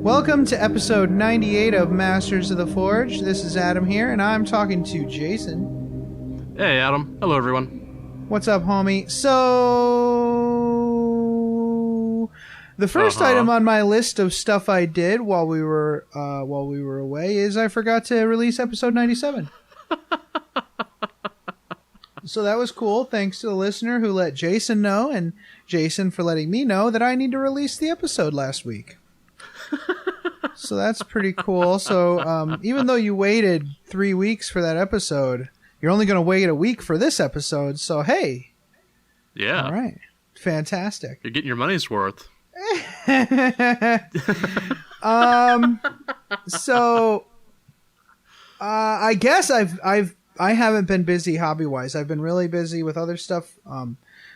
Welcome to episode 98 of Masters of the Forge. This is Adam here, and I'm talking to Jason. Hey, Adam. Hello, everyone. What's up, homie? So, the first item on my list of stuff I did while we were away is I forgot to release episode 97. So that was cool. Thanks to the listener who let Jason know, and Jason for letting me know that I need to release the episode last week. So that's pretty cool. So even though you waited 3 weeks for that episode, you're only going to wait a week for this episode. So, hey. Yeah. All right. Fantastic. You're getting your money's worth. So I guess I haven't been busy hobby-wise. I've been really busy with other stuff.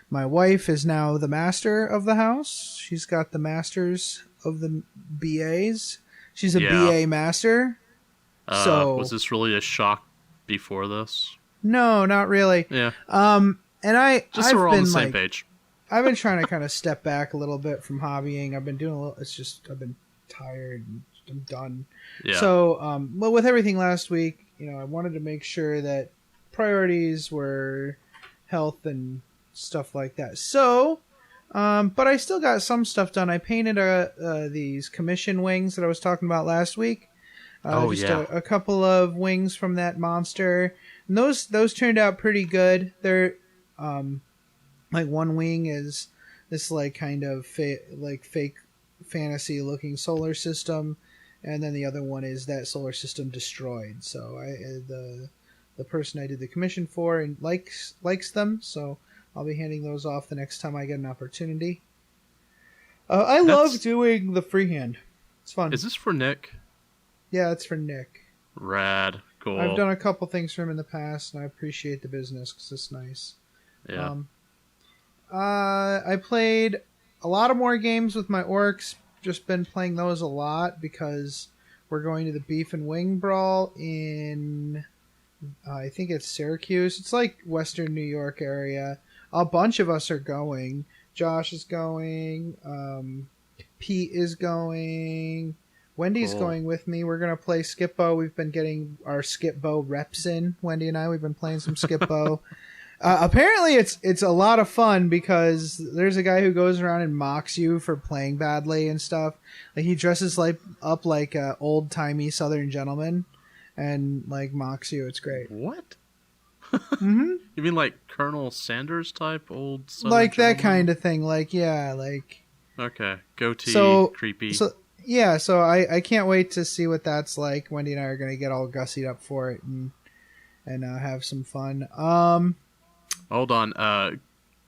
My wife is now the master of the house. She's got the masters of the BAs. She's a BA master. So was this really a shock before this? No, not really. Yeah. And I've so we're been on the same page. I've been trying to kind of step back a little bit from hobbying. I've been doing a little. It's just I've been tired and I'm done. Yeah. So, well, with everything last week, I wanted to make sure that priorities were health and stuff like that. So, but I still got some stuff done. I painted these commission wings that I was talking about last week. A couple of wings from that monster. And those turned out pretty good. They're like one wing is this like kind of fake fantasy looking solar system, and then the other one is that solar system destroyed. So the person I did the commission for and likes them, so I'll be handing those off the next time I get an opportunity. I love doing the freehand. It's fun. Is this for Nick? Yeah, it's for Nick. Rad. Cool. I've done a couple things for him in the past, and I appreciate the business because it's nice. Yeah. I played a lot of more games with my orcs. Just been playing those a lot because we're going to the Beef and Wing Brawl in, I think it's Syracuse. It's like Western New York area. A bunch of us are going. Josh is going. Pete is going. Wendy's going with me. We're going to play Skip-Bo. We've been getting our Skip-Bo reps in. Wendy and I, we've been playing some Skip-Bo. Apparently it's a lot of fun because there's a guy who goes around and mocks you for playing badly and stuff. Like he dresses up like a old-timey Southern gentleman and like mocks you. It's great. What? Mm-hmm. You mean like Colonel Sanders type old Southern like gentleman? That kind of thing. Like, yeah, like... Okay. Goatee, creepy. So I can't wait to see what that's like. Wendy and I are going to get all gussied up for it and have some fun. Hold on.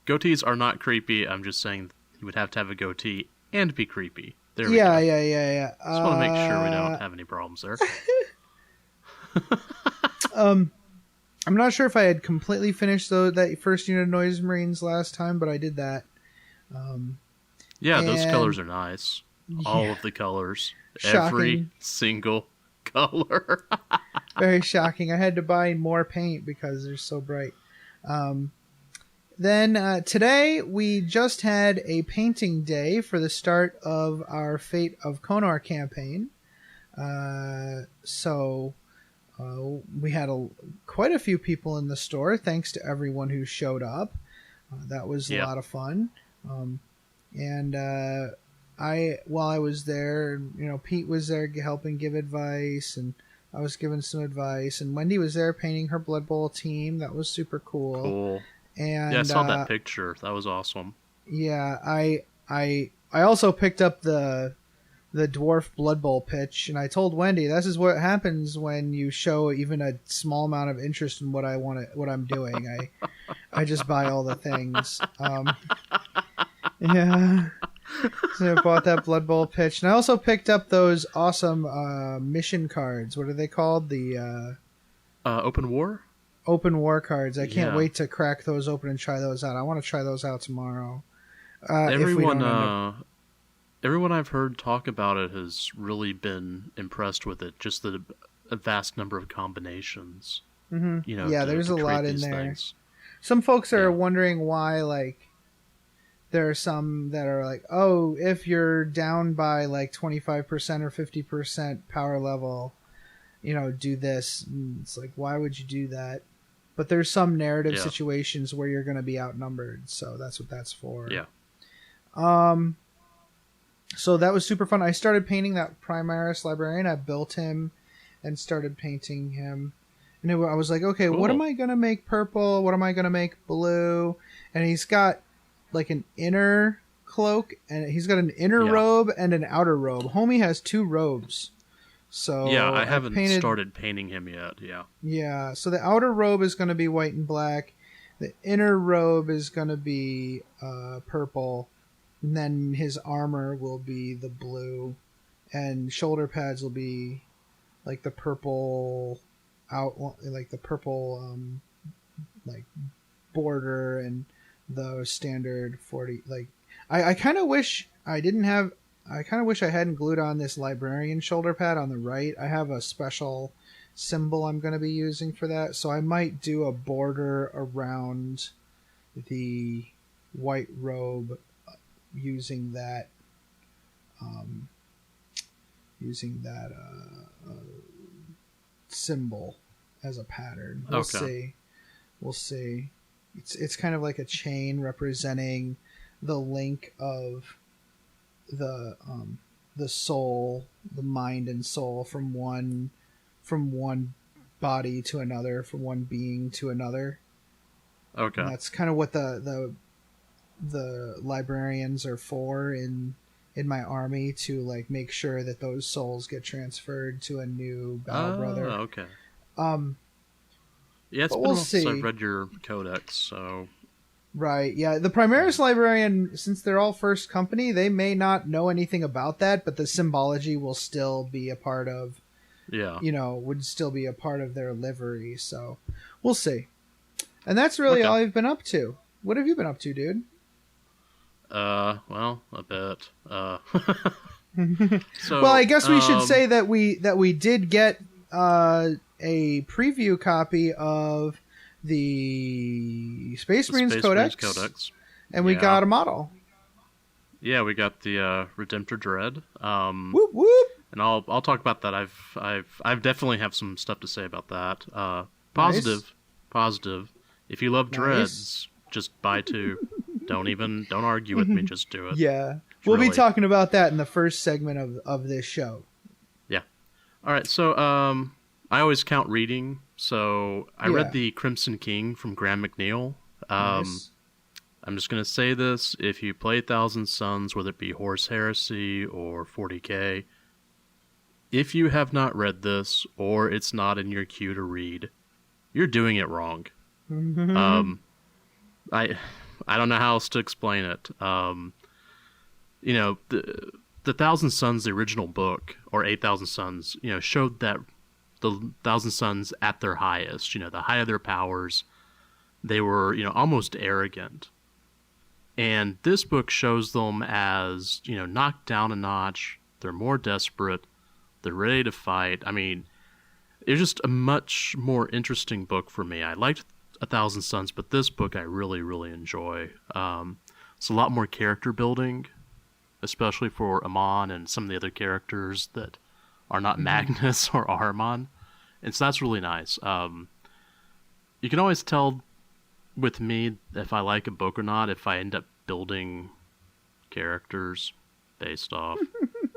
Goatees are not creepy. I'm just saying you would have to have a goatee and be creepy. There we go. Yeah. Just want to make sure we don't have any problems there. I'm not sure if I had completely finished that first unit of Noise Marines last time, but I did that. Those colors are nice. All of the colors. Shocking. Every single color. Very shocking. I had to buy more paint because they're so bright. Then today we just had a painting day for the start of our Fate of Konar campaign. So we had quite a few people in the store. Thanks to everyone who showed up. That was a lot of fun. While I was there, Pete was there helping give advice, and I was giving some advice, and Wendy was there painting her Blood Bowl team. That was super cool. Cool. And I saw that picture. That was awesome. Yeah, I also picked up the Dwarf Blood Bowl pitch, and I told Wendy, this is what happens when you show even a small amount of interest in what I'm doing. I just buy all the things. Yeah. So I bought that Blood Bowl pitch, and I also picked up those awesome mission cards. What are they called? The Open War? Open War cards. I can't wait to crack those open and try those out. I want to try those out tomorrow. Everyone I've heard talk about it has really been impressed with it. Just a vast number of combinations. Mm-hmm. There's a lot in there. Things. Some folks are wondering why, like, There are some that are like, oh, if you're down by like 25% or 50% power level, do this. And it's like, why would you do that? But there's some narrative situations where you're going to be outnumbered, so that's what that's for. Yeah. So that was super fun. I started painting that Primaris librarian. I built him and started painting him. And I was like, okay, cool. What am I going to make purple? What am I going to make blue? And he's got like an inner cloak, and he's got an inner robe and an outer robe. Homie has 2 robes. So yeah, I haven't started painting him yet. Yeah, so the outer robe is going to be white and black. The inner robe is going to be purple. And then his armor will be the blue. And shoulder pads will be like the purple like the purple like border and the standard 40. Like I kind of wish I hadn't glued on this librarian shoulder pad on the right. I have a special symbol I'm going to be using for that, so I might do a border around the white robe using that symbol as a pattern. We'll see. It's kind of like a chain representing the link of the soul, the mind and soul from one body to another, from one being to another. Okay. And that's kind of what the librarians are for in my army, to like make sure that those souls get transferred to a new battle brother. Okay. Yeah, it's been a while since I've read your codex, so... Right, yeah. The Primaris Librarian, since they're all first company, they may not know anything about that, but the symbology will still be a part of... Yeah. Would still be a part of their livery, so we'll see. And that's really all I've been up to. What have you been up to, dude? Well, a bit. So, well, I guess we should say that we did get a preview copy of the Space Marines Codex, and we got a model. Yeah, we got the Redemptor Dread. Whoop whoop. And I'll talk about that. I've definitely have some stuff to say about that. Positive. If you love dreads, just buy 2. Don't argue with me. Just do it. Yeah, we'll be talking about that in the first segment of this show. Yeah. All right. So I always count reading. So I read the Crimson King from Graham McNeill. Nice. I'm just gonna say this: if you play Thousand Suns, whether it be Horse Heresy or 40K, if you have not read this or it's not in your queue to read, you're doing it wrong. Mm-hmm. I don't know how else to explain it. The Thousand Suns, the original book, or 8,000 Suns, showed that the Thousand Suns at their highest, the height of their powers, they were, almost arrogant. And this book shows them as, knocked down a notch. They're more desperate. They're ready to fight. I mean, it's just a much more interesting book for me. I liked 1,000 Suns, but this book I really, really enjoy. It's a lot more character building, especially for Amon and some of the other characters that are not Magnus or Ahriman. And so that's really nice. You can always tell with me if I like a book or not if I end up building characters based off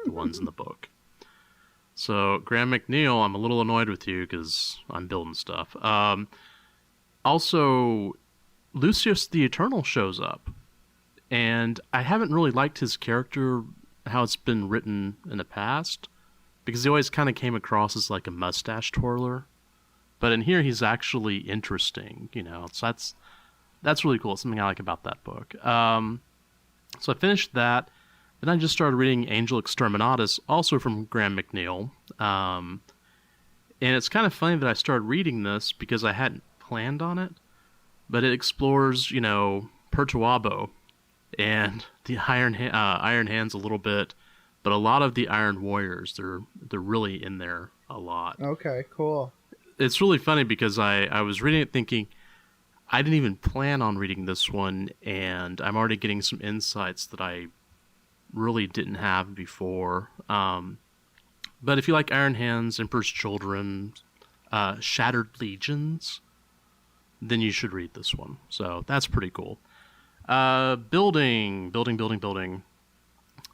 the ones in the book. So, Graham McNeill, I'm a little annoyed with you because I'm building stuff. Also, Lucius the Eternal shows up. And I haven't really liked his character, how it's been written in the past, because he always kind of came across as like a mustache twirler. But in here, he's actually interesting, so that's really cool. It's something I like about that book. So I finished that. Then I just started reading Angel Exterminatus, also from Graham McNeill. And it's kind of funny that I started reading this because I hadn't planned on it. But it explores, Pertuabo and the Iron Hands a little bit. But a lot of the Iron Warriors, they're really in there a lot. Okay, cool. It's really funny because I was reading it thinking, I didn't even plan on reading this one, and I'm already getting some insights that I really didn't have before. But if you like Iron Hands, Emperor's Children, Shattered Legions, then you should read this one. So that's pretty cool. Building.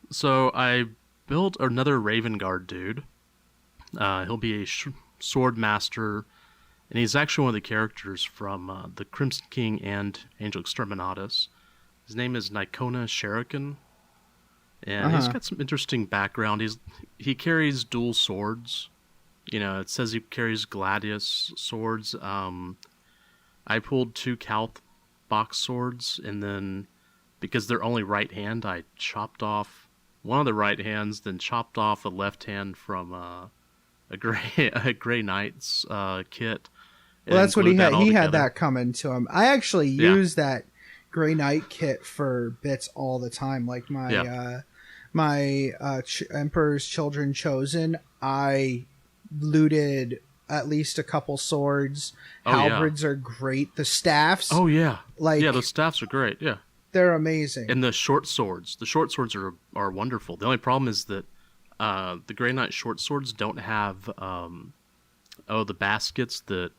So I built another Raven Guard dude. He'll be a sword master, and he's actually one of the characters from the Crimson King and Angel Exterminatus. His name is Nikona Shuriken, and he's got some interesting background. He carries dual swords. You know, it says he carries Gladius swords. I pulled 2 Calth box swords, and then because they're only right hand, I chopped off one of the right hands, then chopped off the left hand from a Grey Knight's kit. Well, that's what he had. He had that coming to him. I actually use that Grey Knight kit for bits all the time. Like my Emperor's Children Chosen, I looted at least a couple swords. Halberds are great. The staffs. Oh yeah, the staffs are great. Yeah, they're amazing. And the short swords. The short swords are wonderful. The only problem is that the Grey Knight short swords don't have the baskets that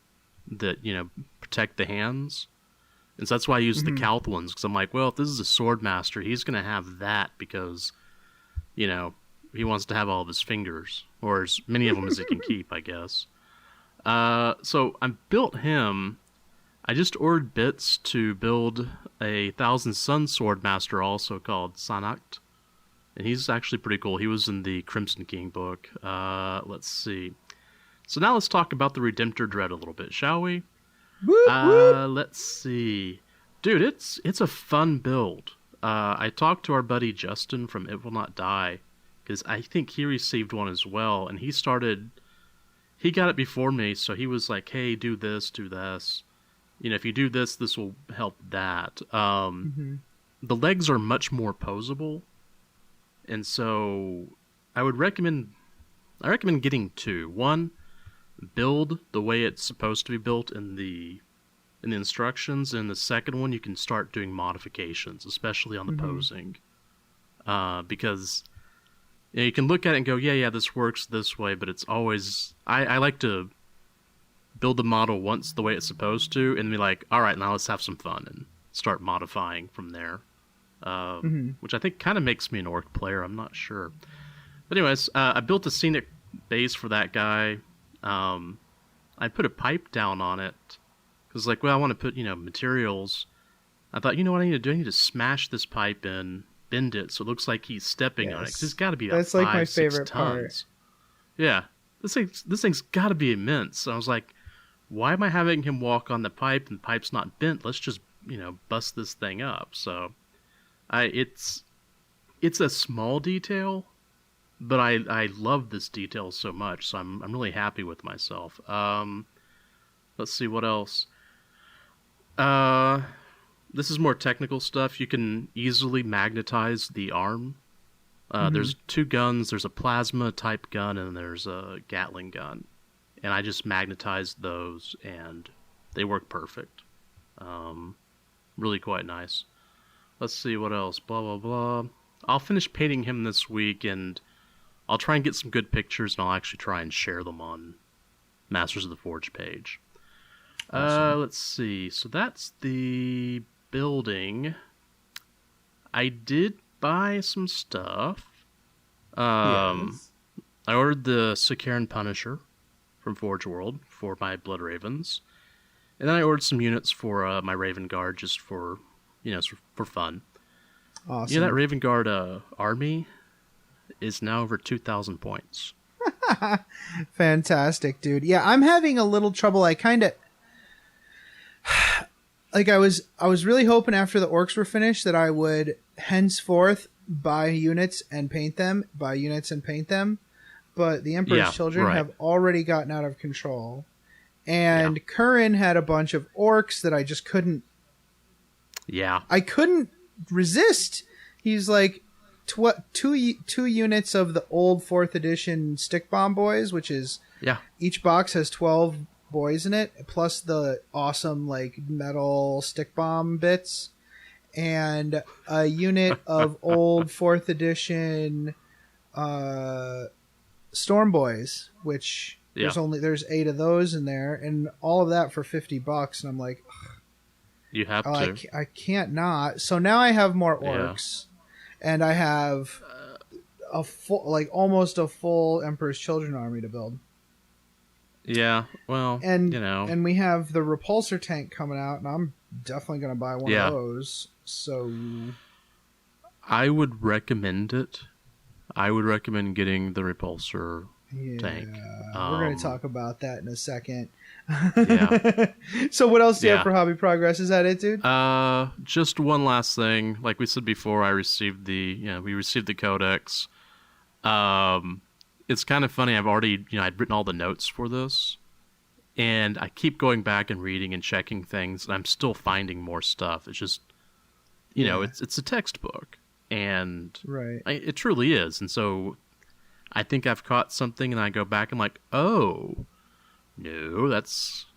protect the hands. And so that's why I use the Calth ones, because I'm like, well, if this is a sword master, he's going to have that because, he wants to have all of his fingers, or as many of them as he can keep, I guess. So I built him. I just ordered bits to build a Thousand Sun sword master also called Sanacht. And he's actually pretty cool. He was in the Crimson King book. Let's see. So now let's talk about the Redemptor Dread a little bit, shall we? Let's see. Dude, it's a fun build. I talked to our buddy Justin from It Will Not Die, because I think he received one as well, and he got it before me, so he was like, hey, do this. If you do this, this will help that. The legs are much more posable, and so I recommend getting 2. One, build the way it's supposed to be built in the instructions, and the second one you can start doing modifications, especially on the posing, because you can look at it and go, yeah, this works this way, but it's always I like to build the model once the way it's supposed to, and be like, all right, now let's have some fun and start modifying from there, which I think kind of makes me an orc player. I'm not sure, but anyways, I built a scenic base for that guy. I put a pipe down on it because, I want to put, materials. I thought, what I need to do? I need to smash this pipe in, bend it so it looks like he's stepping on it, because it's got to be that's like 5, my 6 favorite tons. Part. Yeah, this thing's got to be immense. So I was like, why am I having him walk on the pipe and the pipe's not bent? Let's just, bust this thing up. So, it's a small detail, but I love this detail so much, so I'm really happy with myself. Let's see what else. This is more technical stuff. You can easily magnetize the arm. There's 2 guns. There's a plasma type gun and there's a Gatling gun. And I just magnetized those and they work perfect. Really quite nice. Let's see what else. Blah, blah, blah. I'll finish painting him this week, and I'll try and get some good pictures, and I'll actually try and share them on Masters of the Forge page. Awesome. Let's see. So that's the building. I did buy some stuff. Yes. I ordered the Sikaran Punisher from Forge World for my Blood Ravens. And then I ordered some units for my Raven Guard just for, for fun. Awesome. That Raven Guard army is now over 2,000 points. Fantastic, dude. Yeah, I'm having a little trouble. I kind of I was really hoping after the orcs were finished that I would henceforth buy units and paint them, but the Emperor's Children have already gotten out of control. And Curran had a bunch of orcs that I just couldn't. Yeah. I couldn't resist. He's like two units of the old 4th edition stick bomb boys, which is each box has 12 boys in it, plus the awesome like metal stick bomb bits, and a unit of old 4th edition Storm Boys, which there's 8 of those in there, and all of that for $50. And I'm like, you have to. I can't not. So now I have more orcs, and I have a full, like almost a full Emperor's Children army to build. Yeah, well, and you know, and we have the repulsor tank coming out, and I'm definitely going to buy one of those. So I would recommend it. I would recommend getting the repulsor tank. We're going to talk about that in a second. Yeah. So what else do you have for hobby progress? Is that it, dude? Just one last thing. Like we said before, we received the codex. It's kind of funny. I've already, I'd written all the notes for this, and I keep going back and reading and checking things, and I'm still finding more stuff. It's just, it's a textbook, and it truly is. And so I think I've caught something, and I go back and like, oh, no,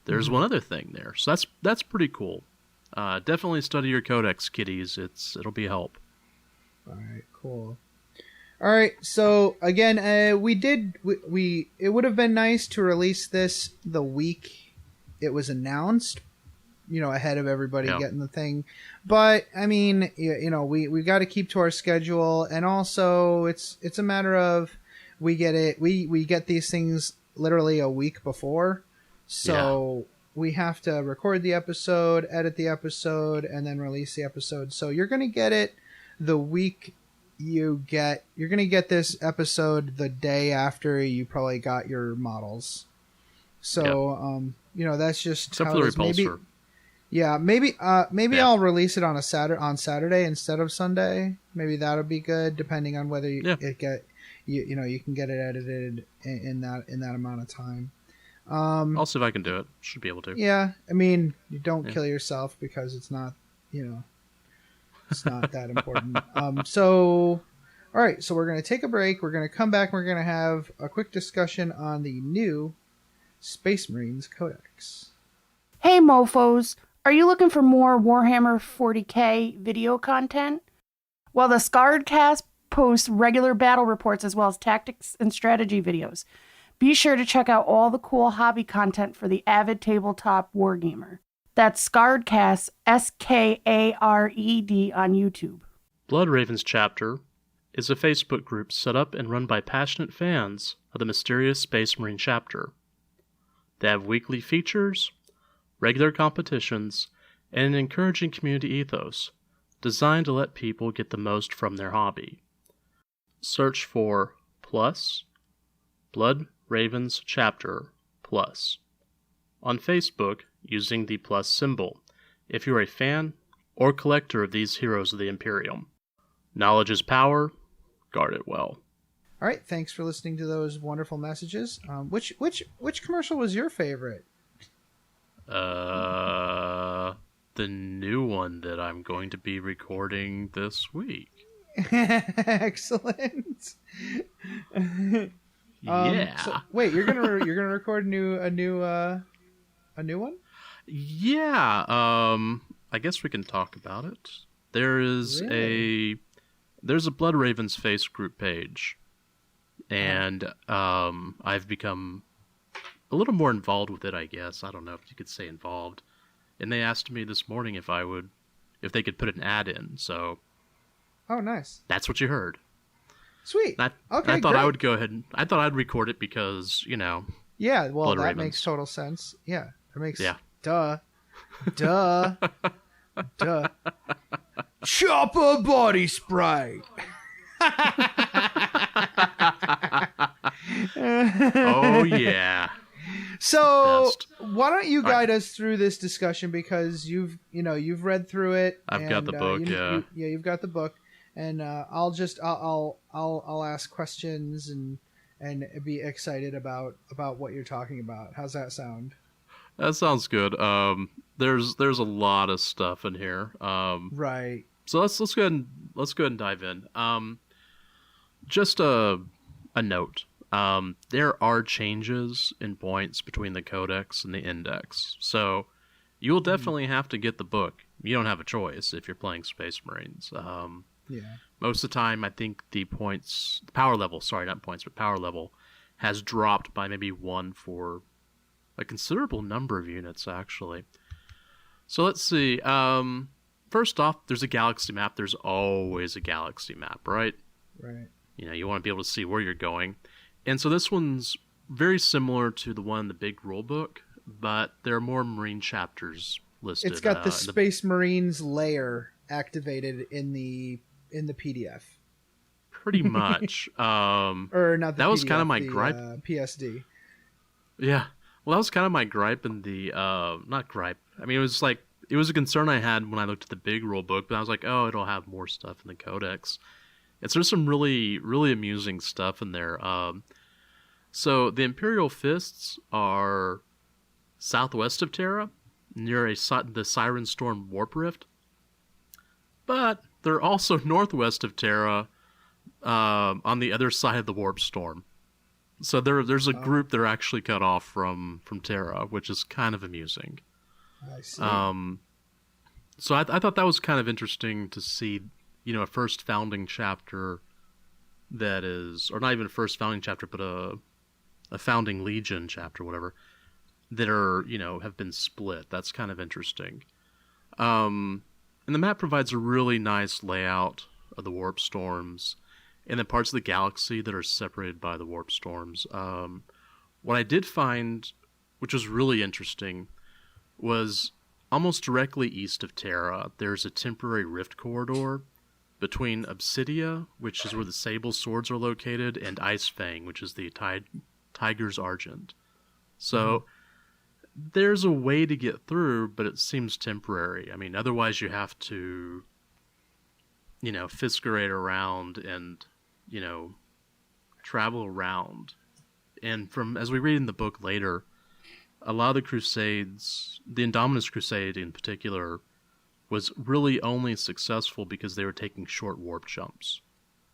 there's one other thing there. So that's pretty cool. Definitely study your codex, kiddies. It'll be a help. All right, cool. All right, so again, it would have been nice to release this the week it was announced, ahead of everybody getting the thing. But I mean, we got to keep to our schedule, and also it's a matter of we get these things literally a week before, so we have to record the episode, edit the episode, and then release the episode. So you're gonna get it the week. You're going to get this episode the day after you probably got your models. So, that's just except for the repulsor. Maybe I'll release it on Saturday instead of Sunday. Maybe that'll be good, depending on whether you can get it edited in that amount of time. I'll see if I can do it. Should be able to. Yeah, I mean, you don't kill yourself because it's not, it's not that important. All right, so we're going to take a break. We're going to come back and we're going to have a quick discussion on the new Space Marines Codex. Hey, mofos. Are you looking for more Warhammer 40k video content? Well, the Scarred Cast posts regular battle reports as well as tactics and strategy videos. Be sure to check out all the cool hobby content for the avid tabletop wargamer. That's Scarredcast, Skared on YouTube. Blood Ravens Chapter is a Facebook group set up and run by passionate fans of the mysterious Space Marine chapter. They have weekly features, regular competitions, and an encouraging community ethos designed to let people get the most from their hobby. Search for + Blood Ravens Chapter + on Facebook using the + symbol if you're a fan or collector of these heroes of the Imperium. Knowledge is power. Guard it well. All right, thanks for listening to those wonderful messages. Which commercial was your favorite? The new one that I'm going to be recording this week. Excellent. So, wait, you're gonna record a new one? Yeah. I guess we can talk about it. There's a Blood Ravens face group page, and I've become a little more involved with it, I guess. I don't know if you could say involved. And they asked me this morning if they could put an ad in. So, oh, nice. That's what you heard. Sweet. I thought I would go ahead. I thought I'd record it because Yeah, well, Blood that Ravens makes total sense. Yeah, that makes. Yeah. Duh. Chopper body spray. Oh yeah. So Best. why don't you guide us through this discussion, because you've read through it. I've got the book. You've got the book, and I'll ask questions and be excited about what you're talking about. How's that sound? That sounds good. There's a lot of stuff in here. Right. So let's go ahead and dive in. Just a note. there are changes in points between the codex and the index. So you will definitely have to get the book. You don't have a choice if you're playing Space Marines. Most of the time, I think the power level, power level has dropped by maybe 1 for a considerable number of units, actually. So let's see. First off, there's a galaxy map. There's always a galaxy map, right? Right. You want to be able to see where you're going. And so this one's very similar to the one in the big rule book, but there are more Marine chapters listed. It's got the Space Marines layer activated in the PDF. Pretty much. Or not the that PDF, was kind of my gripe. PSD. Yeah. Well, that was kind of my gripe in the... not gripe. I mean, it was a concern I had when I looked at the big rule book, but I was like, oh, it'll have more stuff in the codex. And so there's some really, really amusing stuff in there. So the Imperial Fists are southwest of Terra, near the Siren Storm Warp Rift. But they're also northwest of Terra, on the other side of the Warp Storm. So there's a group that are actually cut off from Terra, which is kind of amusing. I see. So I thought that was kind of interesting to see, a first founding chapter that is, or not even a first founding chapter, but a founding legion chapter, whatever, that are, have been split. That's kind of interesting. And the map provides a really nice layout of the warp storms and the parts of the galaxy that are separated by the warp storms. What I did find, which was really interesting, was almost directly east of Terra, there's a temporary rift corridor between Obsidia, which is where the Sable Swords are located, and Ice Fang, which is the Tiger's Argent. So there's a way to get through, but it seems temporary. I mean, otherwise you have to, fiscurate around and, travel around. And as we read in the book later, a lot of the Crusades, the Indominus Crusade in particular, was really only successful because they were taking short warp jumps,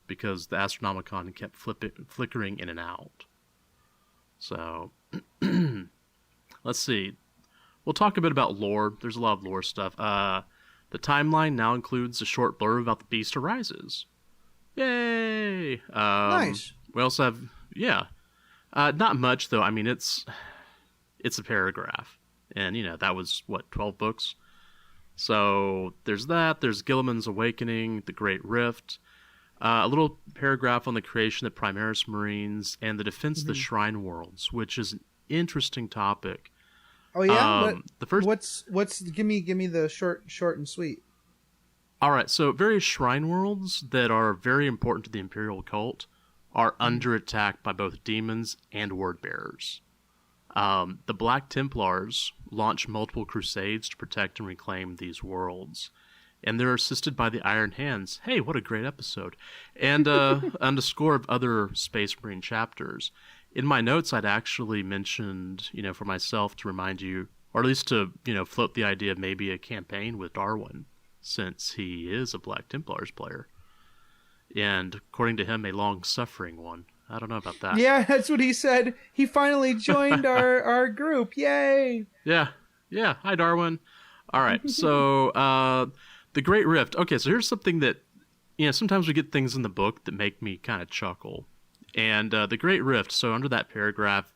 because the Astronomicon kept flickering in and out. So, let's see. We'll talk a bit about lore. There's a lot of lore stuff. The timeline now includes a short blurb about the Beast Arises. Yay! Nice. We also have, not much though. I mean, it's a paragraph, and that was 12 books. So there's that. There's Gilliman's Awakening, the Great Rift, a little paragraph on the creation of the Primaris Marines, and the defense of the Shrine Worlds, which is an interesting topic. Oh yeah, the first. What's give me the short and sweet. All right, so various Shrine Worlds that are very important to the Imperial cult are under attack by both demons and word bearers. The Black Templars launch multiple crusades to protect and reclaim these worlds, and they're assisted by the Iron Hands. Hey, what a great episode! And a score of other Space Marine chapters. In my notes, I'd actually mentioned, for myself to remind you, or at least to, float the idea of maybe a campaign with Darwin, since he is a Black Templars player, and according to him, a long-suffering one. I don't know about that. Yeah, that's what he said. He finally joined our group. Yay! Yeah. Hi, Darwin. All right. So, the Great Rift. Okay, so here's something that, sometimes we get things in the book that make me kind of chuckle. And the Great Rift, so under that paragraph,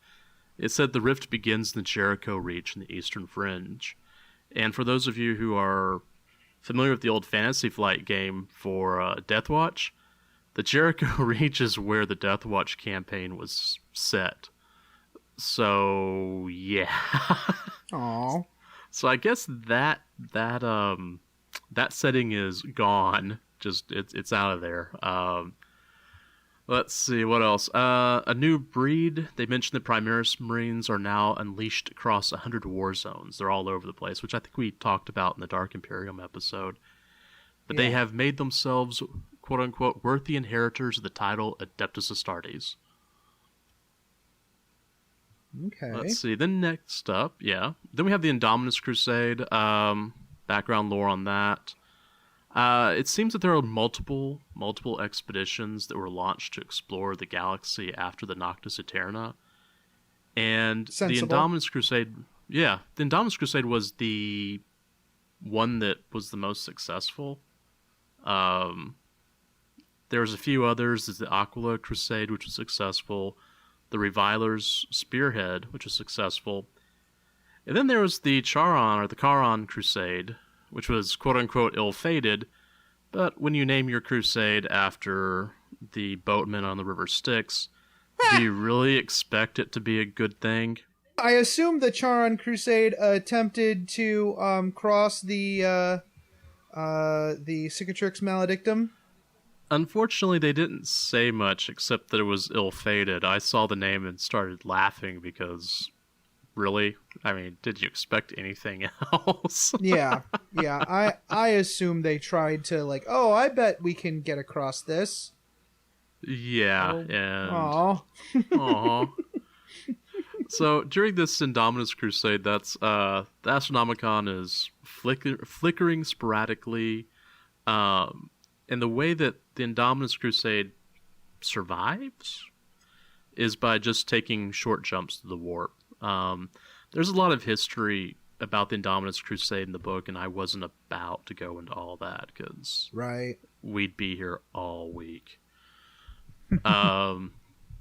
it said the rift begins in the Jericho Reach in the Eastern Fringe. And for those of you who are familiar with the old Fantasy Flight game for Deathwatch, the Jericho Reach is where the Deathwatch campaign was set. So, yeah. Aww. So I guess that setting is gone. Just it's out of there. Let's see, what else? A new breed. They mentioned the Primaris Marines are now unleashed across 100 war zones. They're all over the place, which I think we talked about in the Dark Imperium episode. But they have made themselves, quote-unquote, worthy inheritors of the title Adeptus Astartes. Okay. Let's see. Then next up, Then we have the Indominus Crusade. Background lore on that. It seems that there are multiple expeditions that were launched to explore the galaxy after the Noctis Aeterna. And Sensible. the Indominus Crusade... Yeah, the Indominus Crusade was the one that was the most successful. There was a few others. There's the Aquila Crusade, which was successful. The Reviler's Spearhead, which was successful. And then there was the Charon Crusade, which was quote-unquote ill-fated, but when you name your crusade after the boatmen on the River Styx, do you really expect it to be a good thing? I assume the Charon Crusade attempted to cross the Cicatrix Maledictum. Unfortunately, they didn't say much except that it was ill-fated. I saw the name and started laughing because, really? I mean, did you expect anything else? Yeah. I assume they tried to, like, oh, I bet we can get across this. Yeah, and... Aw. So, during this Indominus Crusade, that's, the Astronomicon is flickering sporadically, and the way that the Indominus Crusade survives is by just taking short jumps to the warp. There's a lot of history about the Indominus Crusade in the book, and I wasn't about to go into all that, because we'd be here all week.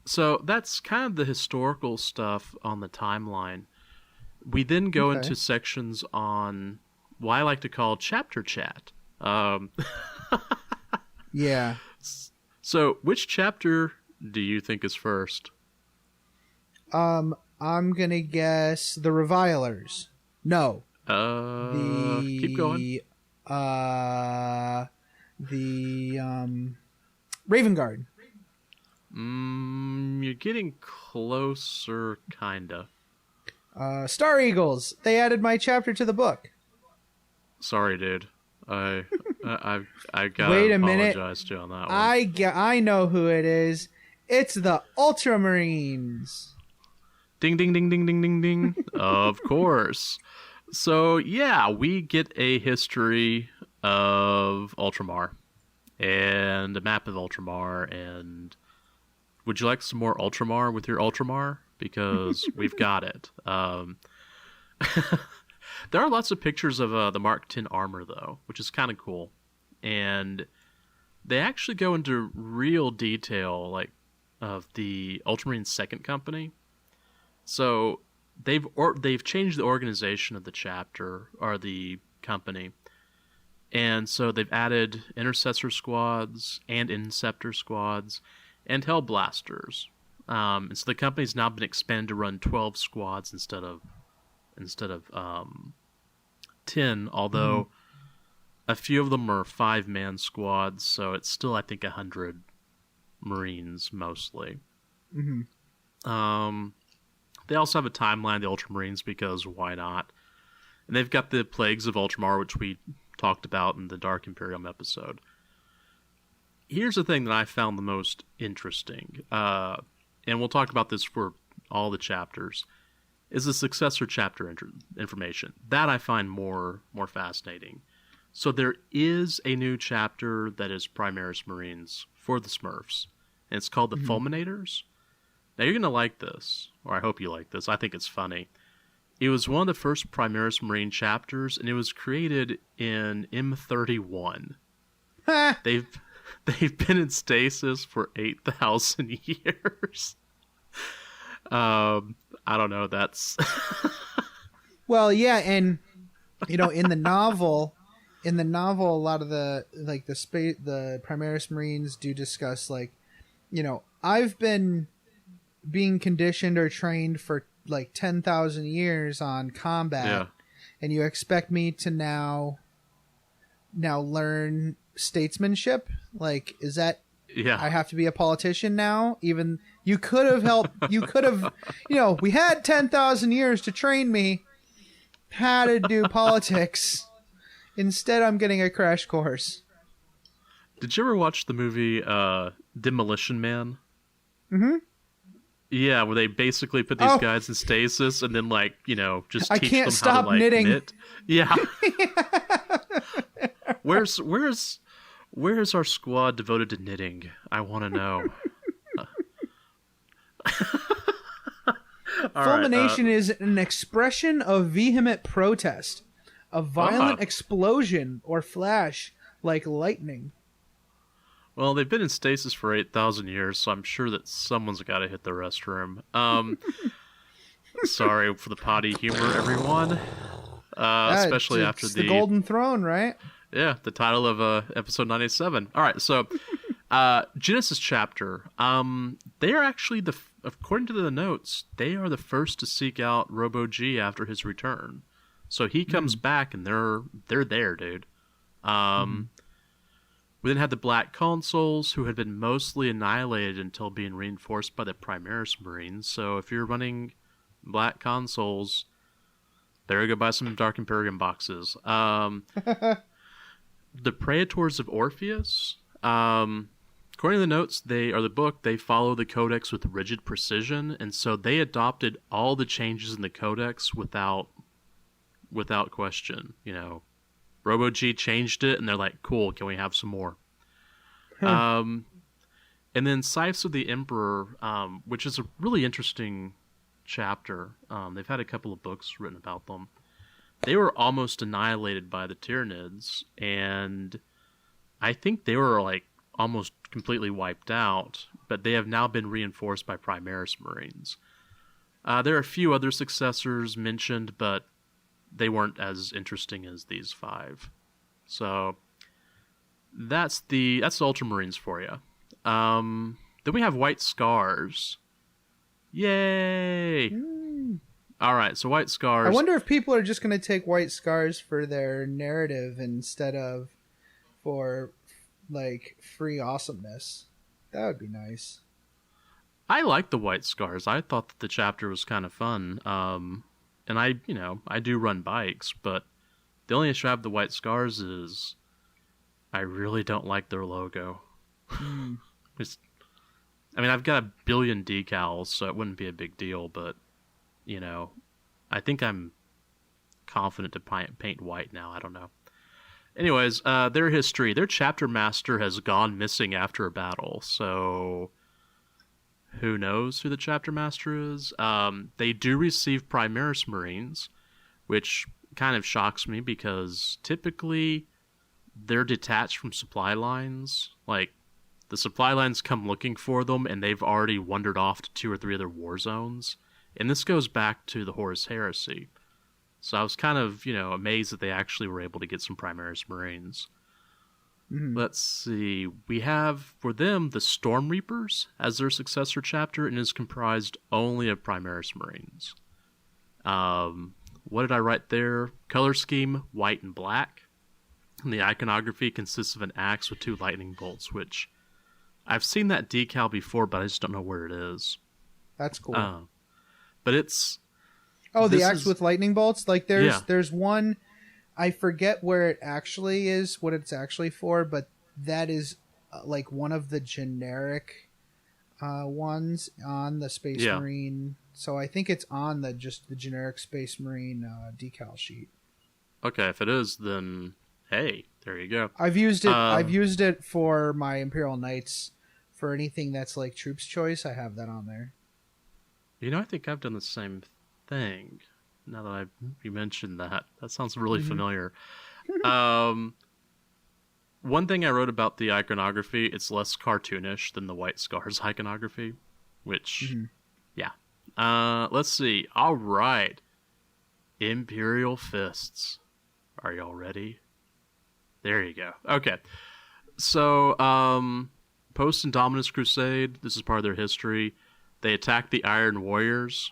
So that's kind of the historical stuff on the timeline. We then go into sections on what I like to call chapter chat. Yeah. So, which chapter do you think is first? I'm gonna guess the Revilers. No. Keep going. The Raven Guard. You're getting closer, kinda. Star Eagles. They added my chapter to the book. Sorry, dude. I gotta Wait a minute. apologize to you on that one. I know who it is. It's the Ultramarines. Ding, ding, ding, ding, ding, ding, ding. Of course. So, yeah, we get a history of Ultramar and a map of Ultramar. And would you like some more Ultramar with your Ultramar? Because we've got it. There are lots of pictures of the Mark 10 armor, though, which is kind of cool. And they actually go into real detail, like, of the Ultramarine Second Company. So they've changed the organization of the chapter, or the company. And so they've added Intercessor Squads and Inceptor Squads and Hellblasters. And so the company's now been expanded to run 12 squads instead of 10, although a few of them are 5-man squads, so it's still, I think, 100 Marines, mostly. Mm-hmm. They also have a timeline, the Ultramarines, because why not? And they've got the Plagues of Ultramar, which we talked about in the Dark Imperium episode. Here's the thing that I found the most interesting, and we'll talk about this for all the chapters, is the successor chapter information. That I find more fascinating. So there is a new chapter that is Primaris Marines for the Smurfs, and it's called the Fulminators. Now you're going to like this, or I hope you like this. I think it's funny. It was one of the first Primaris Marine chapters, and it was created in M31. They've been in stasis for 8,000 years. I don't know. That's well, yeah, and in the novel, a lot of the Primaris Marines do discuss, like, I've been being conditioned or trained for like 10,000 years on combat, and you expect me to now learn statesmanship? Like, is that? Yeah. I have to be a politician now? Even you could have helped. You could have, we had 10,000 years to train me how to do politics. Instead, I'm getting a crash course. Did you ever watch the movie Demolition Man? Mm-hmm. Yeah, where they basically put these guys in stasis and then, like, just teach them how to, like, knitting. knit. Yeah. Where's our squad devoted to knitting? I want to know. Fulmination is an expression of vehement protest, a violent explosion or flash like lightning. Well, they've been in stasis for 8,000 years, so I'm sure that someone's got to hit the restroom. Sorry for the potty humor, everyone. Especially after the Golden Throne, right? Yeah, the title of episode 97. All right, so Genesis chapter. They are actually according to the notes, they are the first to seek out Robo G after his return. So he comes back, and they're there, dude. We then had the Black Consuls, who had been mostly annihilated until being reinforced by the Primaris Marines. So if you're running Black Consuls, there you go, buy some Dark Imperium boxes. The Praetors of Orpheus, according to the notes, they follow the codex with rigid precision, and so they adopted all the changes in the codex without question. You know, Robo G changed it, and they're like, cool, can we have some more? And then Scythes of the Emperor, which is a really interesting chapter. They've had a couple of books written about them. They were almost annihilated by the Tyranids, and I think they were like almost completely wiped out, but they have now been reinforced by Primaris Marines. There are a few other successors mentioned, but they weren't as interesting as these 5. So that's the Ultramarines for you. Then we have White Scars. Yay! All right, so White Scars. I wonder if people are just going to take White Scars for their narrative instead of for like free awesomeness. That would be nice. I like the White Scars. I thought that the chapter was kind of fun. And I do run bikes, but the only issue I have with the White Scars is I really don't like their logo. I've got a billion decals, so it wouldn't be a big deal, but, I think I'm confident to paint white now. I don't know. Anyways, their history. Their chapter master has gone missing after a battle, so who knows who the chapter master is? They do receive Primaris Marines, which kind of shocks me because typically they're detached from supply lines. Like, the supply lines come looking for them, and they've already wandered off to 2 or 3 other war zones. And this goes back to the Horus Heresy. So I was kind of, amazed that they actually were able to get some Primaris Marines. Let's see. We have, for them, the Storm Reapers as their successor chapter, and is comprised only of Primaris Marines. What did I write there? Color scheme, white and black. And the iconography consists of an axe with 2 lightning bolts, which I've seen that decal before, but I just don't know where it is. That's cool. But it's... Oh, the axe with lightning bolts? Like, there's one... I forget where it actually is, what it's actually for, but that is like one of the generic ones on the Space Marine. So I think it's on the generic Space Marine decal sheet. Okay, if it is, then hey, there you go. I've used it. I've used it for my Imperial Knights. For anything that's like Troops Choice, I have that on there. I think I've done the same thing. Now that you mentioned that sounds really familiar. One thing I wrote about the iconography, it's less cartoonish than the White Scars iconography, which, let's see. All right. Imperial Fists. Are y'all ready? There you go. Okay. So, post Indominus Crusade, this is part of their history. They attacked the Iron Warriors.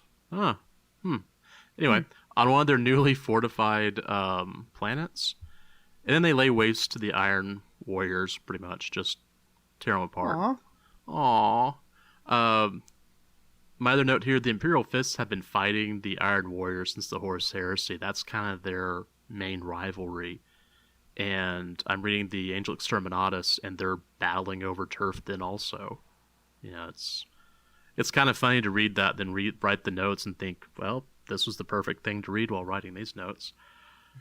Anyway, on one of their newly fortified planets. And then they lay waste to the Iron Warriors, pretty much. Just tear them apart. Aww. My other note here, the Imperial Fists have been fighting the Iron Warriors since the Horus Heresy. That's kind of their main rivalry. And I'm reading the Angel Exterminatus, and they're battling over turf then also. It's kind of funny to read that, then write the notes and think, well, this was the perfect thing to read while writing these notes.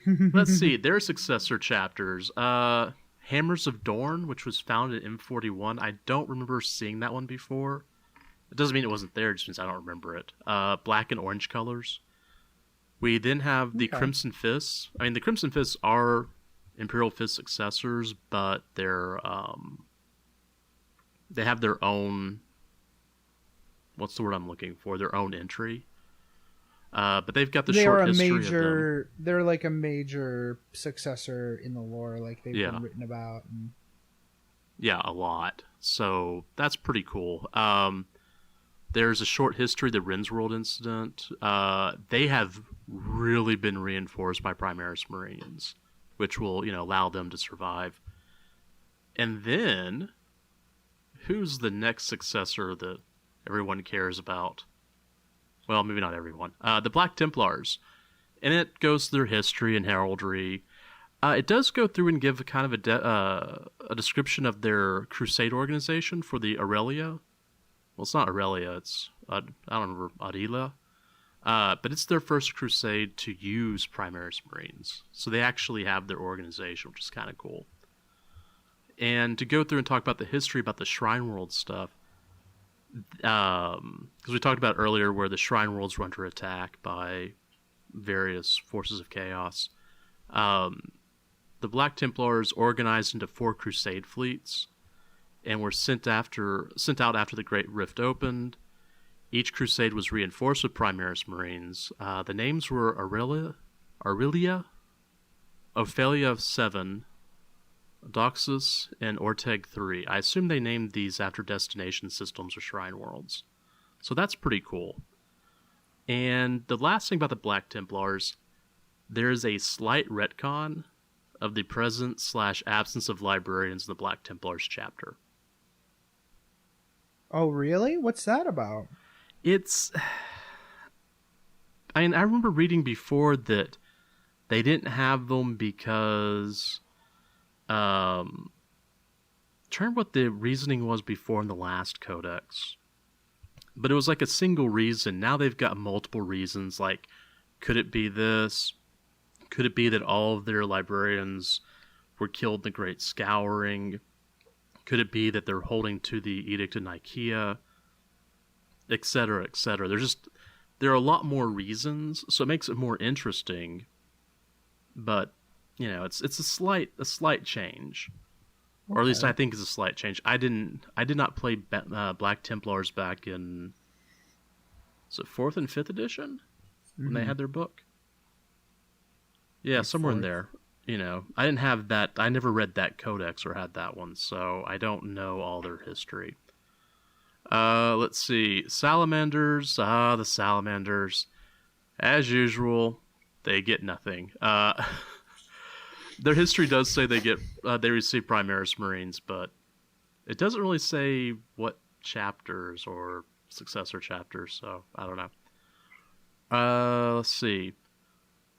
Let's see. Their successor chapters. Hammers of Dorn, which was found in M41. I don't remember seeing that one before. It doesn't mean it wasn't there, it just means I don't remember it. Black and orange colors. We then have the Crimson Fists. I mean, the Crimson Fists are Imperial Fist successors, but they're they have their own, what's the word I'm looking for? Their own entry. But they've got the short history of them. They're like a major successor in the lore, like they've been written about. And... Yeah, a lot. So that's pretty cool. There's a short history, the Rinsworld incident. They have really been reinforced by Primaris Marines, which will, allow them to survive. And then, who's the next successor that everyone cares about? Well, maybe not everyone. The Black Templars. And it goes through their history and heraldry. It does go through and give kind of a description of their crusade organization for the Aurelia. Well, it's not Aurelia, it's, I don't remember, Adila. But it's their first crusade to use Primaris Marines. So they actually have their organization, which is kind of cool. And to go through and talk about the history, about the Shrine World stuff, because we talked about earlier where the Shrine Worlds were under attack by various forces of chaos. The Black Templars organized into 4 crusade fleets and were sent out after the Great Rift opened. Each crusade was reinforced with Primaris Marines. The names were Aurelia, Ophelia 7, Doxus, and Orteg 3. I assume they named these after destination systems or shrine worlds. So that's pretty cool. And the last thing about the Black Templars, there's a slight retcon of the presence/absence of librarians in the Black Templars chapter. Oh, really? What's that about? I remember reading before that they didn't have them because... trying what the reasoning was before in the last codex. But it was like a single reason. Now they've got multiple reasons. Like, could it be this? Could it be that all of their librarians were killed in the Great Scouring? Could it be that they're holding to the Edict of Nicaea? Etc., etc. There are a lot more reasons, so it makes it more interesting. But, it's a slight change. Okay. Or at least I think it's a slight change. I did not play Black Templars back in, was it 4th and 5th edition? When they had their book? Yeah, somewhere in there. I didn't have that. I never read that codex or had that one, so I don't know all their history. Let's see. Salamanders. The Salamanders. As usual, they get nothing. Their history does say they receive Primaris Marines, but it doesn't really say what chapters or successor chapters, so I don't know. Let's see.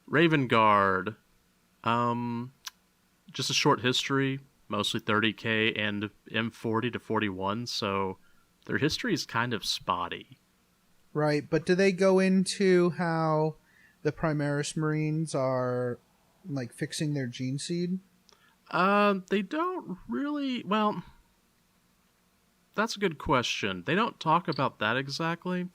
Raven Guard. Just a short history, mostly 30k and M40 to 41, so their history is kind of spotty. Right, but do they go into how the Primaris Marines are like fixing their gene seed? They don't really. Well, that's a good question. They don't talk about that exactly.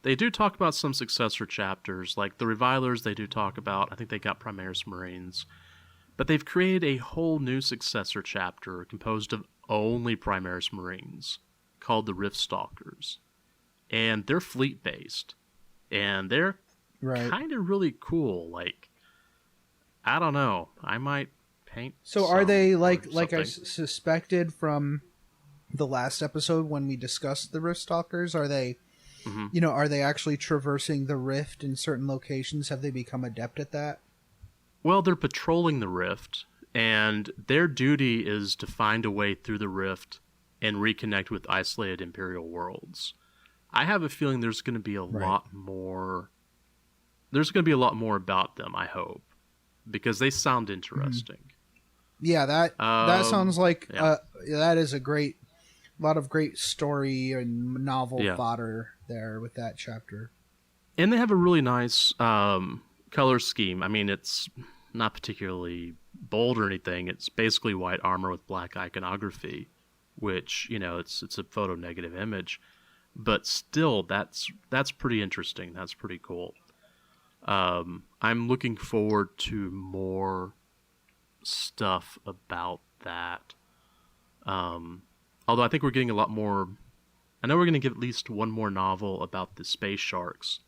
They do talk about some successor chapters, like the Revilers. They do talk about. I think they got Primaris Marines, but they've created a whole new successor chapter composed of only Primaris Marines, called the Rift Stalkers, and they're fleet based, and they're kind of really cool. Like, I don't know. I might paint. So are they like I suspected from the last episode when we discussed the Rift Stalkers? Are they, are they actually traversing the Rift in certain locations? Have they become adept at that? Well, they're patrolling the Rift, and their duty is to find a way through the Rift and reconnect with isolated Imperial worlds. I have a feeling there's going to be a lot more. There's going to be a lot more about them, I hope, because they sound interesting. Yeah, that sounds like that is a lot of great story and novel fodder there with that chapter. And they have a really nice color scheme. I mean, it's not particularly bold or anything. It's basically white armor with black iconography, which, it's a photo negative image, but still that's pretty interesting. That's pretty cool. I'm looking forward to more stuff about that. Although I think we're getting a lot more. I know we're going to get at least one more novel about the space sharks,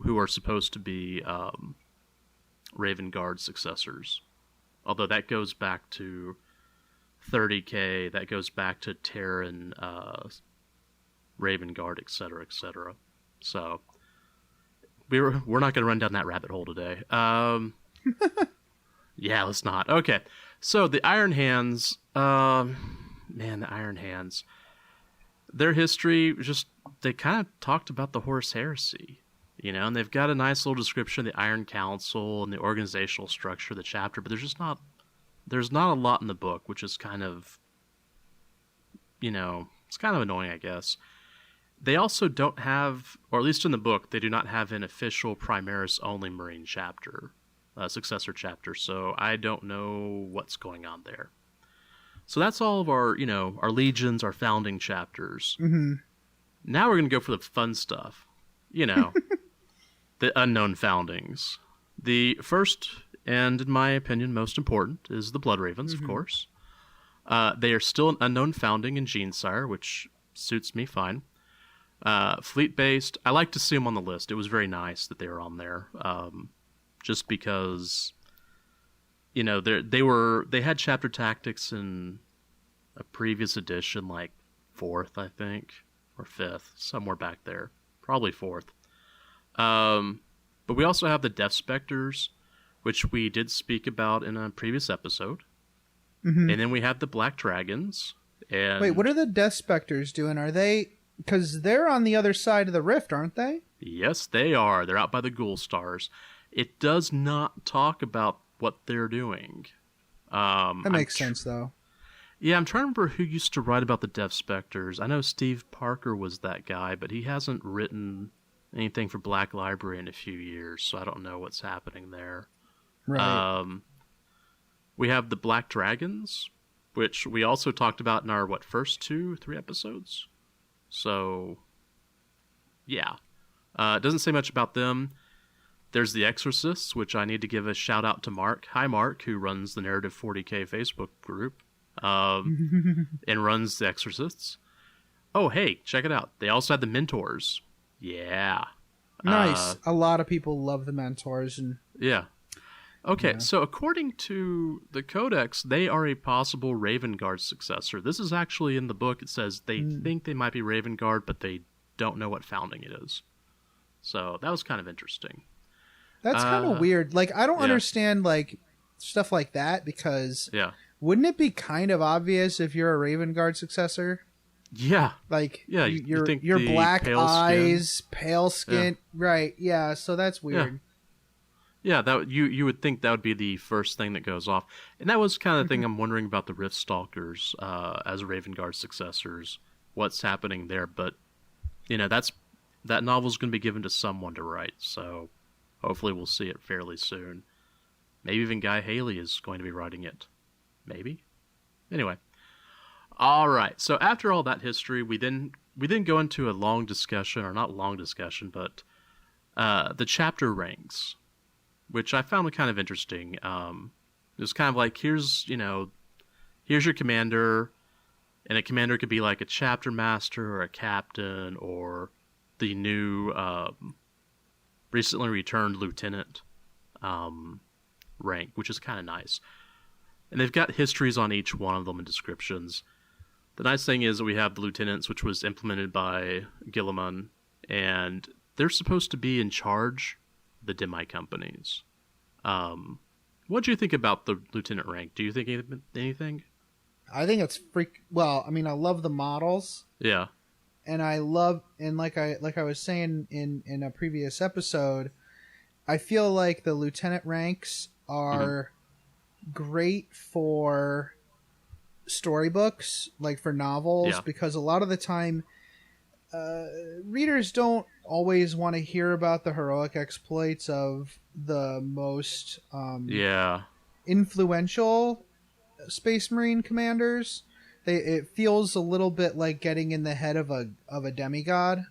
who are supposed to be Raven Guard successors. Although that goes back to 30K, that goes back to Terran, Raven Guard, etc., etc. So we're not going to run down that rabbit hole today. Yeah, let's not. Okay, so the Iron Hands, the Iron Hands. Their history, they kind of talked about the Horus Heresy, and they've got a nice little description of the Iron Council and the organizational structure of the chapter, but there's not a lot in the book, which is kind of, it's kind of annoying, I guess. They also don't have, or at least in the book, they do not have an official Primaris-only Marine chapter, successor chapter, so I don't know what's going on there. So that's all of our, our legions, our founding chapters. Mm-hmm. Now we're going to go for the fun stuff. The unknown foundings. The first, and in my opinion, most important, is the Blood Ravens, of course. They are still an unknown founding in Genesire, which suits me fine. Fleet-based, I like to see them on the list. It was very nice that they were on there. Just because... they had chapter tactics in a previous edition, like 4th, I think, or 5th, somewhere back there, probably 4th. But we also have the Death Specters, which we did speak about in a previous episode, and then we have the Black Dragons. And wait, what are the Death Specters doing? Are they? Because they're on the other side of the rift, aren't they? Yes, they are. They're out by the Ghoul Stars. It does not talk about what they're doing. That makes sense, though. Yeah, I'm trying to remember who used to write about the Death Specters. I know Steve Parker was that guy, but he hasn't written anything for Black Library in a few years, so I don't know what's happening there. Right. We have the Black Dragons, which we also talked about in our, first 2-3 episodes? So, yeah. It doesn't say much about them. There's the Exorcists, which I need to give a shout out to Mark. Hi, Mark, who runs the Narrative 40K Facebook group and runs the Exorcists. Oh, hey, check it out. They also had the Mentors. Yeah. Nice. A lot of people love the Mentors. And yeah. Okay, yeah. So according to the codex, they are a possible Raven Guard successor. This is actually in the book. It says they think they might be Raven Guard, but they don't know what founding it is. So that was kind of interesting. That's kind of weird. Like, I don't understand, like, stuff like that, because wouldn't it be kind of obvious if you're a Raven Guard successor? Yeah. Like, you think your the black pale eyes, skin? pale skin. Right, yeah, so that's weird. Yeah, that you would think that would be the first thing that goes off. And that was kind of the thing I'm wondering about the Rift Stalkers as Raven Guard successors. What's happening there? But, that novel's going to be given to someone to write, so... Hopefully we'll see it fairly soon. Maybe even Guy Haley is going to be writing it. Maybe? Anyway. Alright, so after all that history, we then go into a long discussion, or not long discussion, but the chapter ranks, which I found kind of interesting. It was kind of like, here's your commander, and a commander could be like a chapter master, or a captain, or the new... recently returned lieutenant rank, which is kind of nice. And they've got histories on each one of them and descriptions. The nice thing is that we have the lieutenants, which was implemented by Guilliman, and they're supposed to be in charge of the demi companies. What do you think about the lieutenant rank? Do you think anything? I think it's well, I mean, I love the models. Yeah. And I love, and like I was saying in a previous episode, I feel like the lieutenant ranks are great for storybooks, like for novels, because a lot of the time, readers don't always want to hear about the heroic exploits of the most influential Space Marine commanders. It feels a little bit like getting in the head of a demigod.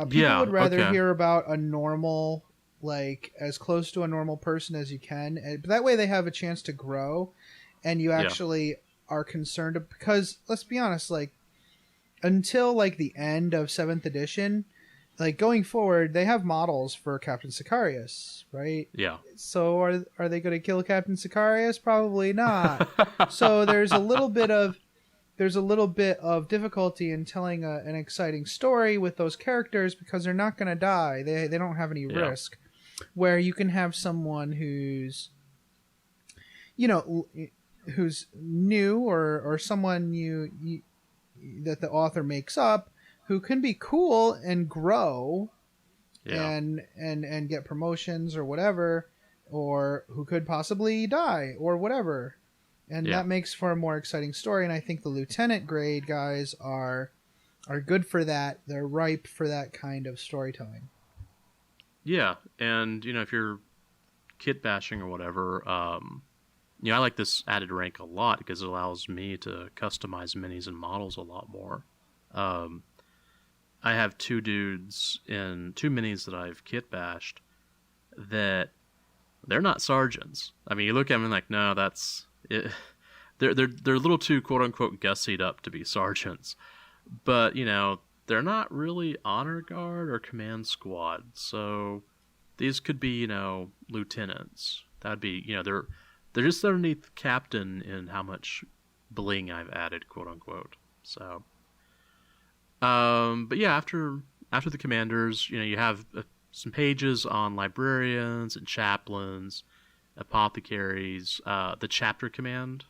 People would rather hear about a normal, like as close to a normal person as you can. But that way they have a chance to grow, and you actually are concerned because let's be honest, like until like the end of 7th edition, like going forward, they have models for Captain Sicarius, right? Yeah. So are they going to kill Captain Sicarius? Probably not. So there's a little bit of difficulty in telling an exciting story with those characters because they're not going to die. They don't have any risk. Where you can have someone who's, you know, who's new or someone you that the author makes up who can be cool and grow and get promotions or whatever, or who could possibly die or whatever. And that makes for a more exciting story. And I think the lieutenant grade guys are good for that. They're ripe for that kind of storytelling. Yeah. And, you know, if you're kit bashing or whatever, you know, I like this added rank a lot because it allows me to customize minis and models a lot more. I have 2 dudes in 2 minis that I've kit bashed that they're not sergeants. I mean, you look at them and like, no, that's it. They're a little too quote unquote gussied up to be sergeants, but you know, they're not really honor guard or command squad. So these could be, you know, lieutenants. That'd be, you know, they're just underneath captain in how much bling I've added, quote unquote. So, but yeah, after the commanders, you know, you have some pages on librarians and chaplains, apothecaries, the chapter command,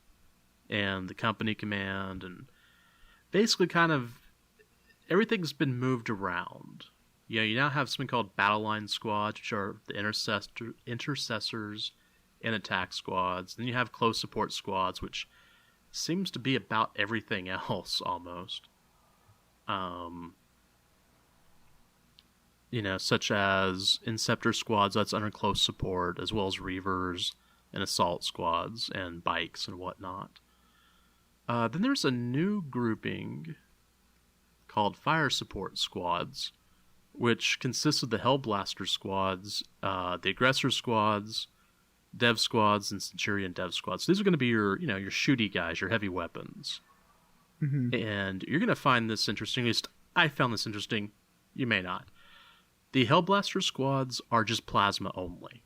and the company command, and basically kind of everything's been moved around. You know, you now have something called battle line squads, which are the intercessors and attack squads. Then you have close support squads, which seems to be about everything else almost. You know, such as Inceptor squads, that's under close support, as well as Reavers and assault squads and bikes and whatnot. Then there's a new grouping called fire support squads, which consists of the Hellblaster squads, the Aggressor Squads, Dev Squads, and Centurion Dev Squads. So these are going to be your, you know, your shooty guys, your heavy weapons. Mm-hmm. And you're going to find this interesting. At least I found this interesting. You may not. The Hellblaster squads are just plasma only.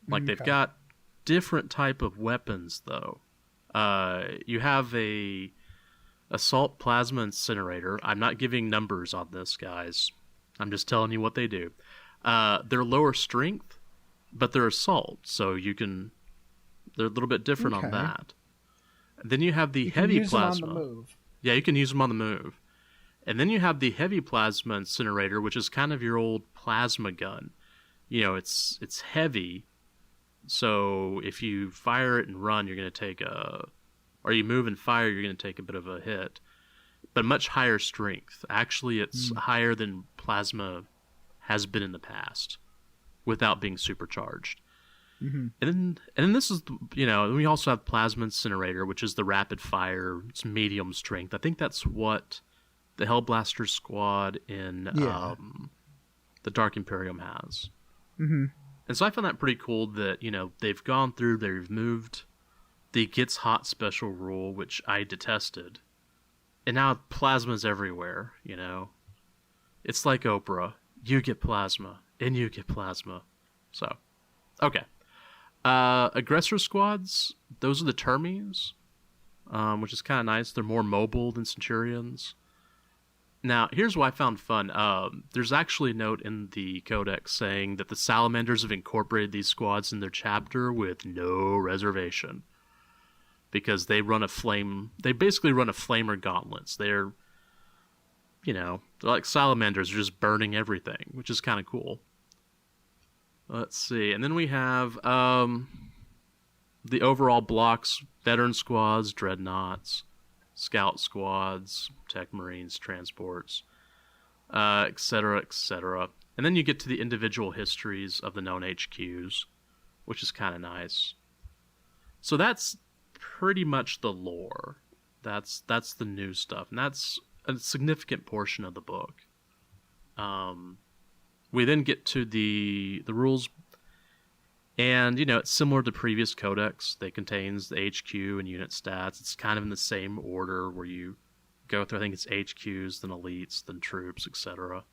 Like, they've got different type of weapons, though. You have a assault plasma incinerator. I'm not giving numbers on this, guys. I'm just telling you what they do. They're lower strength, but they're assault, so they're a little bit different on that. Then you have the heavy plasma. Them on the move. Yeah, you can use them on the move. And then you have the heavy plasma incinerator, which is kind of your old plasma gun. You know, it's heavy, so if you fire it and run, you're going to take or you move and fire, you're going to take a bit of a hit. But much higher strength. Actually, it's higher than plasma has been in the past, without being supercharged. Mm-hmm. And then this is, you know, we also have plasma incinerator, which is the rapid fire. It's medium strength. I think that's what the Hellblaster squad in the Dark Imperium has. Mm-hmm. And so I found that pretty cool that, you know, they've gone through, they've moved the Gets Hot special rule, which I detested. And now plasma's everywhere, you know. It's like Oprah. You get plasma, and you get plasma. So, okay. Aggressor squads, those are the Termies, which is kind of nice. They're more mobile than Centurions. Now, here's what I found fun. There's actually a note in the codex saying that the Salamanders have incorporated these squads in their chapter with no reservation. Because they basically run a flamer gauntlets. They're, you know, they're like Salamanders, they're just burning everything, which is kind of cool. Let's see. And then we have the overall blocks, veteran squads, dreadnoughts, scout squads, tech marines, transports, etc., etc. And then you get to the individual histories of the known HQs, which is kind of nice. So that's pretty much the lore. That's the new stuff, and that's a significant portion of the book. We then get to the rules, and it's similar to previous codex. It contains the HQ and unit stats. It's kind of in the same order where you go through. I think it's HQs, then elites, then troops, etc.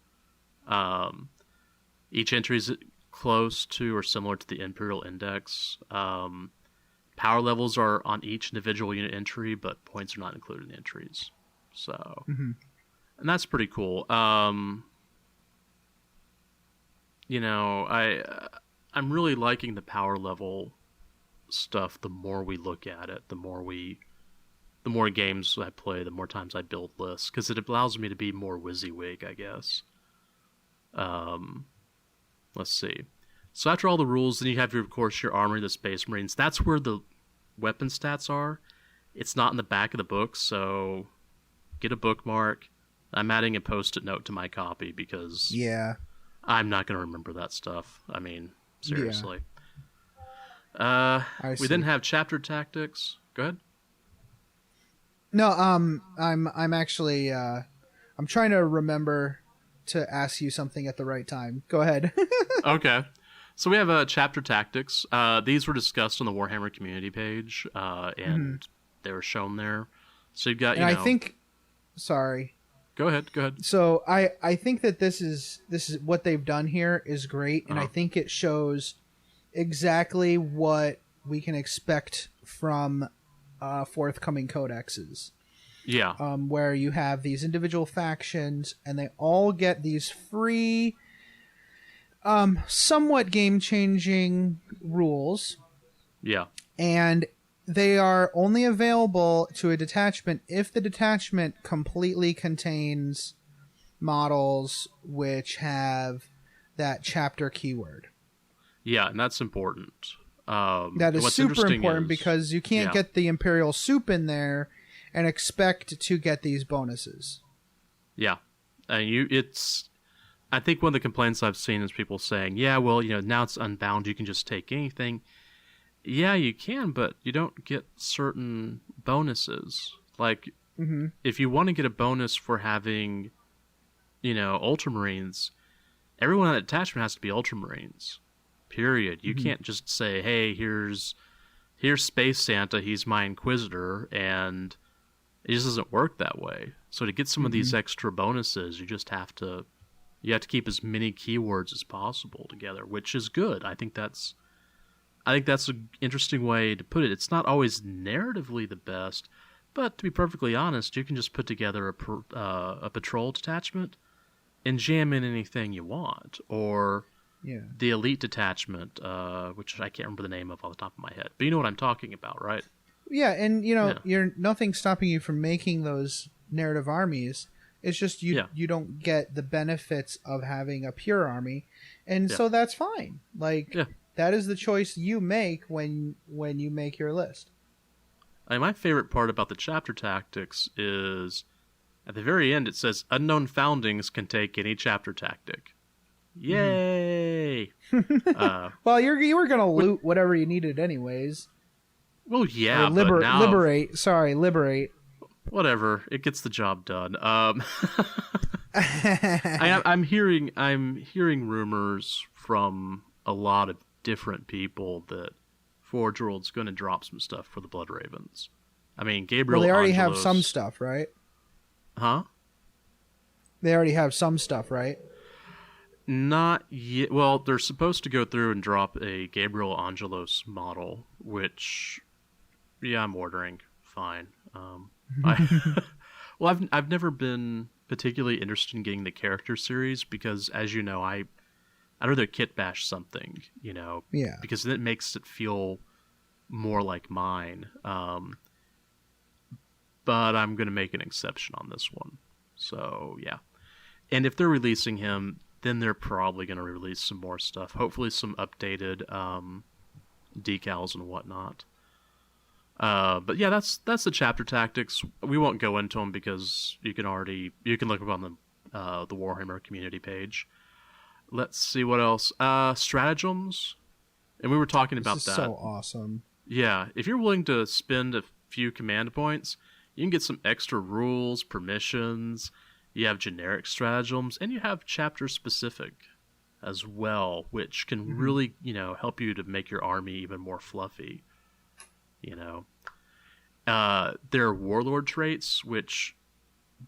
Each entry is close to or similar to the Imperial Index. Power levels are on each individual unit entry, but points are not included in the entries. So, and that's pretty cool. I'm really liking the power level stuff. The more we look at it, the more games I play, the more times I build lists, because it allows me to be more WYSIWYG, I guess. Let's see. So after all the rules, then you have, of course, your armory, the Space Marines. That's where the weapon stats are. It's not in the back of the book, so get a bookmark. I'm adding a post-it note to my copy because I'm not going to remember that stuff. I mean, seriously. We then have chapter tactics. Go ahead. No, I'm actually I'm trying to remember to ask you something at the right time. Go ahead. Okay. So we have chapter tactics. These were discussed on the Warhammer community page, and they were shown there. So you've got, I think, sorry. Go ahead. So I think that this is what they've done here is great, and I think it shows exactly what we can expect from forthcoming codexes. Yeah. Where you have these individual factions, and they all get these free, somewhat game-changing rules. Yeah. And they are only available to a detachment if the detachment completely contains models which have that chapter keyword. Yeah, and that's important. That is super important because you can't get the Imperial soup in there and expect to get these bonuses. Yeah. I think one of the complaints I've seen is people saying, yeah, well, now it's unbound, you can just take anything. Yeah, you can, but you don't get certain bonuses. Like, if you want to get a bonus for having, Ultramarines, everyone in that attachment has to be Ultramarines. Period. You can't just say, hey, here's Space Santa, he's my Inquisitor, and it just doesn't work that way. So to get some of these extra bonuses, you have to keep as many keywords as possible together, which is good. I think that's an interesting way to put it. It's not always narratively the best, but to be perfectly honest, you can just put together a patrol detachment and jam in anything you want, or the elite detachment, which I can't remember the name of off the top of my head, but you know what I'm talking about, right? Yeah, and you're nothing stopping you from making those narrative armies. It's just you don't get the benefits of having a pure army, and so that's fine. That is the choice you make when you make your list. My favorite part about the chapter tactics is at the very end it says unknown foundings can take any chapter tactic. Yay! Well, you were gonna loot whatever you needed anyways. Well, yeah, but now... liberate. Whatever, it gets the job done. I'm hearing rumors from a lot of different people that Forge World's going to drop some stuff for the Blood Ravens. I mean, Gabriel. Well, they already Angelos... have some stuff, right? Huh? They already have some stuff, right? Not yet. Well, they're supposed to go through and drop a Gabriel Angelos model, which, I'm ordering. Fine. Well, I've never been particularly interested in getting the character series because, as you know, I'd rather kit bash something, because it makes it feel more like mine. But I'm going to make an exception on this one. So, yeah. And if they're releasing him, then they're probably going to release some more stuff. Hopefully some updated decals and whatnot. But yeah, that's the chapter tactics. We won't go into them because you can look up on the Warhammer community page. Let's see what else. Stratagems, and we were talking about that. So awesome. Yeah, if you're willing to spend a few command points, you can get some extra rules, permissions, you have generic stratagems, and you have chapter-specific as well, which can really, help you to make your army even more fluffy. There are Warlord Traits, which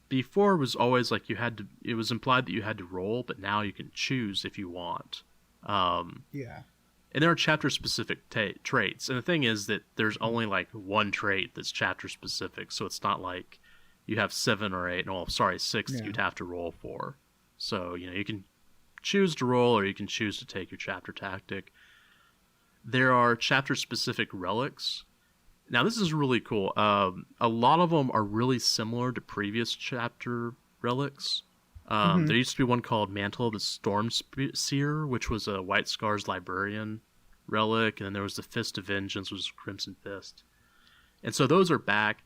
before was always like it was implied that you had to roll, but now you can choose if you want. Yeah. And there are chapter-specific traits. And the thing is that there's only like one trait that's chapter-specific, so it's not like you have 7 or 8, six that you'd have to roll for. So, you can choose to roll or you can choose to take your chapter tactic. There are chapter-specific relics. Now, this is really cool. A lot of them are really similar to previous chapter relics. There used to be one called Mantle of the Stormseer, which was a White Scars Librarian relic, and then there was the Fist of Vengeance, which was Crimson Fist. And so those are back.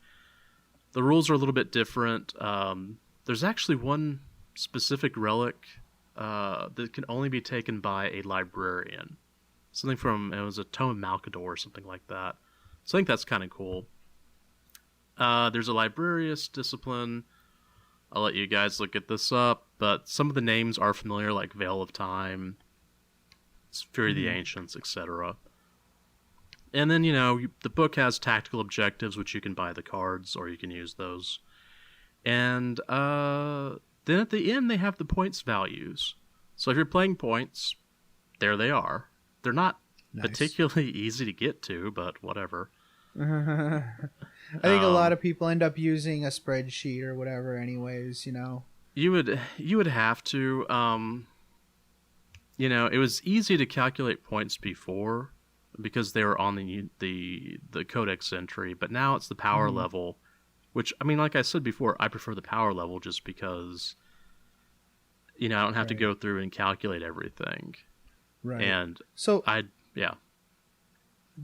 The rules are a little bit different. There's actually one specific relic that can only be taken by a librarian. It was a Tome of Malcador or something like that. So I think that's kind of cool. There's a Librarius discipline. I'll let you guys look at this up, but some of the names are familiar, like Veil of Time, Fury of the Ancients, etc. And then, the book has tactical objectives, which you can buy the cards, or you can use those. And then at the end, they have the points values. So if you're playing points, there they are. They're not particularly easy to get to, but whatever. I think a lot of people end up using a spreadsheet or whatever anyways, You would have to. It was easy to calculate points before because they were on the codex entry, but now it's the power level, which, like I said before, I prefer the power level just because, I don't have to go through and calculate everything. Right. And so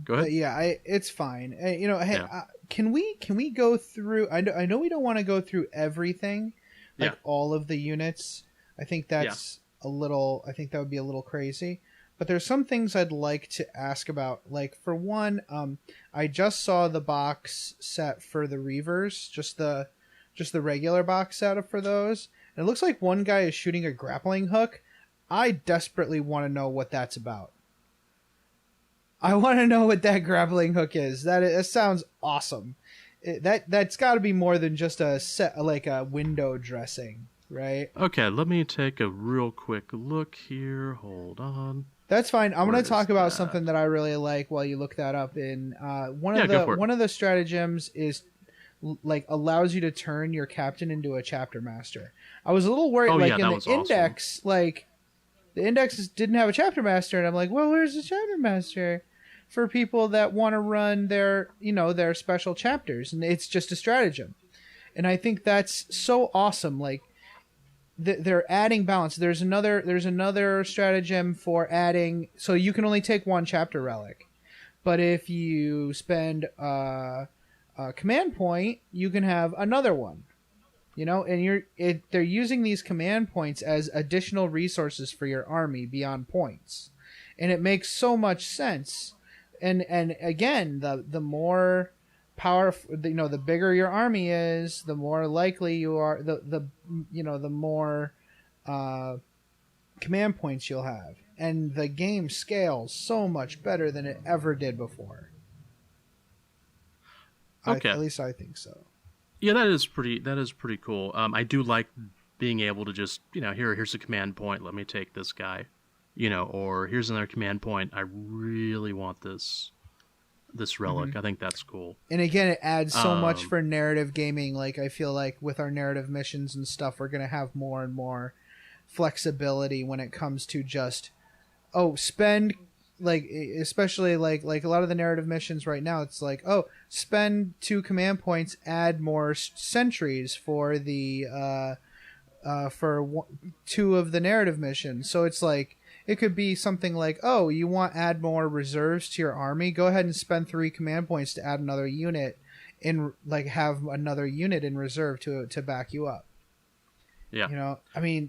Go ahead. It's fine. Can we go through? I know we don't want to go through everything, all of the units. I think that's a little. I think that would be a little crazy. But there's some things I'd like to ask about. Like for one, I just saw the box set for the Reavers, just the regular box set for those. And it looks like one guy is shooting a grappling hook. I desperately want to know what that's about. I want to know what that grappling hook is. That sounds awesome. That's got to be more than just a set, like a window dressing, right? Okay, let me take a real quick look here. Hold on. That's fine. I'm going to talk about something that I really like while you look that up. In one of the stratagems is like allows you to turn your captain into a chapter master. I was a little worried, in the index, like the index didn't have a chapter master, and I'm like, well, where's the chapter master for people that want to run their special chapters? And it's just a stratagem, and I think that's so awesome. Like they're adding balance. There's another stratagem for adding, so you can only take one chapter relic, but if you spend a command point, you can have another one. And they're using these command points as additional resources for your army beyond points, and it makes so much sense. And again, the more powerful, the bigger your army is, the more likely you are, the more command points you'll have, and the game scales so much better than it ever did before. Okay, at least I think so. Yeah, that is pretty cool. I do like being able to just, here's a command point, let me take this guy. Or here's another command point, I really want this relic. I think that's cool. And again, it adds so much for narrative gaming. Like, I feel like with our narrative missions and stuff, we're going to have more and more flexibility when it comes to just, spend, like, especially like a lot of the narrative missions right now, it's like, spend 2 command points, add more sentries for the for 2 of the narrative missions. So it's like, it could be something like, you want to add more reserves to your army, go ahead and spend 3 command points to add another unit have another unit in reserve to back you up. Yeah.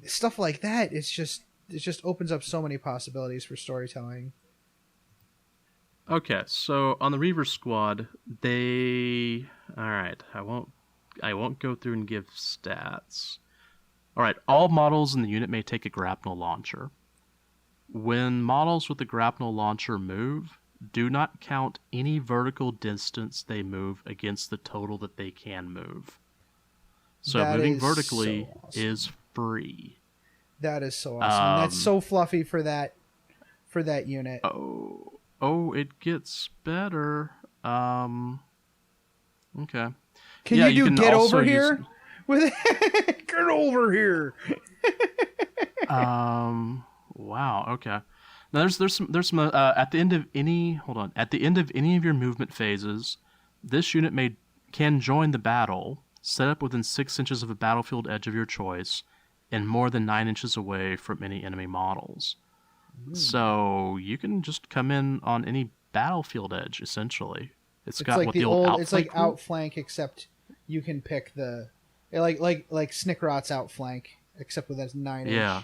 Stuff like that, it just opens up so many possibilities for storytelling. Okay, so on the Reaver squad, they... Alright, I won't go through and give stats. Alright, all models in the unit may take a grapnel launcher. When models with the grapnel launcher move, do not count any vertical distance they move against the total that they can move. So That moving is vertically so awesome. is free. That is so awesome. That's so fluffy for that unit. Oh, it gets better. Okay. Can you get over here? With get over here. Wow. Okay. Now there's some at the end of any of your movement phases, this unit can join the battle, set up within 6 inches of a battlefield edge of your choice, and more than 9 inches away from any enemy models. So you can just come in on any battlefield edge, essentially. It's got like the old outflank. It's like outflank, except you can pick like Snickrot's outflank, except with that 9-inch. Yeah.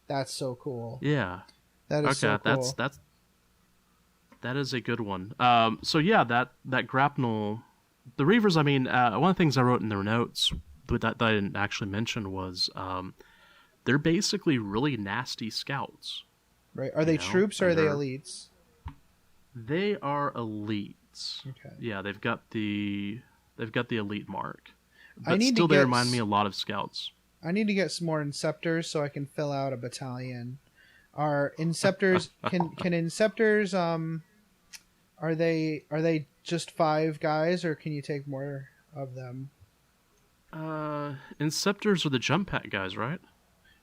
That's so cool. Yeah. That is so cool. That is a good one. So yeah, that grapnel, the Reavers. I mean, one of the things I wrote in their notes, but that I didn't actually mention was, they're basically really nasty scouts. Right? Are they troops or are they elites? They are elites. Okay. Yeah, they've got the elite mark. But still, they remind me a lot of scouts. I need to get some more Inceptors so I can fill out a battalion. Are Inceptors can Inceptors are they just 5 guys, or can you take more of them? Inceptors are the jump pack guys, right?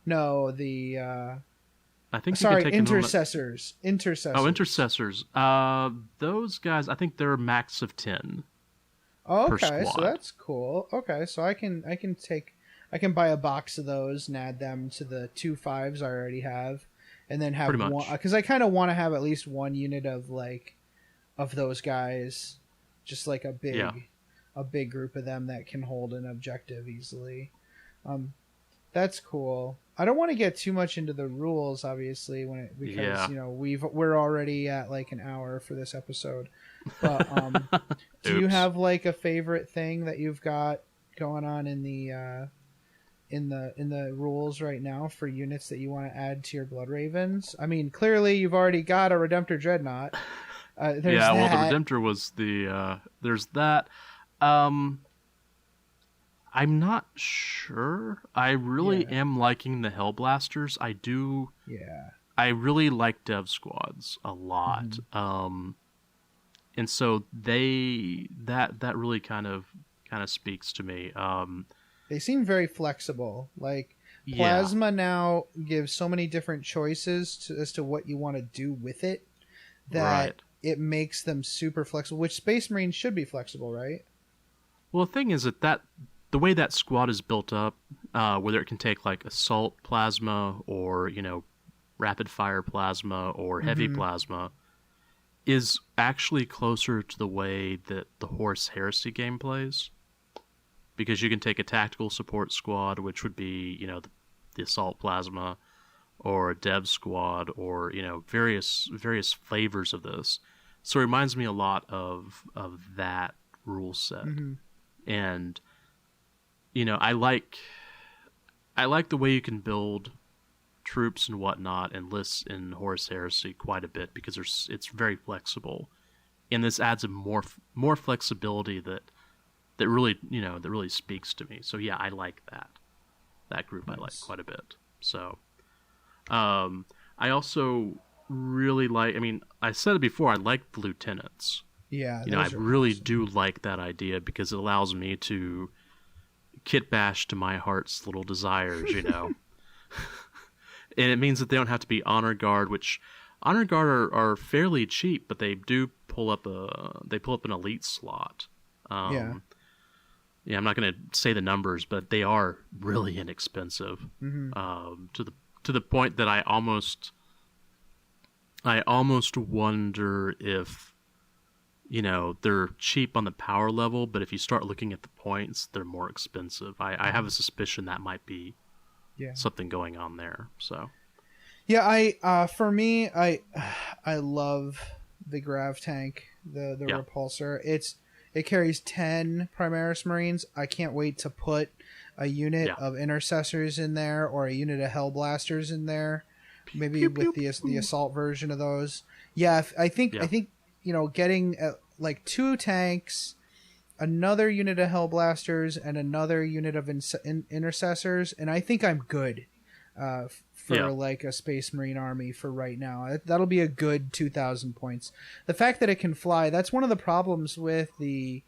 No, the I think intercessors. Intercessors. Oh, intercessors. Those guys, I think they're a max of 10. Okay, so that's cool. Okay, so I can buy a box of those and add them to the 2 5s I already have, and then have one, because I kind of want to have at least one unit of those guys, just like a big group of them that can hold an objective easily. That's cool. I don't want to get too much into the rules, obviously, because we're already at like an hour for this episode. But do you have like a favorite thing that you've got going on in the rules right now for units that you want to add to your Blood Ravens? I mean, clearly you've already got a Redemptor Dreadnought. Well, the Redemptor was the there's that. I'm not sure. I really am liking the Hellblasters. I do. Yeah. I really like Dev Squads a lot. Mm-hmm. And so that really kind of speaks to me. They seem very flexible. Like Plasma now gives so many different choices as to what you want to do with it that it makes them super flexible, which Space Marines should be flexible, right? Well, the thing is that the way that squad is built up, whether it can take like assault plasma or, rapid fire plasma or heavy plasma, is actually closer to the way that the Horus Heresy game plays. Because you can take a tactical support squad, which would be, the assault plasma, or a dev squad, or, various flavors of this. So it reminds me a lot of that rule set. Mm-hmm. And I like the way you can build troops and whatnot and lists in Horus Heresy quite a bit, because it's very flexible, and this adds a more flexibility that really speaks to me. So yeah, I like that group. Nice. I like quite a bit. So I also really like. I mean, I said it before. I like the lieutenants. Yeah, I really do like that idea, because it allows me to kit bash to my heart's little desires, And it means that they don't have to be honor guard, which honor guard are fairly cheap, but they do pull up an elite slot. I'm not going to say the numbers, but they are really inexpensive. Mm-hmm. To the point that I almost wonder if they're cheap on the power level, but if you start looking at the points, they're more expensive. I have a suspicion that might be something going on there. So, yeah, for me, I love the grav tank, the repulsor. It carries 10 Primaris Marines. I can't wait to put a unit of intercessors in there, or a unit of Hellblasters in there, maybe with the assault version of those. Yeah, I think getting like 2 tanks, another unit of Hellblasters, and another unit of intercessors, and I think I'm good for like a Space Marine army for right now. That'll be a good 2,000 points. The fact that it can fly, that's one of the problems with the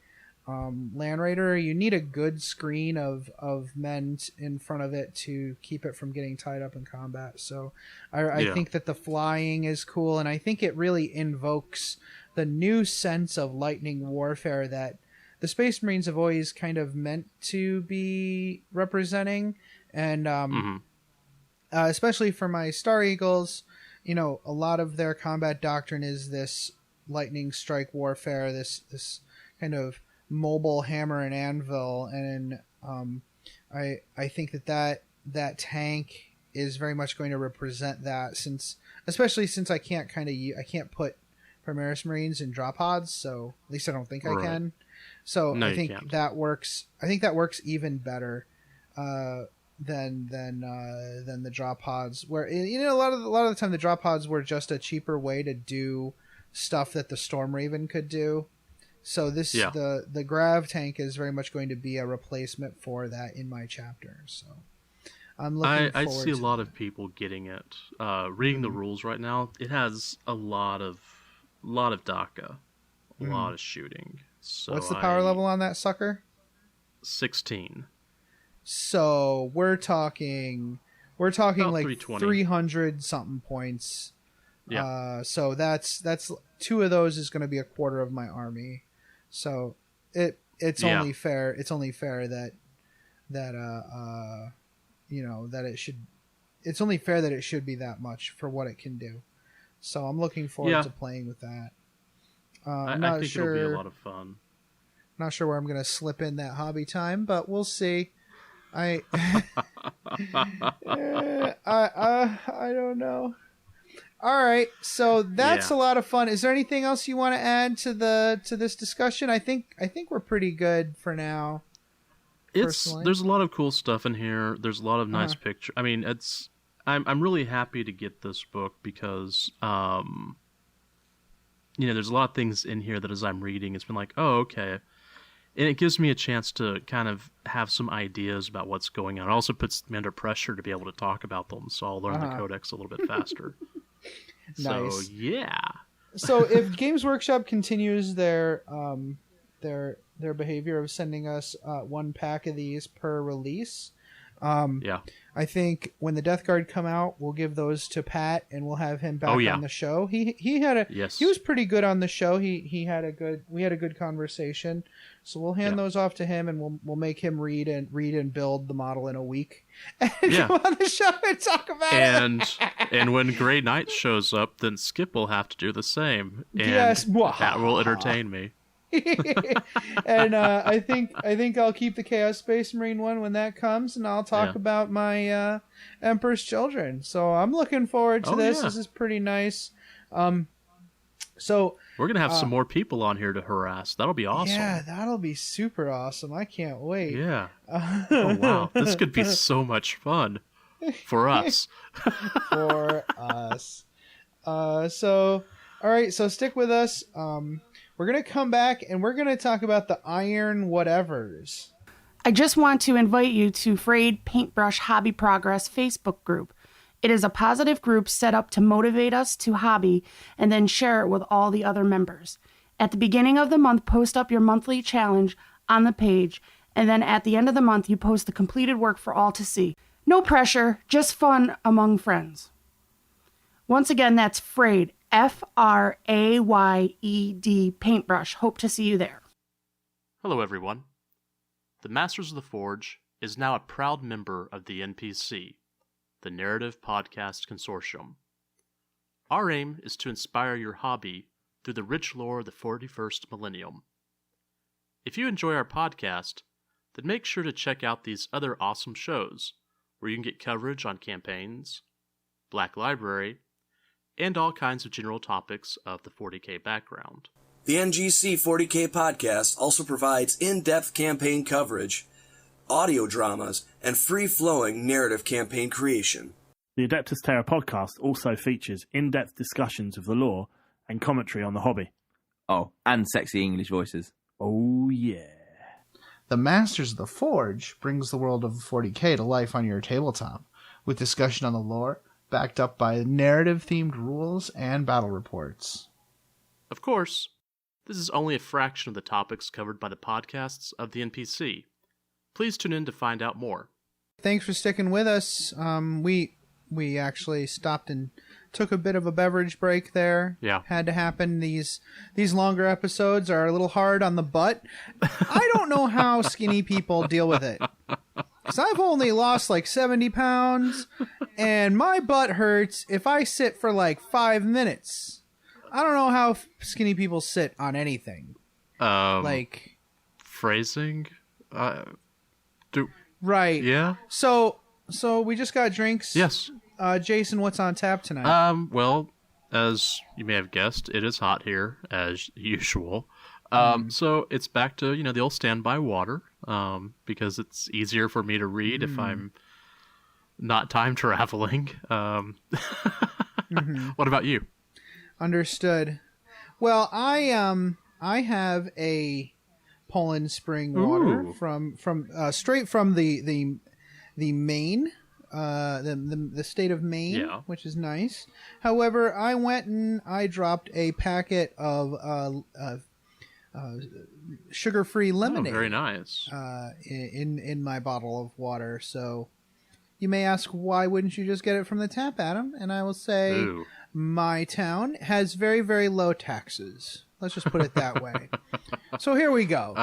Land Raider. You need a good screen of men in front of it to keep it from getting tied up in combat. So I think that the flying is cool, and I think it really invokes the new sense of lightning warfare that the Space Marines have always kind of meant to be representing. And especially for my Star Eagles, a lot of their combat doctrine is this lightning strike warfare, this kind of mobile hammer and anvil, and I think that tank is very much going to represent that, especially since I can't put Primaris Marines in drop pods, so at least I don't think I can. So I think that works. I think that works even better than the drop pods, where a lot of the time the drop pods were just a cheaper way to do stuff that the Storm Raven could do. So the grav tank is very much going to be a replacement for that in my chapter. So I'm looking forward I see a lot of people getting it. Reading the rules right now, it has a lot of DACA, a lot of shooting. So what's the power level on that sucker? 16. So we're talking like 300 something points. Yeah. So that's 2 of those is going to be a quarter of my army. So it's only fair. It's only fair that it should. It's only fair that it should be that much for what it can do. So I'm looking forward to playing with that. I think it'll be a lot of fun. Not sure where I'm going to slip in that hobby time, but we'll see. I don't know. All right, so that's a lot of fun. Is there anything else you want to add to this discussion? I think we're pretty good for now. There's a lot of cool stuff in here. There's a lot of nice pictures. I mean, I'm really happy to get this book because there's a lot of things in here that as I'm reading, it's been like, oh, okay. And it gives me a chance to kind of have some ideas about what's going on. It also puts me under pressure to be able to talk about them, so I'll learn the codex a little bit faster. Nice. So, yeah. So if Games Workshop continues their behavior of sending us 1 pack of these per release, I think when the Death Guard come out, we'll give those to Pat and we'll have him back on the show. He was pretty good on the show. We had a good conversation. So we'll hand those off to him and we'll make him read and build the model in a week. And come on the show and talk about it. And when Grey Knight shows up, then Skip will have to do the same. And yes. that will entertain me. And I think I'll keep the Chaos Space Marine one when that comes, and I'll talk about my Emperor's Children. So I'm looking forward to this. This is pretty nice. So we're gonna have some more people on here to harass. That'll be awesome. Yeah, that'll be super awesome. I can't wait. Yeah. Oh wow, this could be so much fun for us. For us. So all right. So stick with us. We're going to come back and we're going to talk about the Iron Whatevers. I just want to invite you to Frayed Paintbrush Hobby Progress Facebook group. It is a positive group set up to motivate us to hobby and then share it with all the other members. At the beginning of the month, post up your monthly challenge on the page, and then at the end of the month, you post the completed work for all to see. No pressure, just fun among friends. Once again, that's Frayed, Frayed Paintbrush. Hope to see you there. Hello, everyone. The Masters of the Forge is now a proud member of the NPC, the Narrative Podcast Consortium. Our aim is to inspire your hobby through the rich lore of the 41st millennium. If you enjoy our podcast, then make sure to check out these other awesome shows where you can get coverage on campaigns, Black Library, and all kinds of general topics of the 40k background. The NGC 40k podcast also provides in-depth campaign coverage, audio dramas, and free-flowing narrative campaign creation. The Adeptus Terra podcast also features in-depth discussions of the lore and commentary on the hobby. Oh, and sexy English voices. Oh, yeah. The Masters of the Forge brings the world of 40k to life on your tabletop, with discussion on the lore, backed up by narrative-themed rules and battle reports. Of course, this is only a fraction of the topics covered by the podcasts of the NPC. Please tune in to find out more. Thanks for sticking with us. We actually stopped and took a bit of a beverage break there. Yeah. Had to happen. These longer episodes are a little hard on the butt. I don't know how skinny people deal with it. Because I've only lost like 70 pounds, and my butt hurts if I sit for like 5 minutes. I don't know how skinny people sit on anything. Like phrasing? Right. Yeah? So we just got drinks. Yes. Jason, what's on tap tonight? Well, as you may have guessed, it is hot here, as usual. So it's back to, the old standby water, because it's easier for me to read if I'm not time traveling. What about you? Understood. Well, I have a Poland Spring water Ooh. from straight from the Maine, the state of Maine, Yeah. which is nice. However, I went and I dropped a packet of sugar-free lemonade. Oh, very nice. In my bottle of water. So you may ask, why wouldn't you just get it from the tap, Adam? And I will say, Ooh. my town has very, very low taxes. Let's just put it that way. So here we go.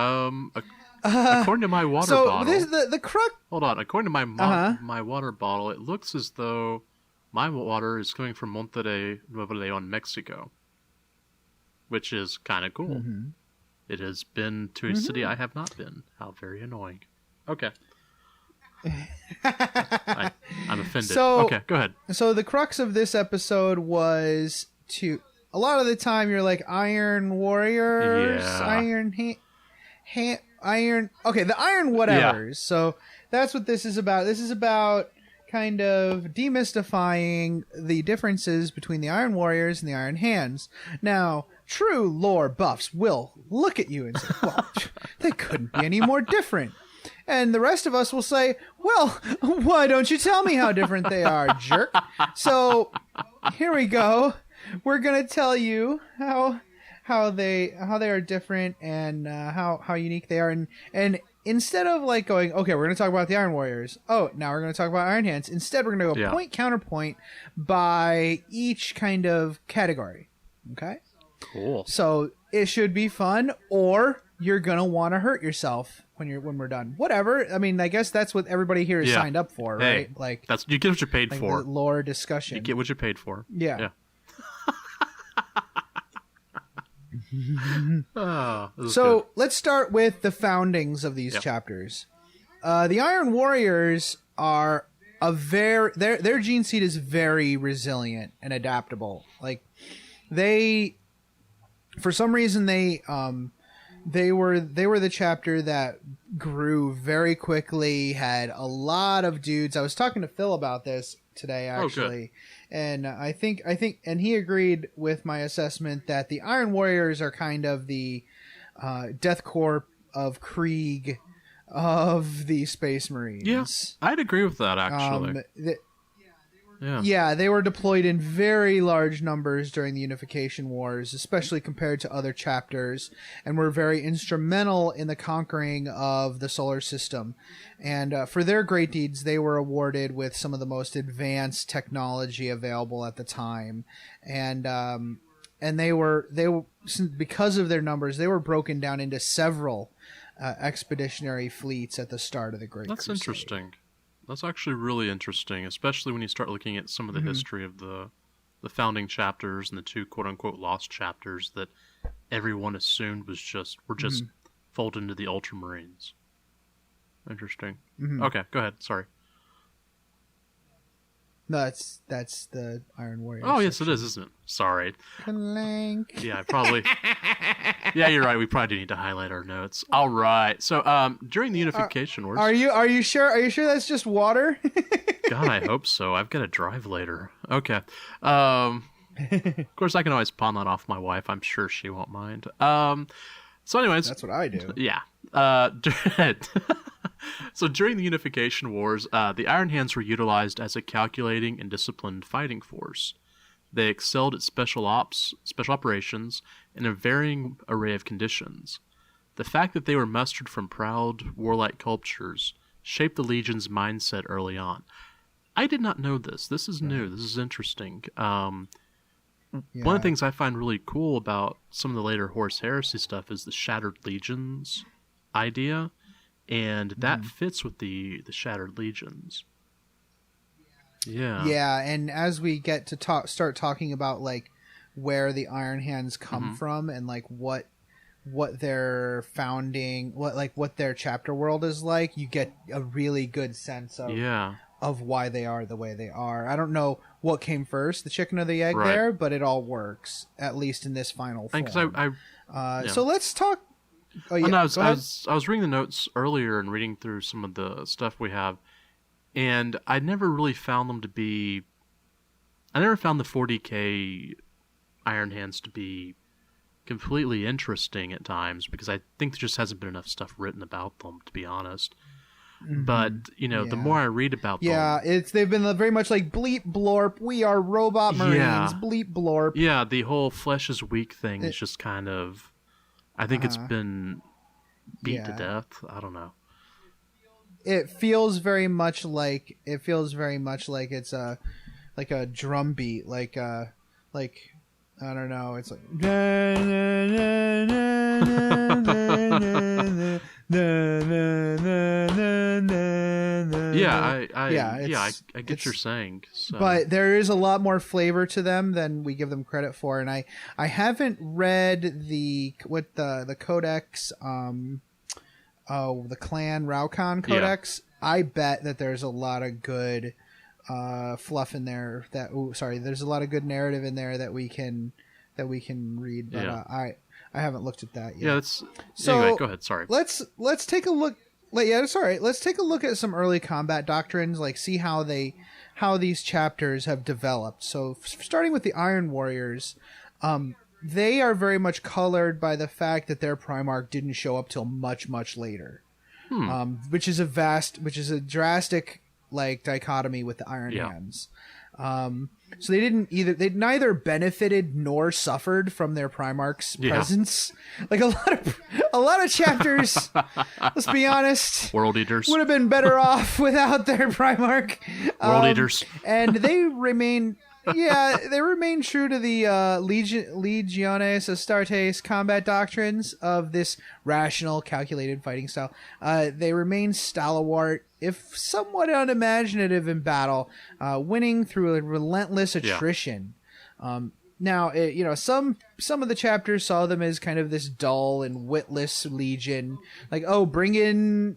According to my water bottle. This the crux. Hold on. According to my water bottle, it looks as though my water is coming from Monterrey, Nuevo León, Mexico, which is kind of cool. Mm-hmm. It has been to a city I have not been. How very annoying. Okay. I'm offended. Okay, go ahead. So the crux of this episode was to... A lot of the time you're like, Iron Warriors, Yeah. Iron... Okay, the Iron whatevers. Yeah. So that's what this is about. This is about kind of demystifying the differences between the Iron Warriors and the Iron Hands. Now, true lore buffs will look at you and say, well, they couldn't be any more different. And the rest of us will say, well, why don't you tell me how different they are, jerk? So here we go. We're going to tell you how they are different and how unique they are. And instead of like going, okay, we're going to talk about the Iron Warriors. Oh, now we're going to talk about Iron Hands. Instead, we're going to go point counterpoint by each kind of category. Okay? Cool. So it should be fun, or you're going to want to hurt yourself when we're done. Whatever. I mean, I guess that's what everybody here is signed up for, right? Like you get what you paid for. The lore discussion. You get what you paid for. Yeah. So let's start with the foundings of these chapters. The Iron Warriors are their gene seed is very resilient and adaptable. Like for some reason they were the chapter that grew very quickly, had a lot of dudes. I was talking to Phil about this today, actually. And I think, and he agreed with my assessment that the Iron Warriors are kind of the Death Corps of Krieg of the Space Marines. Yeah, I'd agree with that, actually. Yeah, they were deployed in very large numbers during the Unification Wars, especially compared to other chapters, and were very instrumental in the conquering of the solar system. And for their great deeds, they were awarded with some of the most advanced technology available at the time. And they were because of their numbers, they were broken down into several expeditionary fleets at the start of the Great Crusade. That's interesting. That's actually really interesting, especially when you start looking at some of the history of the founding chapters and the two quote-unquote lost chapters that everyone assumed were just folded into the Ultramarines. Interesting. Okay, go ahead. Sorry. No, that's the Iron Warrior. Oh, yes, it is, isn't it? Sorry. Clank. Yeah, probably. Yeah, you're right. We probably do need to highlight our notes. All right. So, during the Unification Wars. Are you sure? Are you sure that's just water? God, I hope so. I've got to drive later. Okay. Of course, I can always pawn that off my wife. I'm sure she won't mind. So, anyways, that's what I do. Yeah. So during the Unification Wars, the Iron Hands were utilized as a calculating and disciplined fighting force. They excelled at special operations in a varying array of conditions. The fact that they were mustered from proud, warlike cultures shaped the Legion's mindset early on. I did not know this. This is new. This is interesting. One of the things I find really cool about some of the later Horus Heresy stuff is the Shattered Legions idea, and that fits with the Shattered Legions. Yeah, and as we get to start talking about like where the Iron Hands come from and like what their founding, what their chapter world is like, you get a really good sense of why they are the way they are. I don't know what came first, the chicken or the egg there, but it all works, at least in this final form. So let's talk. Oh, yeah. I was reading the notes earlier and reading through some of the stuff we have, and I never really found them to be. I never found the 40k Iron Hands to be completely interesting at times, because I think there just hasn't been enough stuff written about them, to be honest. But the more I read about them, they've been very much like bleep blorp. We are robot marines. Bleep blorp. Yeah, the whole flesh is weak thing is just kind of. I think it's been beat to death. I don't know. It feels very much like it's a drum beat, like I don't know. It's like I get what you're saying. So. But there is a lot more flavor to them than we give them credit for, and I haven't read the codex, the Clan Raukan codex. I bet that there's a lot of good fluff in there. There's a lot of good narrative in there that we can read. But I haven't looked at that yet. Anyway, go ahead. Sorry. Let's take a look. Let's take a look at some early combat doctrines, like see how these chapters have developed. So starting with the Iron Warriors, they are very much colored by the fact that their Primark didn't show up till much, much later. Which is a drastic dichotomy with the Iron Hands. So they neither benefited nor suffered from their Primarch's presence. Like a lot of chapters, let's be honest, World Eaters would have been better off without their Primarch. World Eaters, and they remain true to the Legiones Astartes combat doctrines of this rational, calculated fighting style. They remain stalwart, if somewhat unimaginative in battle, winning through a relentless attrition. Now, some of the chapters saw them as kind of this dull and witless legion, like, oh, bring in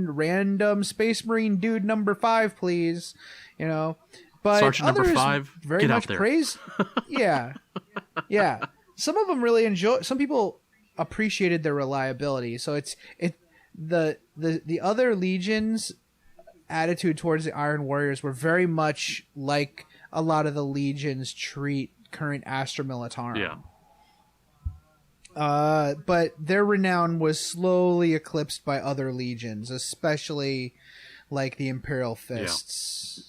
random Space Marine dude number 5, please, But Sergeant others number 5, very get much out there. praise. Yeah. Some of them really some people appreciated their reliability. So the other legions' attitude towards the Iron Warriors were very much like a lot of the legions treat current Astra Militarum. Yeah. But their renown was slowly eclipsed by other legions, especially like the Imperial Fists.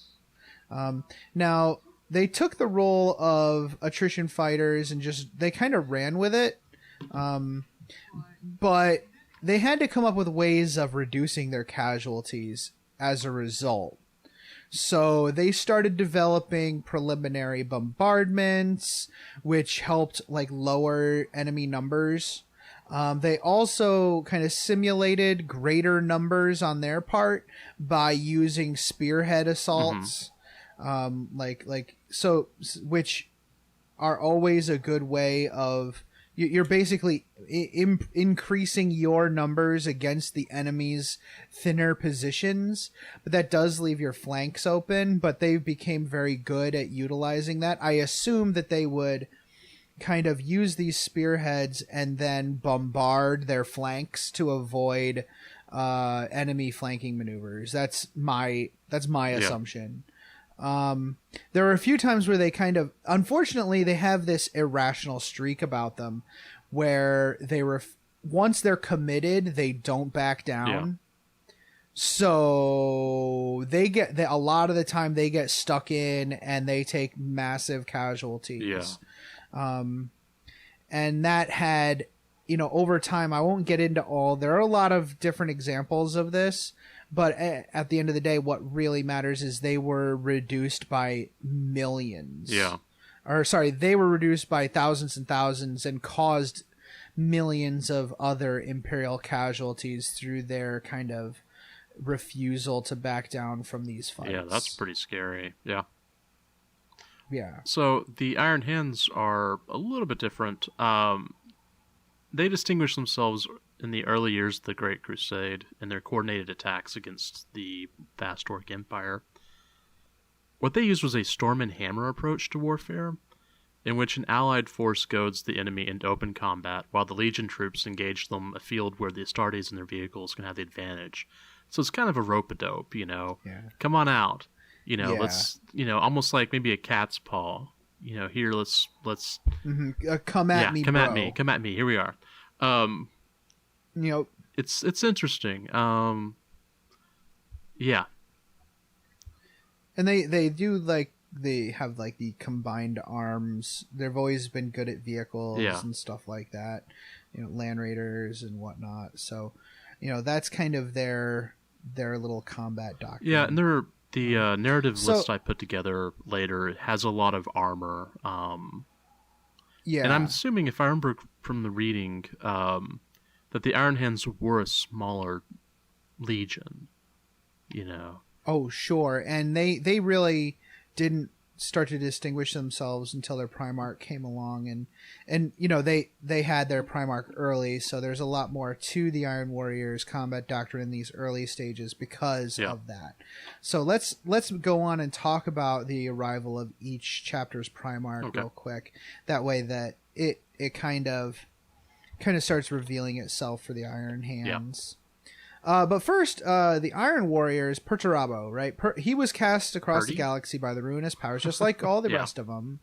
Now, they took the role of attrition fighters and they kind of ran with it. But they had to come up with ways of reducing their casualties as a result. So they started developing preliminary bombardments, which helped lower enemy numbers. They also kind of simulated greater numbers on their part by using spearhead assaults. Which are always a good way of You're basically increasing your numbers against the enemy's thinner positions, but that does leave your flanks open, but they became very good at utilizing that. I assume that they would kind of use these spearheads and then bombard their flanks to avoid enemy flanking maneuvers. That's my assumption. There were a few times where they kind of, unfortunately, they have this irrational streak about them where once they're committed, they don't back down. Yeah. So a lot of the time they get stuck in and they take massive casualties. Yeah. And that had, over time, I won't get into all, there are a lot of different examples of this. But at the end of the day, what really matters is they were reduced by millions. Yeah. Or, sorry, they were reduced by thousands and thousands and caused millions of other Imperial casualties through their kind of refusal to back down from these fights. Yeah, that's pretty scary. Yeah. Yeah. So the Iron Hands are a little bit different. They distinguish themselves in the early years of the Great Crusade in their coordinated attacks against the vast Orc Empire. What they used was a storm and hammer approach to warfare, in which an allied force goads the enemy into open combat, while the Legion troops engage them a field where the Astartes and their vehicles can have the advantage. So it's kind of a rope-a-dope, Yeah. Come on out. Let's, almost like maybe a cat's paw. Here, let's mm-hmm. Come at me, come bro. Come at me. Here we are. It's interesting. Yeah. And they do they have the combined arms. They've always been good at vehicles and stuff like that. Land Raiders and whatnot. So, that's kind of their little combat doctrine. Yeah, and the narrative list I put together later has a lot of armor. Yeah. And I'm assuming, if I remember from the reading, that the Iron Hands were a smaller legion, Oh, sure. And they really didn't start to distinguish themselves until their Primark came along. And they had their Primark early, so there's a lot more to the Iron Warriors combat doctrine in these early stages because of that. So let's go on and talk about the arrival of each chapter's Primark real quick. That way that it kind of starts revealing itself for the Iron Hands. But first, the Iron Warriors, Perturabo, right? He was cast across the galaxy by the Ruinous Powers, just like all the rest of them.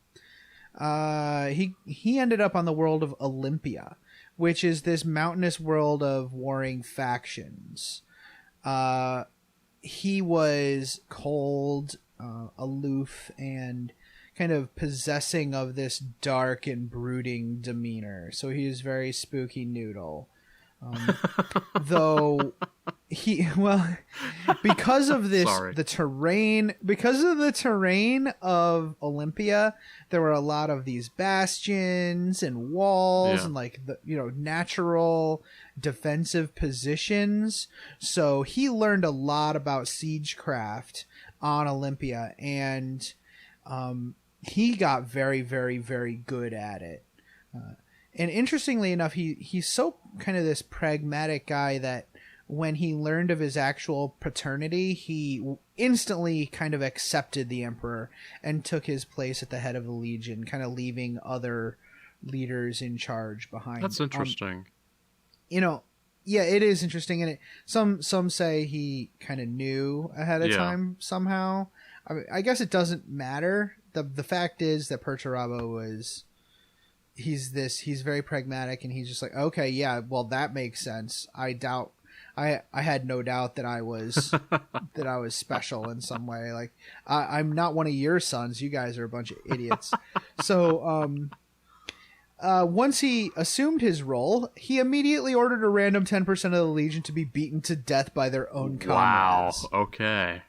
He ended up on the world of Olympia, which is this mountainous world of warring factions. He was cold, aloof, and kind of possessing of this dark and brooding demeanor. So he was very spooky noodle. Though because of the terrain of Olympia, there were a lot of these bastions and walls and natural defensive positions. So he learned a lot about siegecraft on Olympia, and he got very, very, very good at it. And interestingly enough, he's so kind of this pragmatic guy that when he learned of his actual paternity, he instantly kind of accepted the Emperor and took his place at the head of the Legion, kind of leaving other leaders in charge behind. That's interesting. Yeah, it is interesting. And some say he kind of knew ahead of time somehow. I mean, I guess it doesn't matter. The fact is that Perturabo was... He's very pragmatic, and he's just like, okay, yeah, well, that makes sense. I had no doubt that I was that I was special in some way. Like, I'm not one of your sons. You guys are a bunch of idiots. So, once he assumed his role, he immediately ordered a random 10% of the Legion to be beaten to death by their own comrades. Wow. Okay.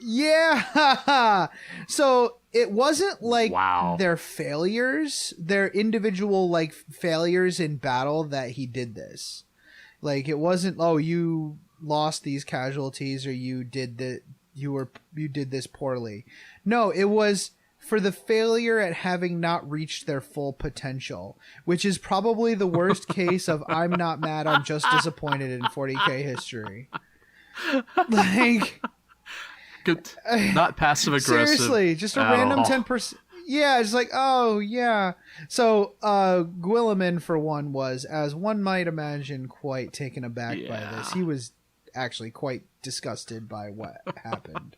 Yeah. So it wasn't like their failures, their individual failures in battle that he did this. Like, it wasn't, oh, you lost these casualties or you did this poorly. No, it was for the failure at having not reached their full potential, which is probably the worst case of I'm not mad, I'm just disappointed in 40K history. Like, good, not passive aggressive. Seriously, just a random 10%. Yeah, it's like, oh yeah. So Guilliman, for one, was, as one might imagine, quite taken aback by this. He was actually quite disgusted by what happened.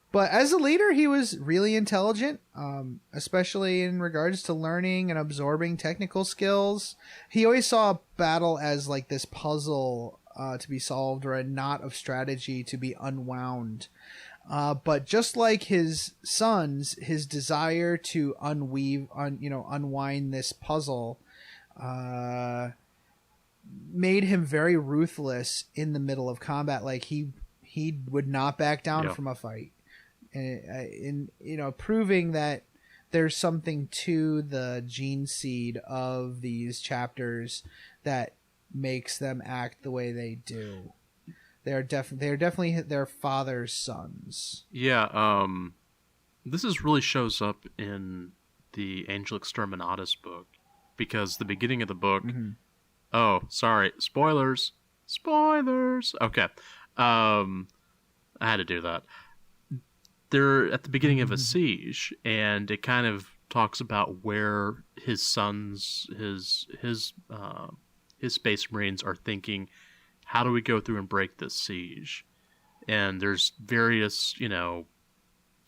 But as a leader, he was really intelligent, especially in regards to learning and absorbing technical skills. He always saw battle as like this puzzle to be solved, or a knot of strategy to be unwound. But just like his sons, his desire to unwind this puzzle made him very ruthless in the middle of combat. Like he would not back down from a fight. In proving that there's something to the gene seed of these chapters that makes them act the way they do. They're definitely their father's sons. Yeah, this really shows up in the Angel Exterminatus book, because the beginning of the book. Mm-hmm. Oh, sorry, spoilers. Okay, I had to do that. They're at the beginning of a siege, and it kind of talks about where his sons, his Space Marines are thinking, how do we go through and break this siege? And there's various,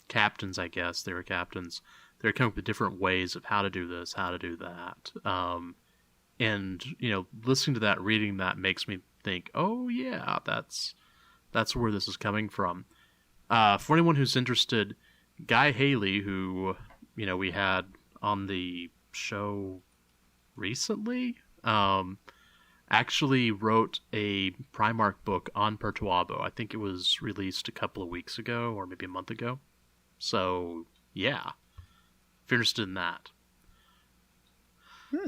captains, I guess. They were captains. They're coming up with different ways of how to do this, how to do that. And, listening to that, reading that makes me think, oh, yeah, that's where this is coming from. For anyone who's interested, Guy Haley, who, we had on the show recently, actually wrote a Primark book on Pertuabo. I think it was released a couple of weeks ago, or maybe a month ago. So, yeah. If you're interested in that.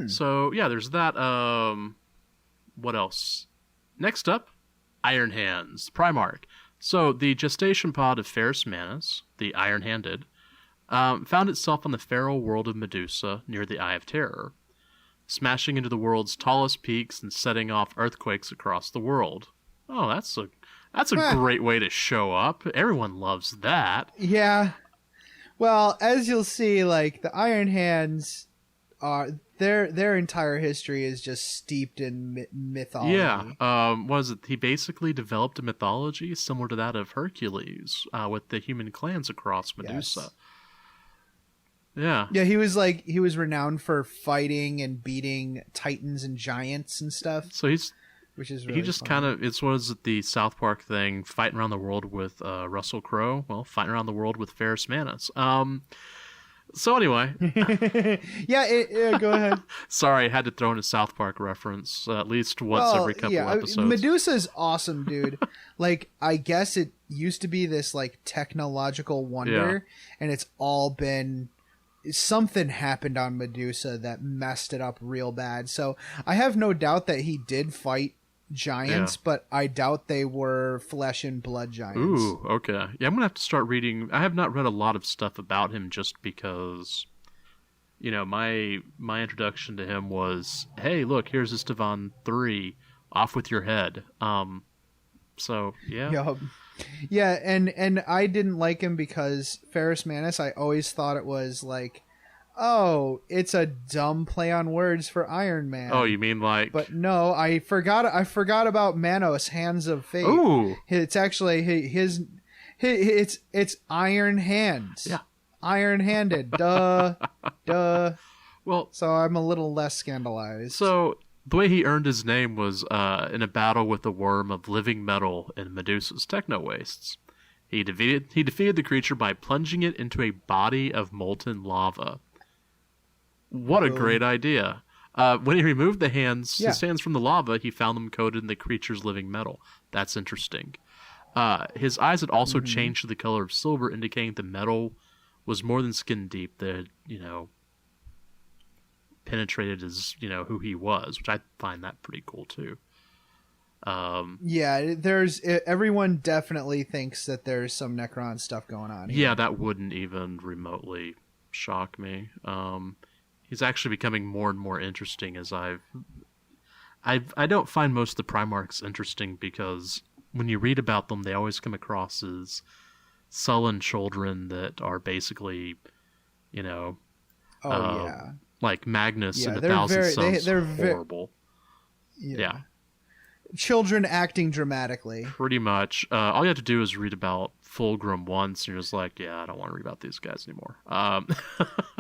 So, yeah, there's that. What else? Next up, Iron Hands, Primark. So, the gestation pod of Ferrus Manus, the Iron-Handed, found itself on the feral world of Medusa near the Eye of Terror, smashing into the world's tallest peaks and setting off earthquakes across the world. Oh, that's a great way to show up. Everyone loves that. Yeah. Well, as you'll see, like, the Iron Hands are... Their entire history is just steeped in mythology. Yeah, he basically developed a mythology similar to that of Hercules, with the human clans across Medusa. Yes. Yeah, he was renowned for fighting and beating titans and giants and stuff. So which is really it was the South Park thing, fighting around the world with Russell Crowe. Well, fighting around the world with Ferrus Manus. So anyway. Yeah, go ahead. Sorry, I had to throw in a South Park reference at least once every couple episodes. Medusa's awesome, dude. Like, I guess it used to be this, like, technological wonder, and it's all been... Something happened on Medusa that messed it up real bad. So I have no doubt that he did fight giants, but I doubt they were flesh and blood giants. Ooh, okay. Yeah, I'm gonna have to start reading. I have not read a lot of stuff about him just because, my introduction to him was, hey, look, here's Istaman 3, off with your head. So yeah. Yeah, and I didn't like him because Ferrus Manus, I always thought it was like, oh, it's a dumb play on words for Iron Man. Oh, you mean like... But no, I forgot about Manos, Hands of Fate. Ooh. It's actually it's Iron Hands. Yeah. Iron-handed. Duh. Well... So I'm a little less scandalized. So... The way he earned his name was in a battle with the worm of living metal in Medusa's techno-wastes. He defeated the creature by plunging it into a body of molten lava. What a great idea. When he removed his hands from the lava, he found them coated in the creature's living metal. That's interesting. His eyes had also changed to the color of silver, indicating the metal was more than skin deep. That, penetrated his, who he was, which I find that pretty cool too. Yeah, everyone definitely thinks that there's some Necron stuff going on here. Yeah, that wouldn't even remotely shock me. He's actually becoming more and more interesting as I don't find most of the Primarchs interesting because when you read about them, they always come across as sullen children that are basically, like Magnus and 1,000 Suns. They're horrible. Yeah. Children acting dramatically. Pretty much. All you have to do is read about Fulgrim once, and you're just like, yeah, I don't want to read about these guys anymore.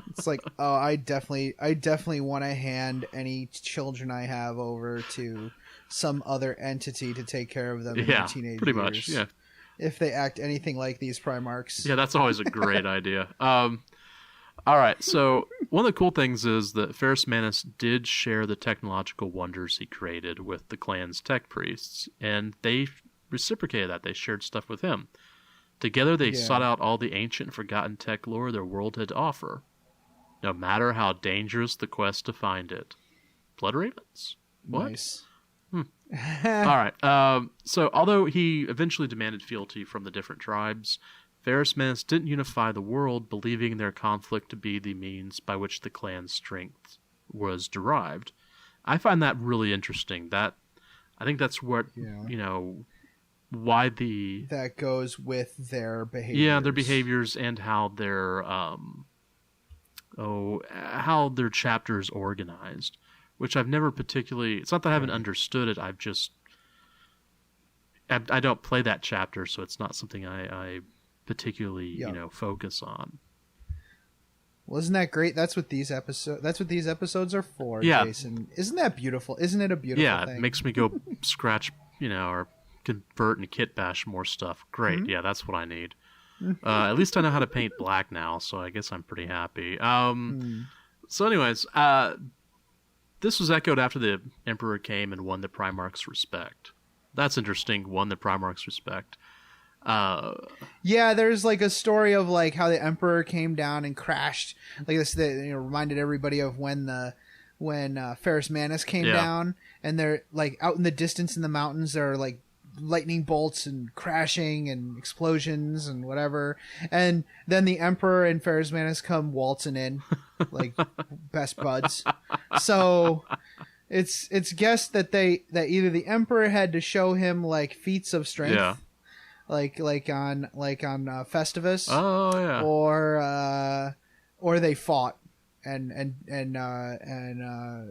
It's like, oh, I definitely want to hand any children I have over to some other entity to take care of them in their teenage pretty years. much, yeah. If they act anything like these Primarchs. Yeah, that's always a great idea. All right, so one of the cool things is that Ferrus Manus did share the technological wonders he created with the clan's tech priests, and they reciprocated that. They shared stuff with him. Together, they sought out all the ancient forgotten tech lore their world had to offer, no matter how dangerous the quest to find it. Blood Ravens? What? Nice. All right, so although he eventually demanded fealty from the different tribes, Ferrus Manus didn't unify the world, believing their conflict to be the means by which the clan's strength was derived. I find that really interesting. I think that's what, why the... That goes with their behaviors. Yeah, their behaviors and how their, how their chapter is organized, which I've never particularly... It's not that I haven't understood it, I don't play that chapter, so it's not something I particularly focus on. Well, isn't that great? That's what these episodes are for, yeah. Jason. Isn't that beautiful? Isn't it a beautiful thing? Yeah, it makes me go scratch, or convert and kit bash more stuff. Great. Mm-hmm. Yeah, that's what I need. At least I know how to paint black now, so I guess I'm pretty happy. So anyways, this was echoed after the Emperor came and won the Primarch's respect. That's interesting, won the Primarch's respect. Yeah, there's like a story of like how the Emperor came down and crashed. Like this, reminded everybody of when Ferrus Manus came down, and they're like out in the distance in the mountains. There are like lightning bolts and crashing and explosions and whatever. And then the Emperor and Ferrus Manus come waltzing in like best buds. So it's guessed that either the Emperor had to show him like feats of strength. Yeah. Like on Festivus, or they fought, and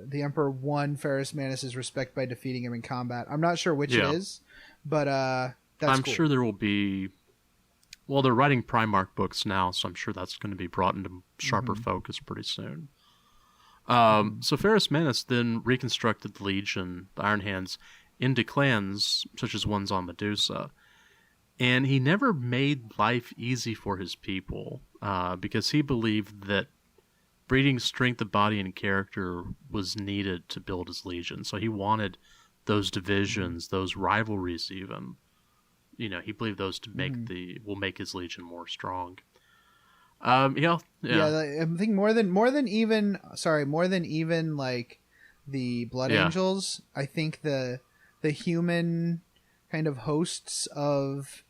the Emperor won Ferrus Manus' respect by defeating him in combat. I'm not sure which it is, but that's I'm cool. sure there will be. Well, they're writing Primark books now, so I'm sure that's going to be brought into sharper focus pretty soon. So Ferrus Manus then reconstructed the Legion, the Iron Hands, into clans such as ones on Medusa. And he never made life easy for his people, because he believed that breeding strength of body and character was needed to build his legion. So he wanted those divisions, those rivalries even. He believed those to will make his legion more strong. I think more than even like the Blood Angels. I think the human kind of hosts of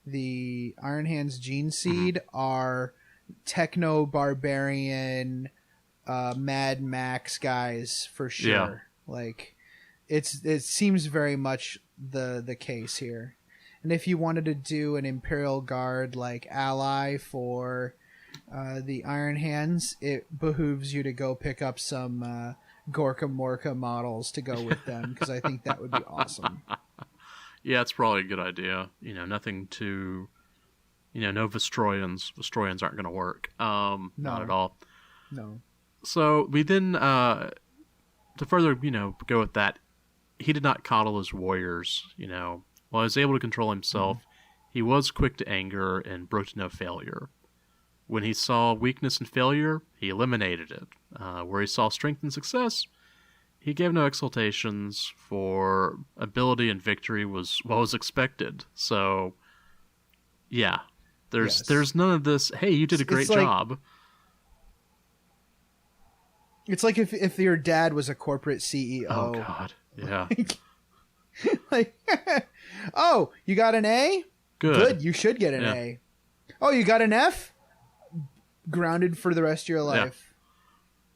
the Iron Hands gene seed are techno-barbarian Mad Max guys for sure. Yeah. Like it seems very much the case here. And if you wanted to do an Imperial Guard like ally for the Iron Hands, it behooves you to go pick up some Gorka Morka models to go with them, because I think that would be awesome. Yeah, it's probably a good idea. Nothing too... no Vestroyans. Vestroyans aren't going to work. Not at all. No. So we then, to further, go with that, he did not coddle his warriors, While he was able to control himself, he was quick to anger and broke to no failure. When he saw weakness and failure, he eliminated it. Where he saw strength and success, he gave no exultations, for ability and victory was what was expected. So, yeah, there's none of this, hey, you did a great job. It's like if your dad was a corporate CEO. Oh, God, yeah. Like, oh, you got an A? Good. You should get an A. Oh, you got an F? Grounded for the rest of your life.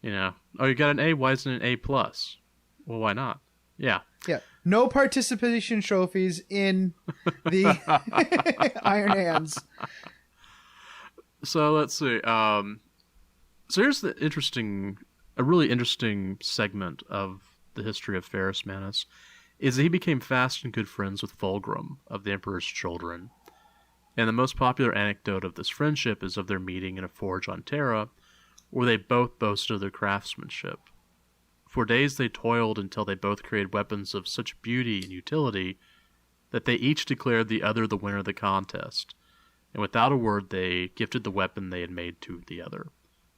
Oh, you got an A? Why isn't it an A+? Well, why not? Yeah. Yeah. No participation trophies in the Iron Hands. So let's see. So here's a really interesting segment of the history of Ferrus Manus, is that he became fast and good friends with Fulgrim of the Emperor's Children. And the most popular anecdote of this friendship is of their meeting in a forge on Terra, where they both boasted of their craftsmanship. For days they toiled until they both created weapons of such beauty and utility that they each declared the other the winner of the contest, and without a word they gifted the weapon they had made to the other.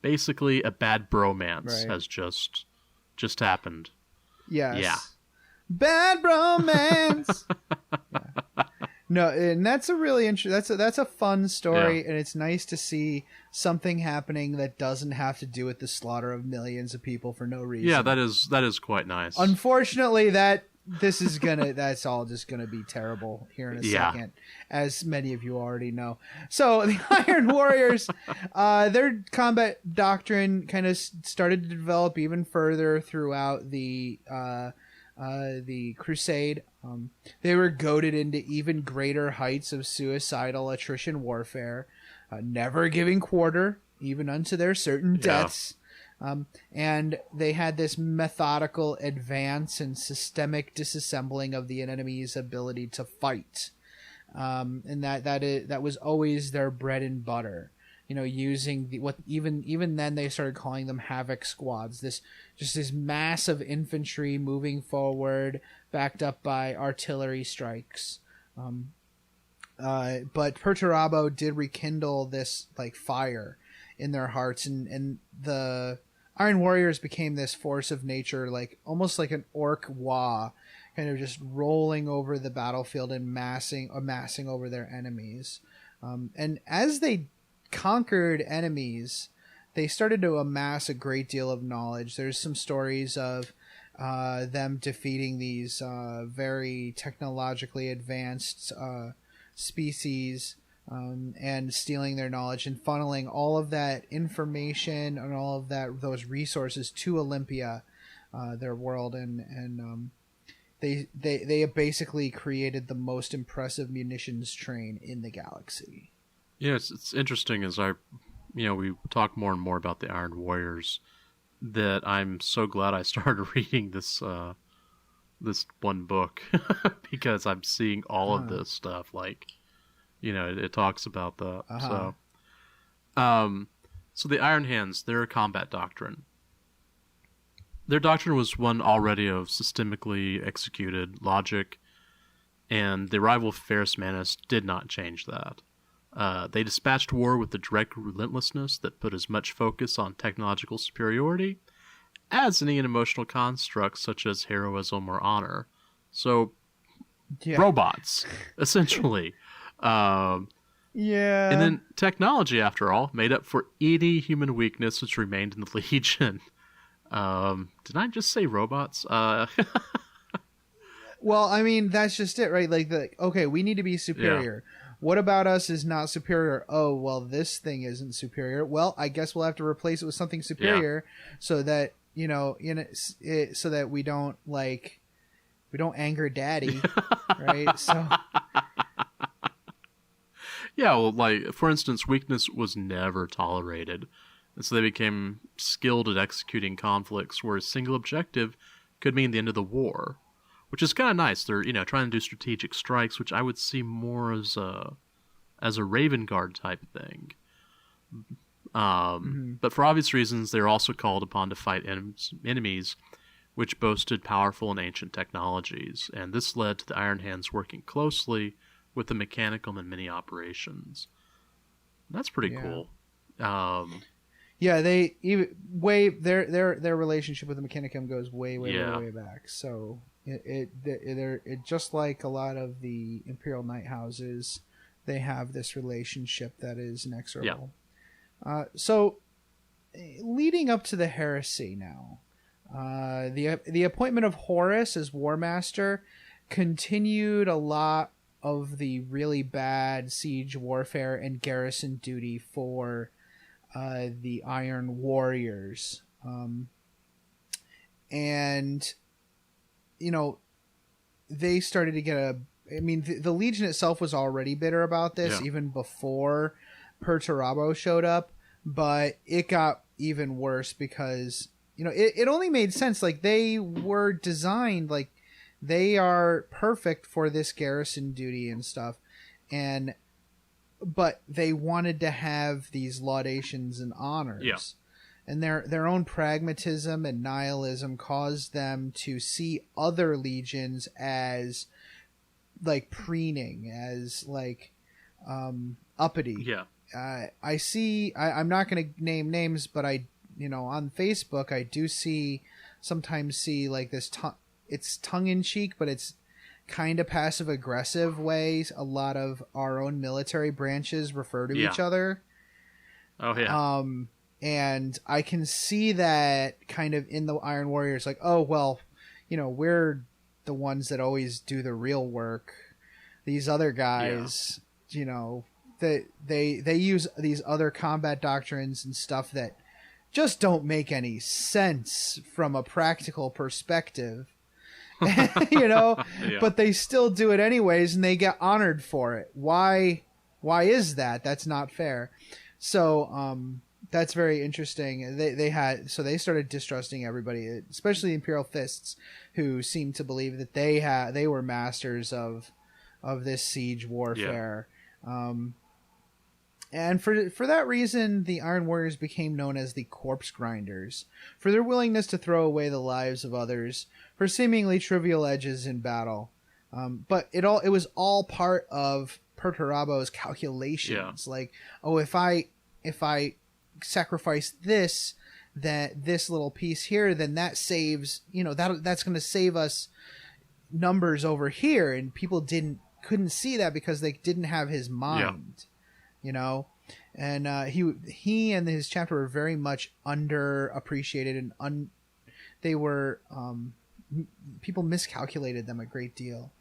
Basically, a bad bromance has just happened. Yes. Yeah. Bad bromance. No, and that's a really interesting. That's a fun story, and it's nice to see something happening that doesn't have to do with the slaughter of millions of people for no reason. Yeah, that is quite nice. Unfortunately, that's all just gonna be terrible here in a second, as many of you already know. So the Iron Warriors, their combat doctrine kind of started to develop even further throughout the Crusade. They were goaded into even greater heights of suicidal attrition warfare, never giving quarter, even unto their certain deaths. And they had this methodical advance and systemic disassembling of the enemy's ability to fight. And that was always their bread and butter. Using even then they started calling them Havoc Squads. This massive infantry moving forward, backed up by artillery strikes. But Perturabo did rekindle this fire in their hearts, and the Iron Warriors became this force of nature, almost like an orc Wa, kind of just rolling over the battlefield and amassing over their enemies. And as they conquered enemies, they started to amass a great deal of knowledge. There's some stories of them defeating these very technologically advanced species and stealing their knowledge and funneling all of that information and all of those resources to Olympia, their world, and they basically created the most impressive munitions train in the galaxy. Yeah, it's interesting as we talk more and more about the Iron Warriors, that I'm so glad I started reading this one book because I'm seeing all of this stuff. It talks about that. So the Iron Hands, their combat doctrine. Their doctrine was one already of systemically executed logic, and the arrival of Ferrus Manus did not change that. They dispatched war with the direct relentlessness that put as much focus on technological superiority as any emotional constructs such as heroism or honor. So, robots, essentially. And then technology, after all, made up for any human weakness which remained in the Legion. Did I just say robots? Well, I mean, that's just it, right? Okay, we need to be superior. Yeah. What about us is not superior? Oh, well, this thing isn't superior. Well, I guess we'll have to replace it with something superior so that, so that we don't anger daddy, right? So. Yeah, well, for instance, weakness was never tolerated. And so they became skilled at executing conflicts where a single objective could mean the end of the war. Which is kind of nice. They're, trying to do strategic strikes, which I would see more as a Raven Guard type thing. But for obvious reasons, they're also called upon to fight enemies which boasted powerful and ancient technologies. And this led to the Iron Hands working closely with the Mechanicum in many operations. That's pretty cool. Yeah, their relationship with the Mechanicum goes way back. So it just like a lot of the Imperial Knight houses, they have this relationship that is inexorable. So leading up to the Heresy now, the appointment of Horus as War Master continued a lot of the really bad siege warfare and garrison duty for the Iron Warriors. And, you know, they started to get the Legion itself was already bitter about this even before Perturabo showed up, but it got even worse because, you know, it only made sense. Like, they were designed, like, they are perfect for this garrison duty and stuff, but they wanted to have these laudations and honors, and their own pragmatism and nihilism caused them to see other legions as like preening, as like uppity. I'm not going to name names, but on Facebook I do sometimes see like this it's tongue-in-cheek, but it's kind of passive-aggressive ways a lot of our own military branches refer to each other. Oh, yeah. And I can see that kind of in the Iron Warriors, like, oh, well, you know, we're the ones that always do the real work. These other guys, you know, they use these other combat doctrines and stuff that just don't make any sense from a practical perspective. You know, but they still do it anyways, and they get honored for it. Why is that? That's not fair. So that's very interesting. They started distrusting everybody, especially the Imperial Fists, who seemed to believe that they were masters of this siege warfare. And for that reason, the Iron Warriors became known as the Corpse Grinders, for their willingness to throw away the lives of others for seemingly trivial edges in battle. But it was all part of Perturabo's calculations. Like, oh, if I sacrifice this little piece here, then that saves, you know, that's going to save us numbers over here, and people couldn't see that because they didn't have his mind. You know, and he and his chapter were very much underappreciated, and they were people miscalculated them a great deal,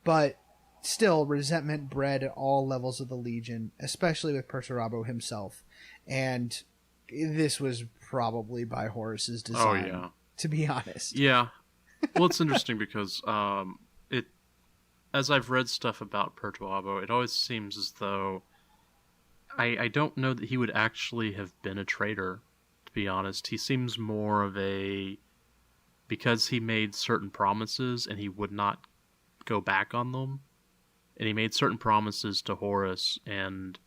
but still resentment bred at all levels of the Legion, especially with Perturabo himself, and this was probably by Horus's design. To be honest. Well, it's interesting because as I've read stuff about Perturabo, it always seems as though I don't know that he would actually have been a traitor, to be honest. He seems more of because he made certain promises and he would not go back on them, and he made certain promises to Horus, and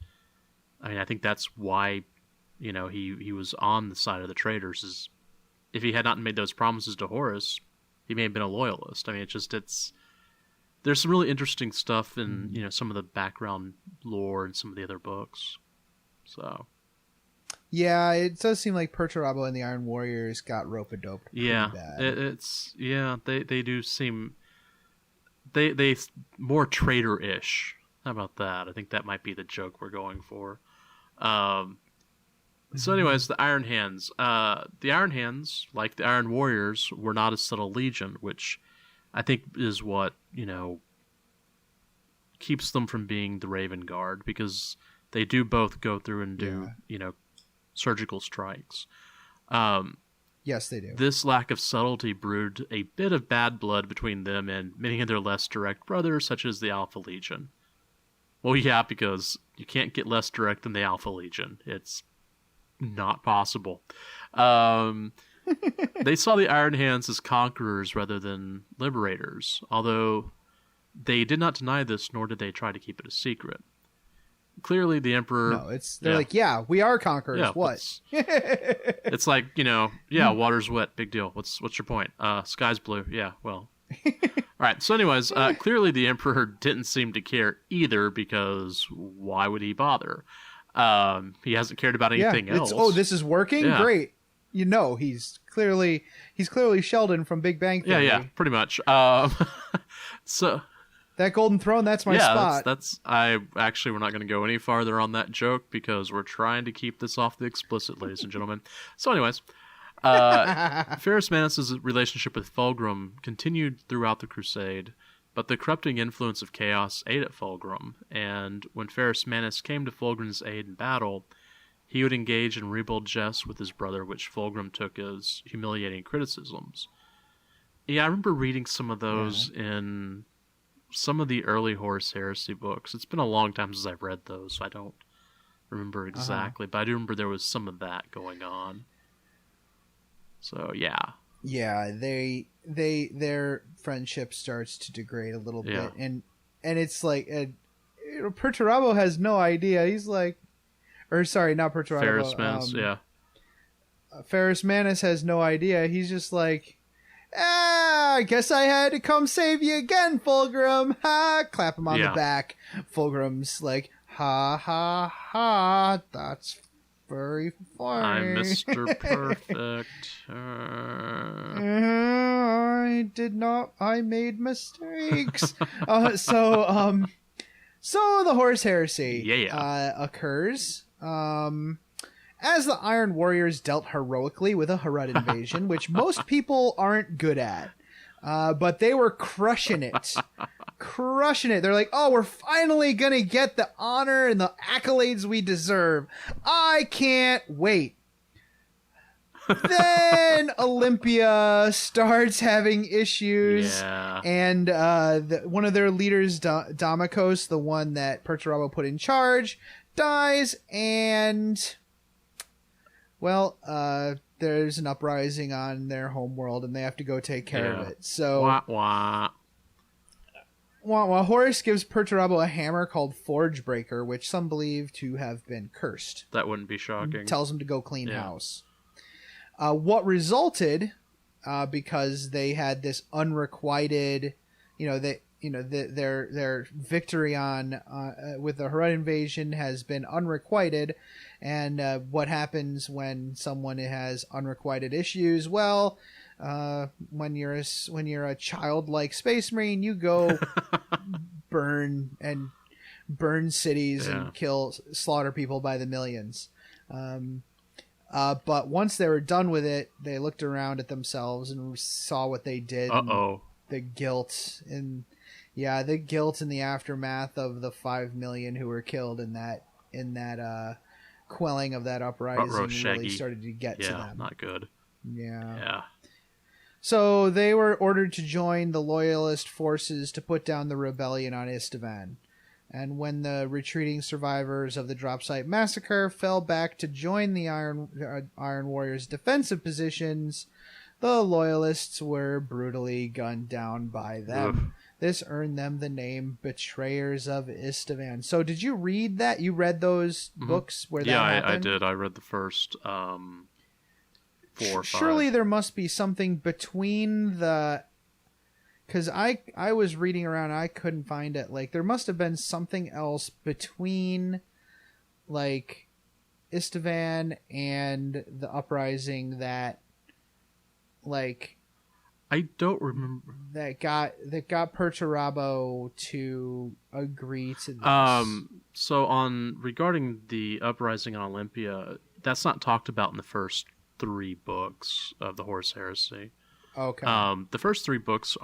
I mean, I think that's why, you know, he was on the side of the traitors. Is if he had not made those promises to Horus, he may have been a loyalist. I mean, there's some really interesting stuff in, you know, some of the background lore and some of the other books. So, yeah, it does seem like Perturabo and the Iron Warriors got rope-a-doped pretty bad. They do seem they more traitor-ish. How about that? I think that might be the joke we're going for. So, anyways, the Iron Hands. The Iron Hands, like the Iron Warriors, were not a subtle legion, which I think is what, you know, keeps them from being the Raven Guard, because they do both go through and do, you know, surgical strikes. Yes, they do. This lack of subtlety brewed a bit of bad blood between them and many of their less direct brothers, such as the Alpha Legion. Well, yeah, because you can't get less direct than the Alpha Legion. It's not possible. They saw the Iron Hands as conquerors rather than liberators, although they did not deny this, nor did they try to keep it a secret. Clearly, the Emperor... No, they're like, yeah, we are conquerors. Yeah, what? It's like, you know, yeah, water's wet, big deal. What's your point? Sky's blue. Yeah, well. All right, so anyways, clearly the Emperor didn't seem to care either, because why would he bother? He hasn't cared about anything else. Oh, this is working? Yeah. Great. You know, he's clearly Sheldon from Big Bang Theory. Yeah, pretty much. So that golden throne, that's my spot. We're not going to go any farther on that joke because we're trying to keep this off the explicit, ladies and gentlemen. So anyways, Ferrus Manus' relationship with Fulgrim continued throughout the Crusade, But the corrupting influence of chaos ate at Fulgrim, and when Ferrus Manus came to Fulgrim's aid in battle, he would engage in ribald jests with his brother, which Fulgrim took as humiliating criticisms. Yeah, I remember reading some of those in some of the early Horus Heresy books. It's been a long time since I've read those, so I don't remember exactly, but I do remember there was some of that going on. So, yeah. Yeah, their friendship starts to degrade a little bit, and it's like Perturabo has no idea. He's like, or sorry, not Perturabo. Ferrus Manus, Ferrus Manus has no idea. He's just like, I guess I had to come save you again, Fulgrim. Ha! Clap him on the back. Fulgrim's like, ha ha ha. That's very funny. I'm Mr. Perfect. I did not. I made mistakes. So the Horus Heresy occurs. As the Iron Warriors dealt heroically with a Harad invasion, which most people aren't good at. But they were crushing it. They're like, oh, we're finally going to get the honor and the accolades we deserve. I can't wait. Then Olympia starts having issues. Yeah. And one of their leaders, Damikos, the one that Perturabo put in charge, dies. And, well, there's an uprising on their homeworld, and they have to go take care of it. So, Horus gives Perturabo a hammer called Forge Breaker, which some believe to have been cursed. That wouldn't be shocking. Tells him to go clean house. What resulted, because they had this unrequited, their victory on with the Harad invasion has been unrequited, and what happens when someone has unrequited issues? Well, when you're a childlike Space Marine, you go burn cities and slaughter people by the millions. But once they were done with it, they looked around at themselves and saw what they did. The guilt and the aftermath of the 5 million who were killed in that quelling of that uprising really started to get to them. Not good. Yeah. So they were ordered to join the loyalist forces to put down the rebellion on Istaman. And when the retreating survivors of the drop site massacre fell back to join the Iron Warriors' defensive positions, the loyalists were brutally gunned down by them. This earned them the name Betrayers of Istaman. So did you read that? You read those books where that happened? Yeah, I did. I read the first 4 or 5. Surely there must be something between the... Because I was reading around, I couldn't find it. Like, there must have been something else between, like, Istaman and the uprising that, like... I don't remember. That got Perturabo to agree to this. So regarding the uprising on Olympia, that's not talked about in the first 3 books of the Horus Heresy. Okay. The first 3 books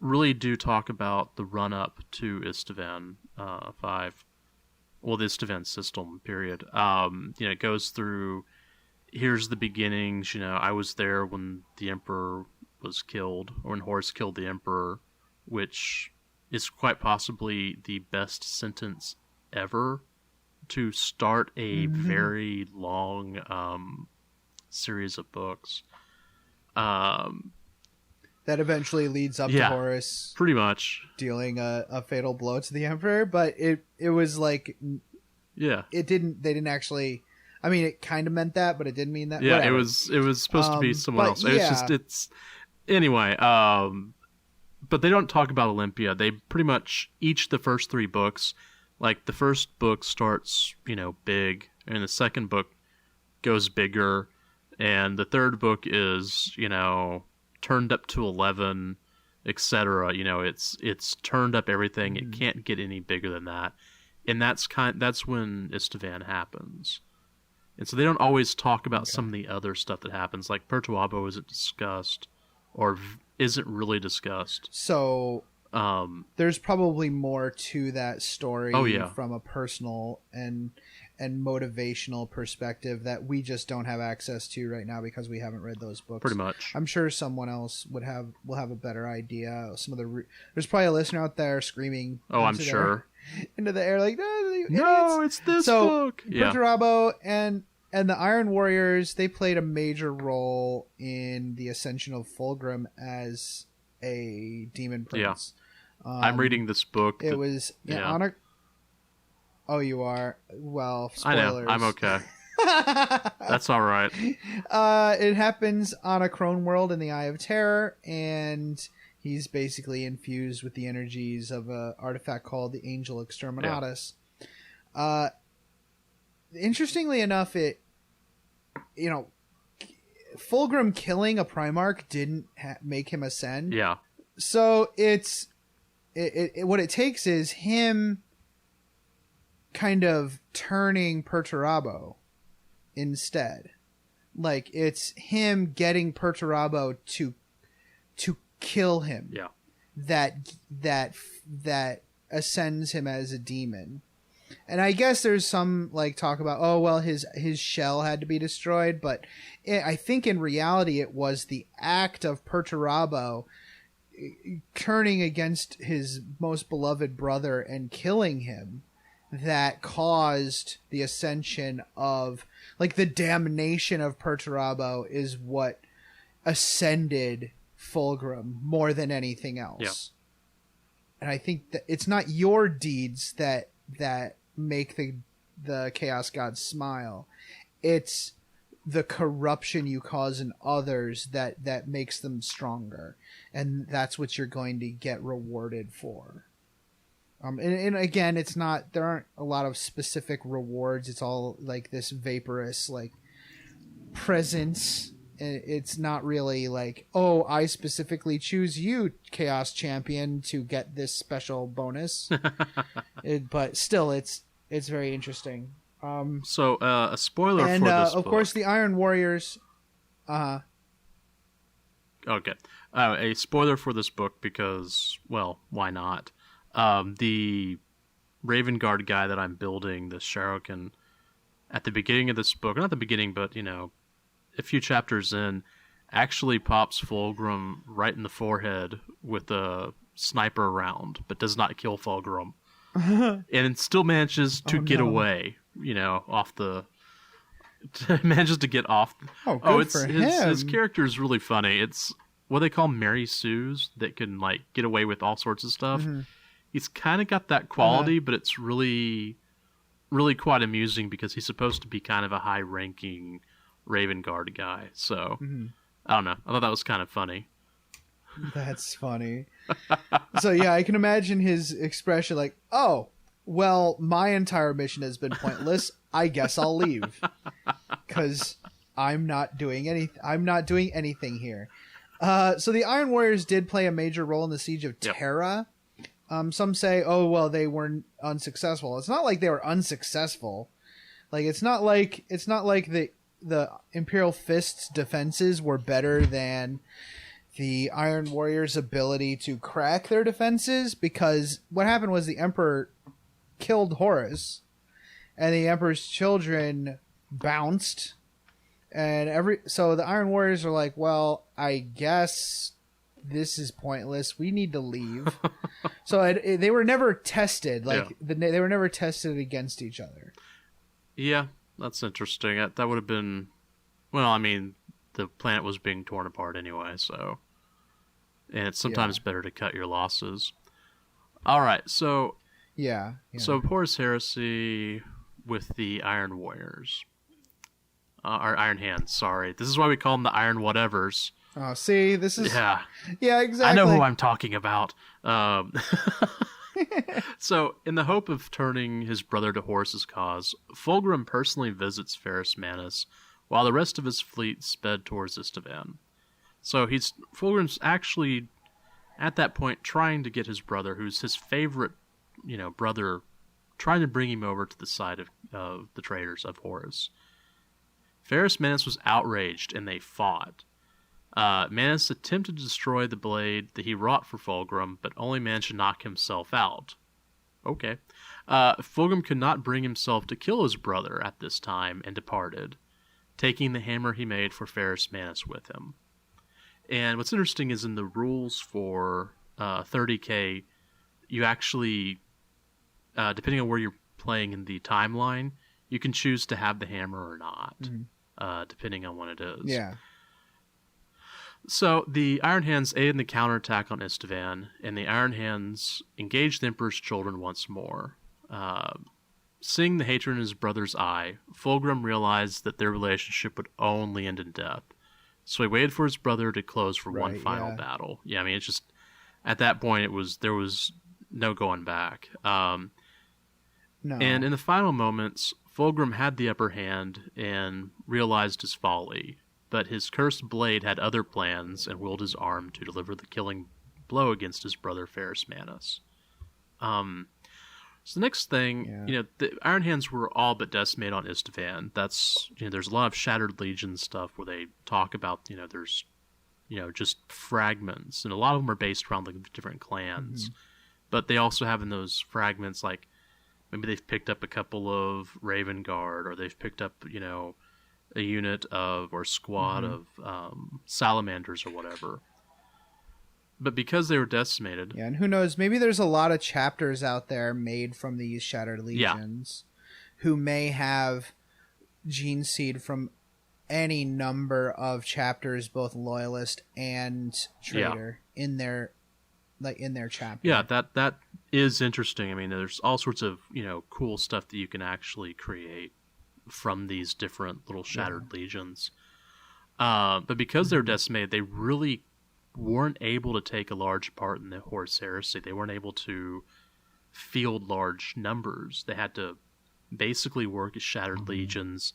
really do talk about the run up to Istavan 5. Well, the Istavan system, period. It goes through, here's the beginnings, I was there when the Emperor was killed, or when Horus killed the Emperor, which is quite possibly the best sentence ever to start a very long series of books. That eventually leads up to Horus pretty much dealing a fatal blow to the Emperor, but it was like they didn't actually, I mean, it kind of meant that, but it didn't mean that. Yeah, Whatever. it was supposed to be someone else. Yeah. Anyway, but they don't talk about Olympia. They pretty much, each the first 3 books, like the first book starts, big, and the second book goes bigger, and the third book is, turned up to 11, etc. It's turned up everything. It can't get any bigger than that. And that's when Istavan happens. And so they don't always talk about some of the other stuff that happens, like Perturabo isn't discussed, or isn't really discussed. So there's probably more to that story from a personal and motivational perspective that we just don't have access to right now because we haven't read those books. Pretty much. I'm sure someone else will have a better idea. There's probably a listener out there screaming. Oh, I'm sure. Into the air, like, no, it's this book. Yeah. Perturabo and the Iron Warriors, they played a major role in the ascension of Fulgrim as a demon prince. Yeah. I'm reading this book. It was on a... Oh, you are? Well, spoilers. I know. I'm okay. That's all right. It happens on a Crone world in the Eye of Terror, and he's basically infused with the energies of an artifact called the Angel Exterminatus. Yeah. Interestingly enough, Fulgrim killing a Primark didn't make him ascend. Yeah. So what it takes is him kind of turning Perturabo instead. Like, it's him getting Perturabo to kill him. Yeah. That ascends him as a demon. And I guess there's some like talk about, oh well, his shell had to be destroyed, but I think in reality it was the act of Perturabo turning against his most beloved brother and killing him that caused the ascension of, like, the damnation of Perturabo is what ascended Fulgrim more than anything else. Yeah. And I think that it's not your deeds that make the Chaos Gods smile. It's the corruption you cause in others that makes them stronger. And that's what you're going to get rewarded for. And again, there aren't a lot of specific rewards. It's all like this vaporous, like, presence. It's not really like, oh, I specifically choose you, Chaos Champion, to get this special bonus. But still, it's very interesting. So a spoiler for this book. Of course, the Iron Warriors. Okay. A spoiler for this book because, well, why not? The Raven Guard guy that I'm building, the Shuriken, at the beginning of this book, not the beginning, but, a few chapters in, actually pops Fulgrim right in the forehead with a sniper round, but does not kill Fulgrim. And it still manages to get away, off the... manages to get off... Good for him. His character is really funny. It's what they call Mary Sue's that can, like, get away with all sorts of stuff. Mm-hmm. He's kind of got that quality, but it's really, really quite amusing because he's supposed to be kind of a high-ranking Raven Guard guy. So, I don't know. I thought that was kind of funny. That's funny. So, yeah, I can imagine his expression like, oh, well, my entire mission has been pointless. I guess I'll leave. Because I'm not doing anything here. So the Iron Warriors did play a major role in the Siege of Terra. Some say, oh, well, they weren't unsuccessful. It's not like they were unsuccessful. Like, it's not like the Imperial Fists defenses were better than the Iron Warriors' ability to crack their defenses, because what happened was the Emperor killed Horus, and the Emperor's children bounced, and so the Iron Warriors are like, well, I guess this is pointless. We need to leave. So they were never tested. They were never tested against each other. Yeah, that's interesting. That would have been... Well, I mean, the planet was being torn apart anyway, so... And it's sometimes better to cut your losses. All right, so... Yeah. So, Horus Heresy with the Iron Warriors. Or Iron Hands, sorry. This is why we call them the Iron Whatevers. Oh, see, this is... Yeah. Yeah, exactly. I know who I'm talking about. So, in the hope of turning his brother to Horus's cause, Fulgrim personally visits Ferrus Manus, while the rest of his fleet sped towards Istaman. So, Fulgrim's actually, at that point, trying to get his brother, who's his favorite, brother, trying to bring him over to the side of the traitors of Horus. Ferrus Manus was outraged, and they fought. Manus attempted to destroy the blade that he wrought for Fulgrim, but only managed to knock himself out. Okay. Fulgrim could not bring himself to kill his brother at this time and departed, taking the hammer he made for Ferrus Manus with him. And what's interesting is in the rules for 30K, you actually, depending on where you're playing in the timeline, you can choose to have the hammer or not, depending on when it is. Yeah. So the Iron Hands aid in the counterattack on Istvan, and the Iron Hands engage the Emperor's children once more. Seeing the hatred in his brother's eye, Fulgrim realized that their relationship would only end in death. So he waited for his brother to close for one final battle. Yeah, I mean, it's just, at that point, there was no going back. No. And in the final moments, Fulgrim had the upper hand and realized his folly. But his cursed blade had other plans and willed his arm to deliver the killing blow against his brother Ferrus Manus. So the next thing, the Iron Hands were all but decimated on Istvan. That's, there's a lot of Shattered Legion stuff where they talk about, there's, just fragments, and a lot of them are based around like different clans. But they also have in those fragments, like maybe they've picked up a couple of Raven Guard, or they've picked up, a unit of or squad of Salamanders or whatever. But because they were decimated... Yeah, and who knows, maybe there's a lot of chapters out there made from these Shattered Legions who may have gene seed from any number of chapters, both Loyalist and Traitor, in their chapter. Yeah, that is interesting. I mean, there's all sorts of, cool stuff that you can actually create from these different little Shattered Legions. But because they're decimated, they really weren't able to take a large part in the Horus Heresy. They weren't able to field large numbers. They had to basically work as Shattered Legions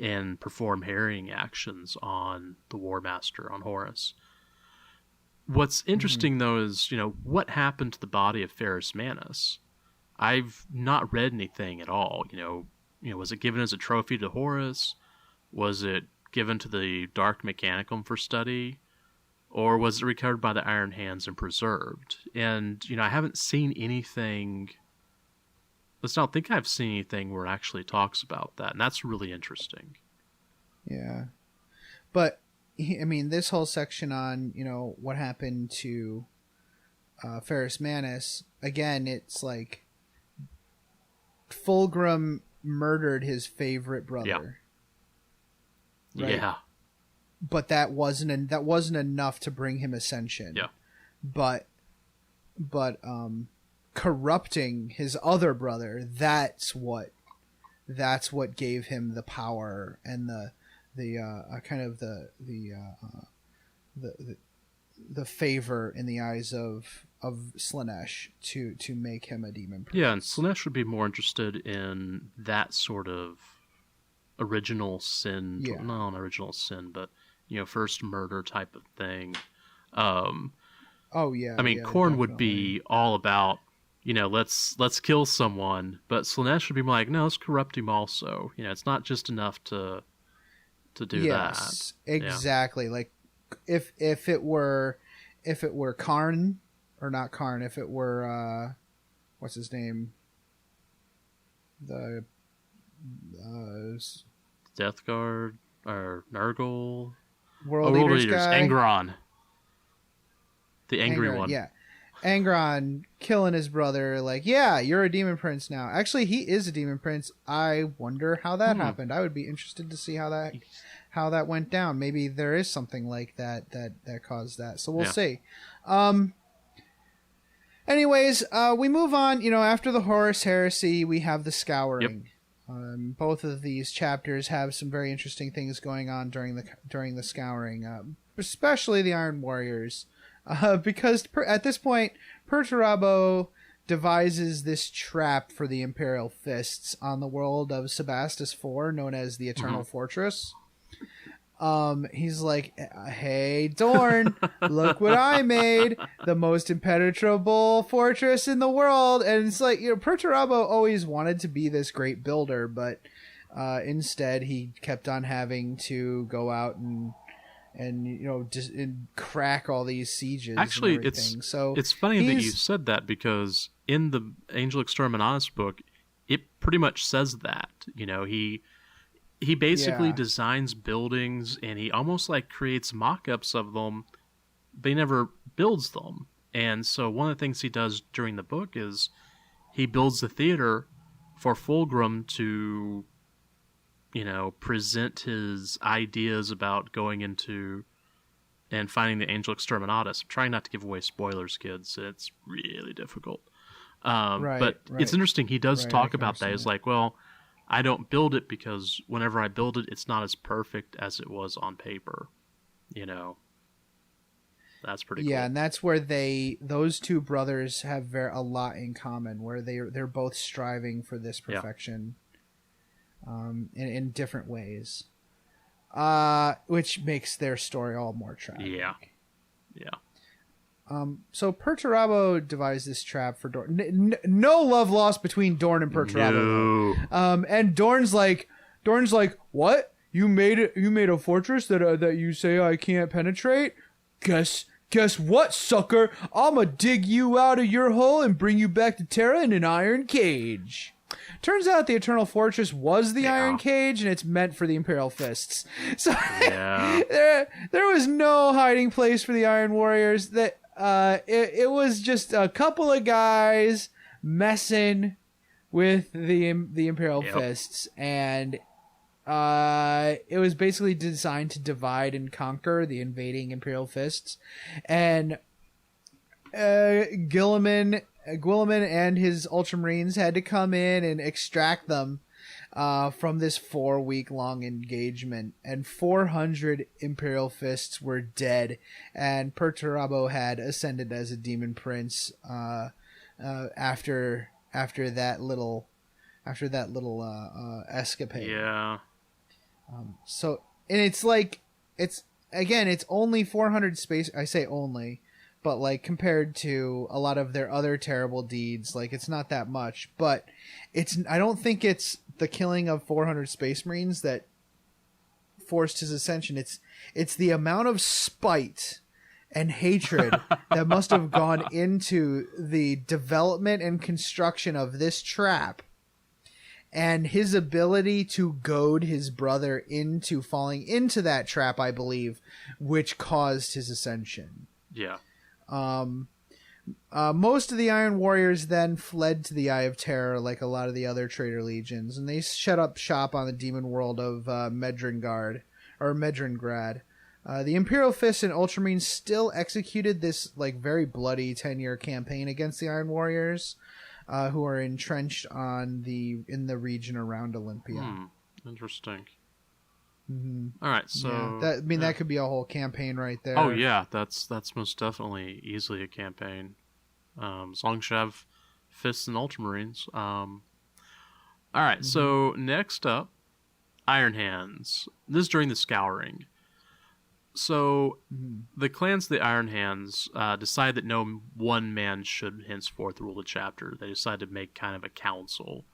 and perform harrying actions on the War Master, on Horus. What's interesting, though, is, what happened to the body of Ferrus Manus? I've not read anything at all. Was it given as a trophy to Horus? Was it given to the Dark Mechanicum for study? Or was it recovered by the Iron Hands and preserved? And, I haven't seen anything... Let's not think I've seen anything where it actually talks about that. And that's really interesting. Yeah. But, I mean, this whole section on, what happened to Ferrus Manus, again, it's like Fulgrim murdered his favorite brother. Yeah. Right? Yeah. But that wasn't enough to bring him ascension. Yeah. But corrupting his other brother, that's what gave him the power and the favor in the eyes of Slaanesh to make him a demon prince. Yeah, and Slaanesh would be more interested in that sort of original sin. Yeah. Not an original sin, but first murder type of thing. Oh yeah. I mean, Khorne would be all about, let's kill someone, but Slaanesh would be like, no, let's corrupt him also. It's not just enough to do that. Yes, exactly. Yeah. Like if it were Karn, or not Karn, if it were what's his name? The Death Guard or Nurgle. World Leaders guy. Angron. The angry one. Yeah. Angron killing his brother, like, yeah, you're a demon prince now. Actually, he is a demon prince. I wonder how that happened. I would be interested to see how that went down. Maybe there is something like that caused that. So we'll see. Anyways, we move on. After the Horus Heresy, we have the Scouring. Yep. Both of these chapters have some very interesting things going on during the Scouring, especially the Iron Warriors, because at this point, Perturabo devises this trap for the Imperial Fists on the world of Sebastus IV, known as the Eternal Fortress. He's like, hey, Dorn, look what I made, the most impenetrable fortress in the world. And it's like, Perturabo always wanted to be this great builder, but instead he kept on having to go out and and crack all these sieges. Actually, and everything. it's funny that you said that, because in the Angel Exterminatus book, it pretty much says that. He basically designs buildings, and he almost like creates mock-ups of them, but he never builds them. And so one of the things he does during the book is he builds the theater for Fulgrim to, present his ideas about going into and finding the Angel Exterminatus. I'm trying not to give away spoilers, kids. It's really difficult. But it's interesting. He does talk about that. He's like, well, I don't build it because whenever I build it, it's not as perfect as it was on paper. That's pretty cool. Yeah, and that's where those two brothers have a lot in common, where they're both striving for this perfection, in different ways, which makes their story all more tragic. Yeah. So Perturabo devised this trap for Dorn. No love lost between Dorn and Perturabo. No. And Dorn's like, what? You made a fortress that you say I can't penetrate? Guess what, sucker? I'ma dig you out of your hole and bring you back to Terra in an iron cage. Turns out the Eternal Fortress was the Iron Cage, and it's meant for the Imperial Fists. So there was no hiding place for the Iron Warriors. That it was just a couple of guys messing with the Imperial Fists, and it was basically designed to divide and conquer the invading Imperial Fists. And Guilliman and his Ultramarines had to come in and extract them from this 4-week-long engagement. And 400 Imperial Fists were dead, and Perturabo had ascended as a demon prince after that little escapade. Yeah. So, and it's only 400 space. I say only, but like compared to a lot of their other terrible deeds, like it's not that much. But I don't think it's the killing of 400 Space Marines that forced his ascension. It's the amount of spite and hatred that must have gone into the development and construction of this trap, and his ability to goad his brother into falling into that trap, I believe, which caused his ascension. Yeah. Most of the Iron Warriors then fled to the Eye of Terror, like a lot of the other traitor legions, and they shut up shop on the demon world of Medringrad. The Imperial Fists and Ultramarines still executed this very bloody 10-year campaign against the Iron Warriors, who are entrenched in the region around Olympia. Interesting. Mm-hmm. All right, so that could be a whole campaign right there. Oh yeah, that's most definitely easily a campaign. As long as you have Fists and Ultramarines. All right, so next up, Iron Hands. This is during the Scouring. So the clans of the Iron Hands decide that no one man should henceforth rule the chapter. They decide to make kind of a council.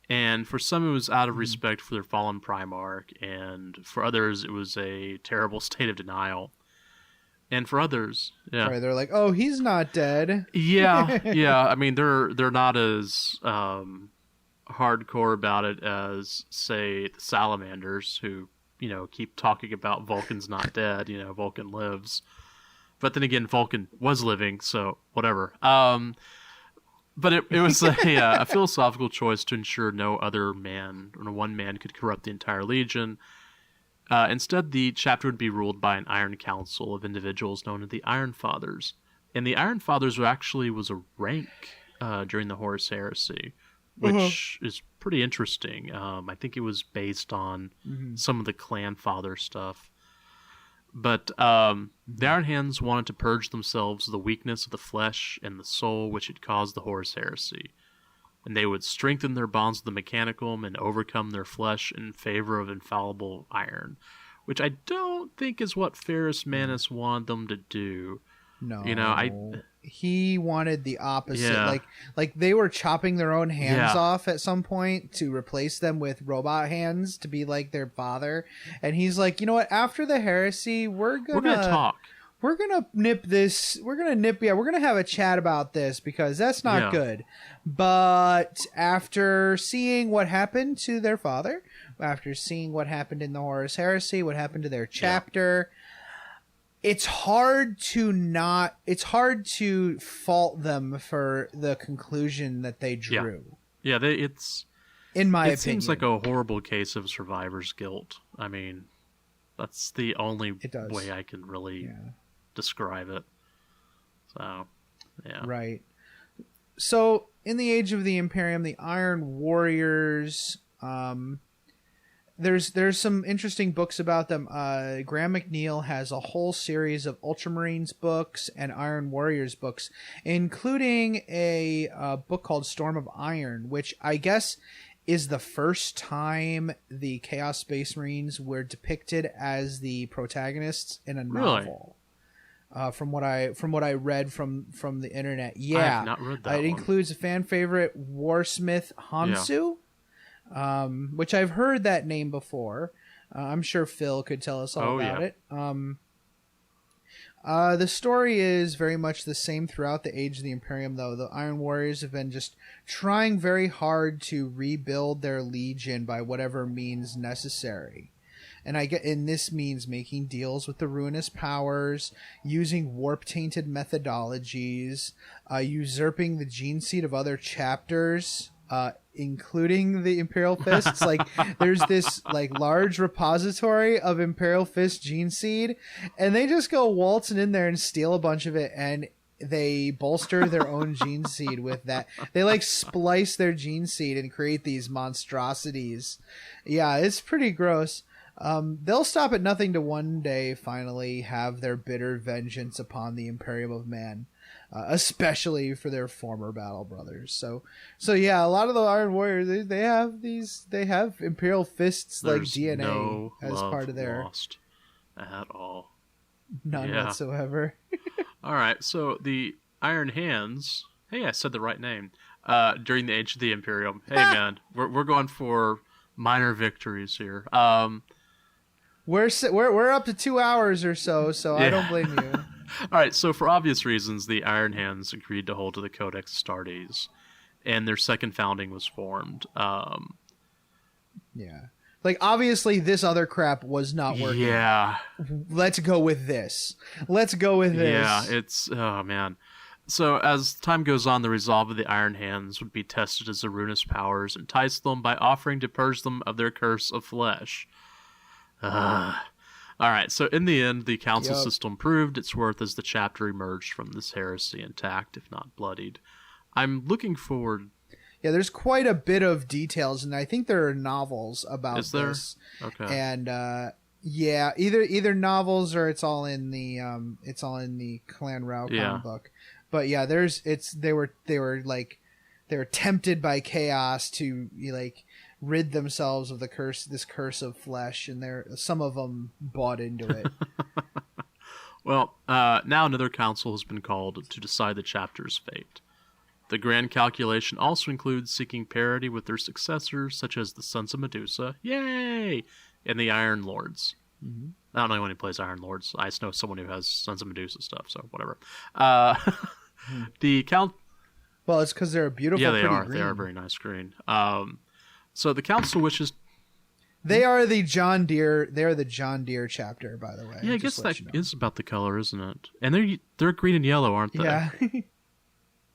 And for some, it was out of respect for their fallen Primark, and for others, it was a terrible state of denial. And for others, right, they're like, "Oh, he's not dead." Yeah. I mean, they're not as hardcore about it as, say, the Salamanders, who keep talking about Vulcan's not dead. Vulcan lives, but then again, Vulcan was living, so whatever. But it was a philosophical choice to ensure no other man or one man could corrupt the entire legion. Instead, the chapter would be ruled by an Iron Council of individuals known as the Iron Fathers. And the Iron Fathers was a rank during the Horus Heresy, which is pretty interesting. I think it was based on some of the Clan Father stuff. But the Iron Hands wanted to purge themselves of the weakness of the flesh and the soul which had caused the Horus Heresy. And they would strengthen their bonds with the mechanical and overcome their flesh in favor of infallible iron, which I don't think is what Ferrus Manus wanted them to do. No. You know, he wanted the opposite. Yeah. Like they were chopping their own hands off at some point to replace them with robot hands to be like their father. And he's like, you know what? After the heresy, we're gonna talk. We're gonna nip this. We're gonna have a chat about this because that's not good. But after seeing what happened to their father, after seeing what happened in the Horus Heresy, what happened to their chapter. It's hard to fault them for the conclusion that they drew. Yeah, in my opinion. It seems like a horrible case of survivor's guilt. I mean, that's the only way I can really describe it. So, yeah. Right. So, in the Age of the Imperium, the Iron Warriors, there's some interesting books about them. Graham McNeil has a whole series of Ultramarines books and Iron Warriors books, including a book called Storm of Iron, which I guess is the first time the Chaos Space Marines were depicted as the protagonists in a novel. From what I read from the internet, I have not read that. It includes a fan favorite, Warsmith Hansu. Which I've heard that name before. I'm sure Phil could tell us all about it. The story is very much the same throughout the Age of the Imperium, though. The Iron Warriors have been just trying very hard to rebuild their legion by whatever means necessary. And this means making deals with the ruinous powers, using warp-tainted methodologies, usurping the gene seed of other chapters, including the Imperial Fists. Like, there's this large repository of Imperial Fist gene seed, and they just go waltzing in there and steal a bunch of it, and they bolster their own gene seed with that. They splice their gene seed and create these monstrosities. Yeah, it's pretty gross. They'll stop at nothing to one day finally have their bitter vengeance upon the Imperium of Man. Especially for their former battle brothers. So yeah, a lot of the Iron Warriors, they have Imperial Fists DNA as part of their lost at all. None whatsoever. All right, so the Iron Hands. Hey, I said the right name. During the Age of the Imperium. Hey, man, we're going for minor victories here. We're up to 2 hours or so I don't blame you. All right, so for obvious reasons, the Iron Hands agreed to hold to the Codex Astartes, and their second founding was formed. Yeah. Obviously, this other crap was not working. Yeah. Let's go with this. Yeah, it's... Oh, man. So, as time goes on, the resolve of the Iron Hands would be tested as the ruinous powers entice them by offering to purge them of their curse of flesh. All right, so in the end, the council system proved its worth as the chapter emerged from this heresy intact, if not bloodied. I'm looking forward... Yeah, there's quite a bit of details, and I think there are novels about this. Is there? This. Okay. And yeah, either novels or it's all in the Clan Raucon book. But yeah, they were tempted by chaos to rid themselves of this curse of flesh, and some of them bought into it. Well, now another council has been called to decide the chapter's fate. The grand calculation also includes seeking parity with their successors, such as the Sons of Medusa, yay, and the Iron Lords. Mm-hmm. I don't know anyone who plays Iron Lords. I just know someone who has Sons of Medusa stuff, so whatever. Well, it's because they're a beautiful, yeah, they pretty are. green. They are very nice green. So the council wishes. They are the John Deere. They are the John Deere chapter, by the way. Yeah, I guess that is about the color, isn't it? And they're green and yellow, aren't they? Yeah.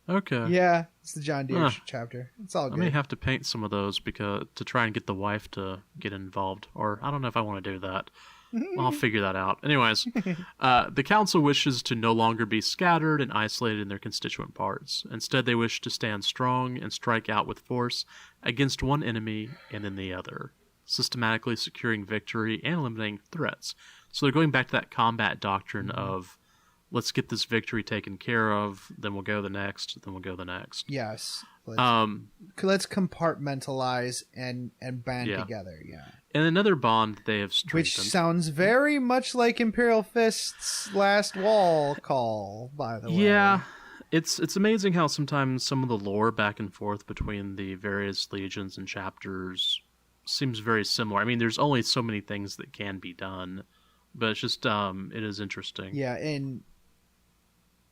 Okay. Yeah, it's the John Deere chapter. It's all good. I may have to paint some of those to try and get the wife to get involved, or I don't know if I want to do that. I'll figure that out. Anyways, the council wishes to no longer be scattered and isolated in their constituent parts. Instead, they wish to stand strong and strike out with force against one enemy and then the other, systematically securing victory and eliminating threats. So they're going back to that combat doctrine of, let's get this victory taken care of, then we'll go the next, then we'll go the next. Yes. Let's compartmentalize and band together. Yeah. And another bond that they have strengthened. Which sounds very much like Imperial Fists' last wall call, by the way. Yeah. It's amazing how sometimes some of the lore back and forth between the various legions and chapters seems very similar. I mean, there's only so many things that can be done, but it's just it is interesting. Yeah, and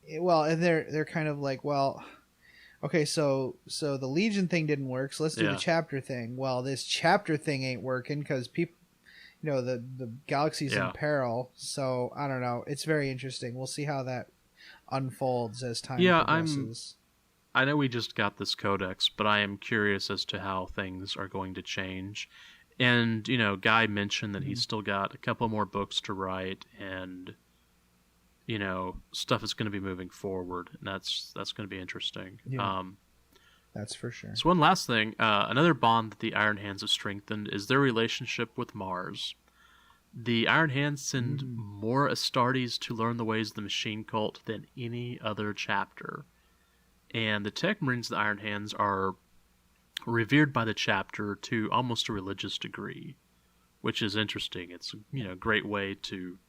they're kind of like, well, okay, so the Legion thing didn't work, so let's do the chapter thing. Well, this chapter thing ain't working because people, the galaxy's in peril. So I don't know. It's very interesting. We'll see how that unfolds as time progresses. I know we just got this codex, but I am curious as to how things are going to change. And Guy mentioned that he's still got a couple more books to write, and stuff is going to be moving forward, and that's going to be interesting. Yeah, that's for sure. So one last thing, another bond that the Iron Hands have strengthened is their relationship with Mars. The Iron Hands send more Astartes to learn the ways of the machine cult than any other chapter. And the Tech Marines of the Iron Hands are revered by the chapter to almost a religious degree, which is interesting. It's a great way to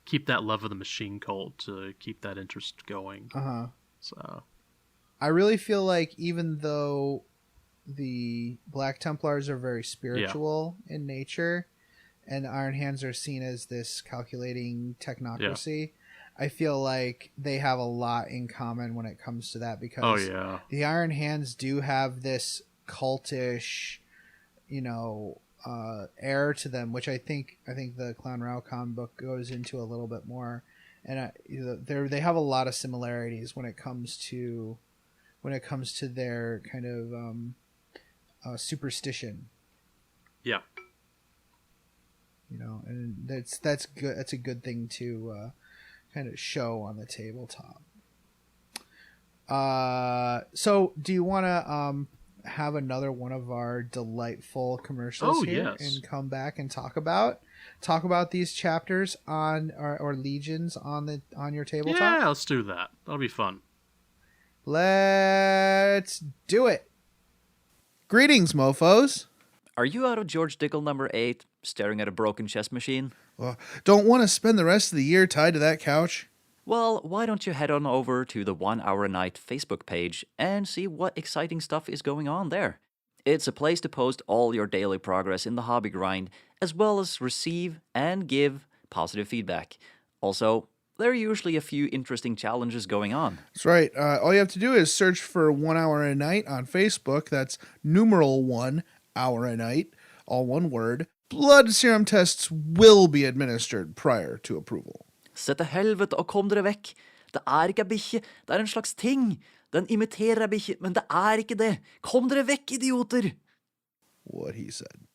keep that love of the machine cult, to keep that interest going. So I really feel like even though the Black Templars are very spiritual in nature, and the Iron Hands are seen as this calculating technocracy, I feel like they have a lot in common when it comes to that, because the Iron Hands do have this cultish, air to them, which I think the Clan Raucon book goes into a little bit more, and they have a lot of similarities when it comes to their kind of superstition. Yeah. And that's good. That's a good thing to kind of show on the tabletop. So do you want to have another one of our delightful commercials here and come back and talk about these chapters on or legions on your tabletop? Yeah, let's do that. That'll be fun. Let's do it. Greetings, mofos. Are you out of George Dickel number 8, staring at a broken chess machine? Don't want to spend the rest of the year tied to that couch? Well, why don't you head on over to the 1 Hour a Night Facebook page and see what exciting stuff is going on there. It's a place to post all your daily progress in the hobby grind, as well as receive and give positive feedback. Also, there are usually a few interesting challenges going on. That's right. All you have to do is search for 1 Hour a Night on Facebook. That's numeral 1 Hour a Night, all one word. Blood serum tests will be administered prior to approval. Se til helvete og kom dere vekk. Det ikke en bikkje, det en slags ting. Den imiterer en bikkje, men det ikke det. Kom dere vekk, idioter! What he said.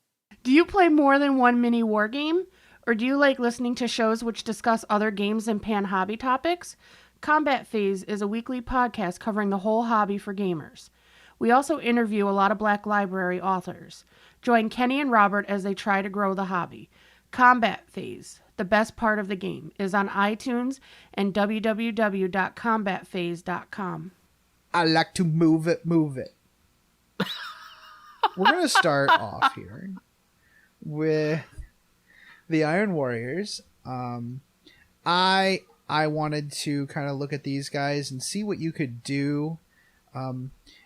Do you play more than one mini war game? Or do you like listening to shows which discuss other games and pan hobby topics? Combat Phase is a weekly podcast covering the whole hobby for gamers. We also interview a lot of Black Library authors. Join Kenny and Robert as they try to grow the hobby. Combat Phase, the best part of the game, is on iTunes and www.combatphase.com. I like to move it. We're going to start off here with the Iron Warriors. I wanted to kind of look at these guys and see what you could do.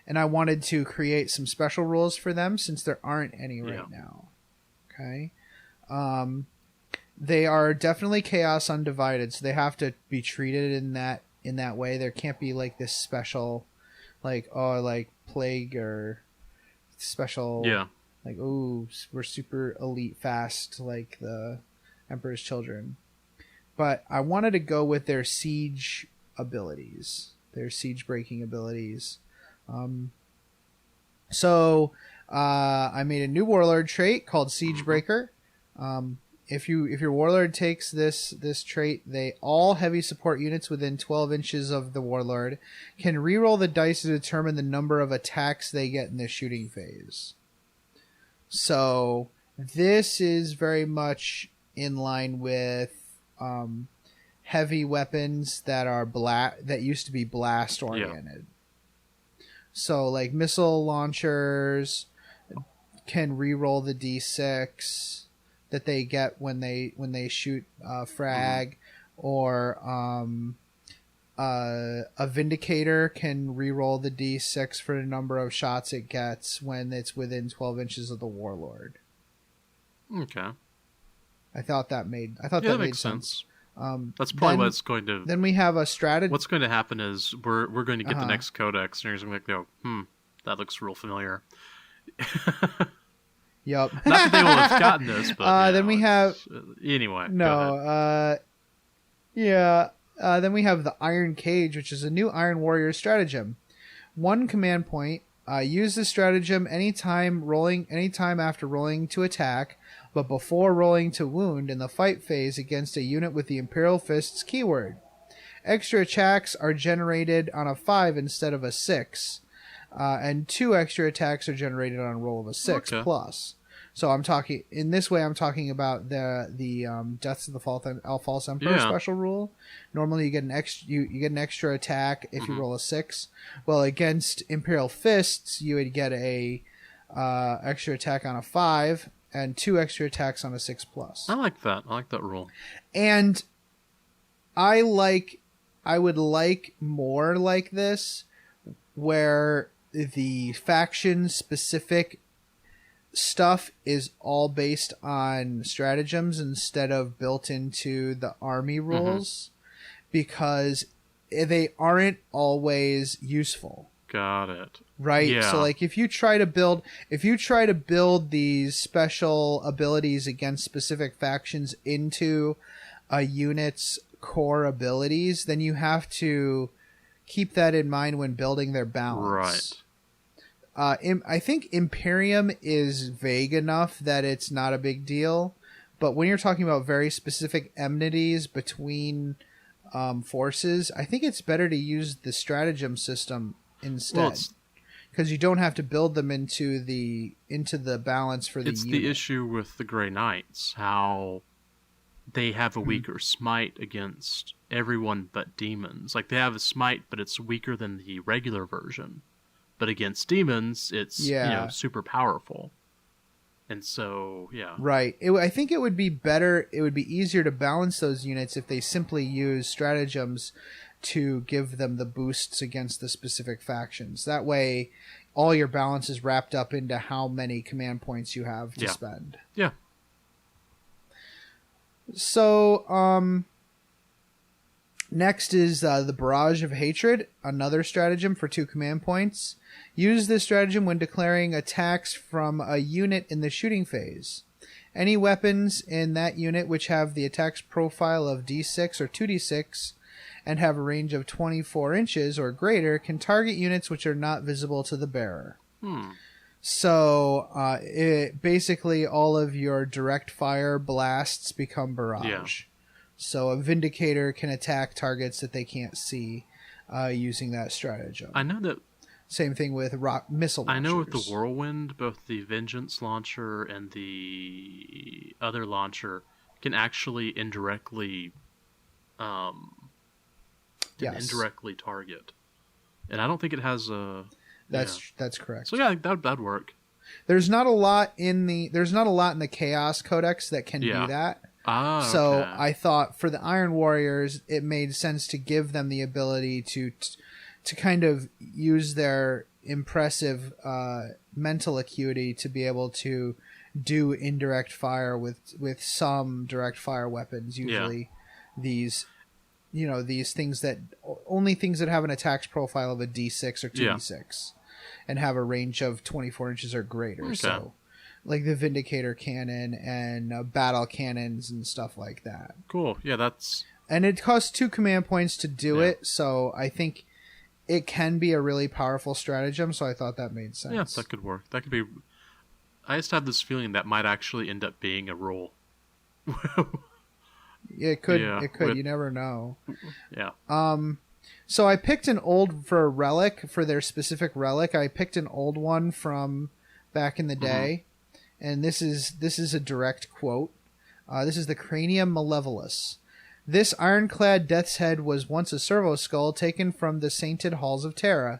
And I wanted to create some special rules for them since there aren't any right now. Okay. They are definitely Chaos Undivided, so they have to be treated in that way. There can't be like this special, like Plague or special, like, ooh, we're super elite fast like the Emperor's Children. But I wanted to go with their siege abilities, their siege breaking abilities. So I made a new Warlord trait called Siege Breaker. If your Warlord takes this trait, all heavy support units within 12 inches of the Warlord can reroll the dice to determine the number of attacks they get in the shooting phase. So this is very much in line with heavy weapons that are that used to be blast oriented. So like missile launchers can re-roll the d6 that they get when they shoot frag, or a Vindicator can re-roll the d6 for the number of shots it gets when it's within 12 inches of the Warlord. Okay. I thought that made makes sense. That's probably what's going to. Then we have a strategy. What's going to happen is we're going to get the next codex, and you're going to go, that looks real familiar. Yep. Not that they will have gotten this, but then we have anyway. No. Then we have the Iron Cage, which is a new Iron Warrior stratagem. 1 command point. Use this stratagem anytime after rolling to attack, but before rolling to wound in the fight phase against a unit with the Imperial Fists keyword. Extra attacks are generated on a 5 instead of a 6. And 2 extra attacks are generated on a roll of a 6 plus. So I'm talking about the Deaths of the False Emperor special rule. Normally you get an extra attack if you roll a 6. Well, against Imperial Fists you would get a extra attack on a 5 and 2 extra attacks on a 6 plus. I like that. I like that rule. And I would like more like this, where the faction specific stuff is all based on stratagems instead of built into the army rules, because they aren't always useful. Got it. Right? Yeah. So like if you try to build these special abilities against specific factions into a unit's core abilities, then you have to keep that in mind when building their balance. Right. I think Imperium is vague enough that it's not a big deal, but when you're talking about very specific enmities between forces, I think it's better to use the stratagem system instead, because you don't have to build them into the balance for the unit. It's the issue with the Grey Knights, how they have a weaker smite against everyone but demons. Like, they have a smite, but it's weaker than the regular version. But against demons, it's super powerful. And so, Right. I think it would be better, it would be easier to balance those units if they simply use stratagems to give them the boosts against the specific factions. That way, all your balance is wrapped up into how many command points you have to spend. Yeah. So, next is the Barrage of Hatred, another stratagem for 2 command points. Use this stratagem when declaring attacks from a unit in the shooting phase. Any weapons in that unit which have the attack's profile of D6 or 2D6 and have a range of 24 inches or greater can target units which are not visible to the bearer. So, basically all of your direct fire blasts become barrage. Yeah. So a Vindicator can attack targets that they can't see using that stratagem. I know that. Same thing with missile launchers. I know with the Whirlwind, both the Vengeance launcher and the other launcher can actually indirectly target. And I don't think it has a... That's correct. So yeah, that'd work. There's not a lot in the Chaos Codex that can do that. So okay. I thought for the Iron Warriors, it made sense to give them the ability to kind of use their impressive mental acuity to be able to do indirect fire with some direct fire weapons. Usually, these things that have an attacks profile of a D6 or 2D6 and have a range of 24 inches or greater. Okay. So, like the Vindicator cannon and battle cannons and stuff like that. Cool. Yeah, and it costs 2 command points to do it. So I think it can be a really powerful stratagem. So I thought that made sense. Yeah, that could work. That could be. I just have this feeling that might actually end up being a rule. It could. You never know. Yeah. So I picked an old for a relic for their specific relic. I picked an old one from back in the day, and this is a direct quote. This is the Cranium Malevolus. This ironclad death's head was once a servo skull taken from the sainted halls of Terra.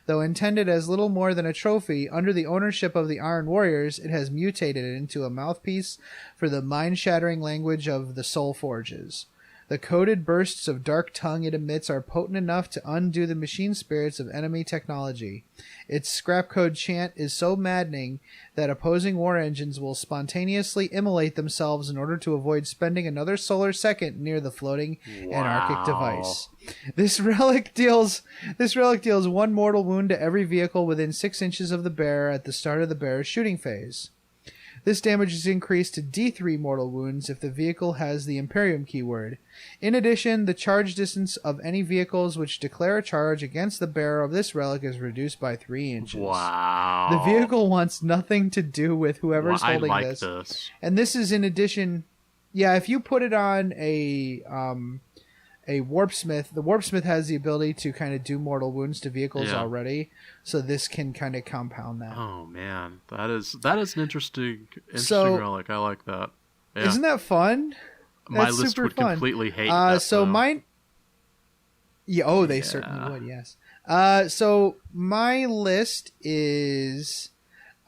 Though intended as little more than a trophy, under the ownership of the Iron Warriors, it has mutated into a mouthpiece for the mind-shattering language of the Soul Forges. The coded bursts of dark tongue it emits are potent enough to undo the machine spirits of enemy technology. Its scrap code chant is so maddening that opposing war engines will spontaneously immolate themselves in order to avoid spending another solar second near the floating anarchic device. This relic deals 1 mortal wound to every vehicle within 6 inches of the bearer at the start of the bearer's shooting phase. This damage is increased to D3 mortal wounds if the vehicle has the Imperium keyword. In addition, the charge distance of any vehicles which declare a charge against the bearer of this relic is reduced by 3 inches. Wow. The vehicle wants nothing to do with whoever's holding I like this. this. And this is in addition... Yeah, if you put it on a Warpsmith, the Warpsmith has the ability to kind of do mortal wounds to vehicles already, so this can kind of compound that. Oh man, that is an interesting relic. I like that. Yeah. Isn't that fun? My That's list super would fun. completely hate that. So though. mine. Yeah. They certainly would. Yes. So my list is.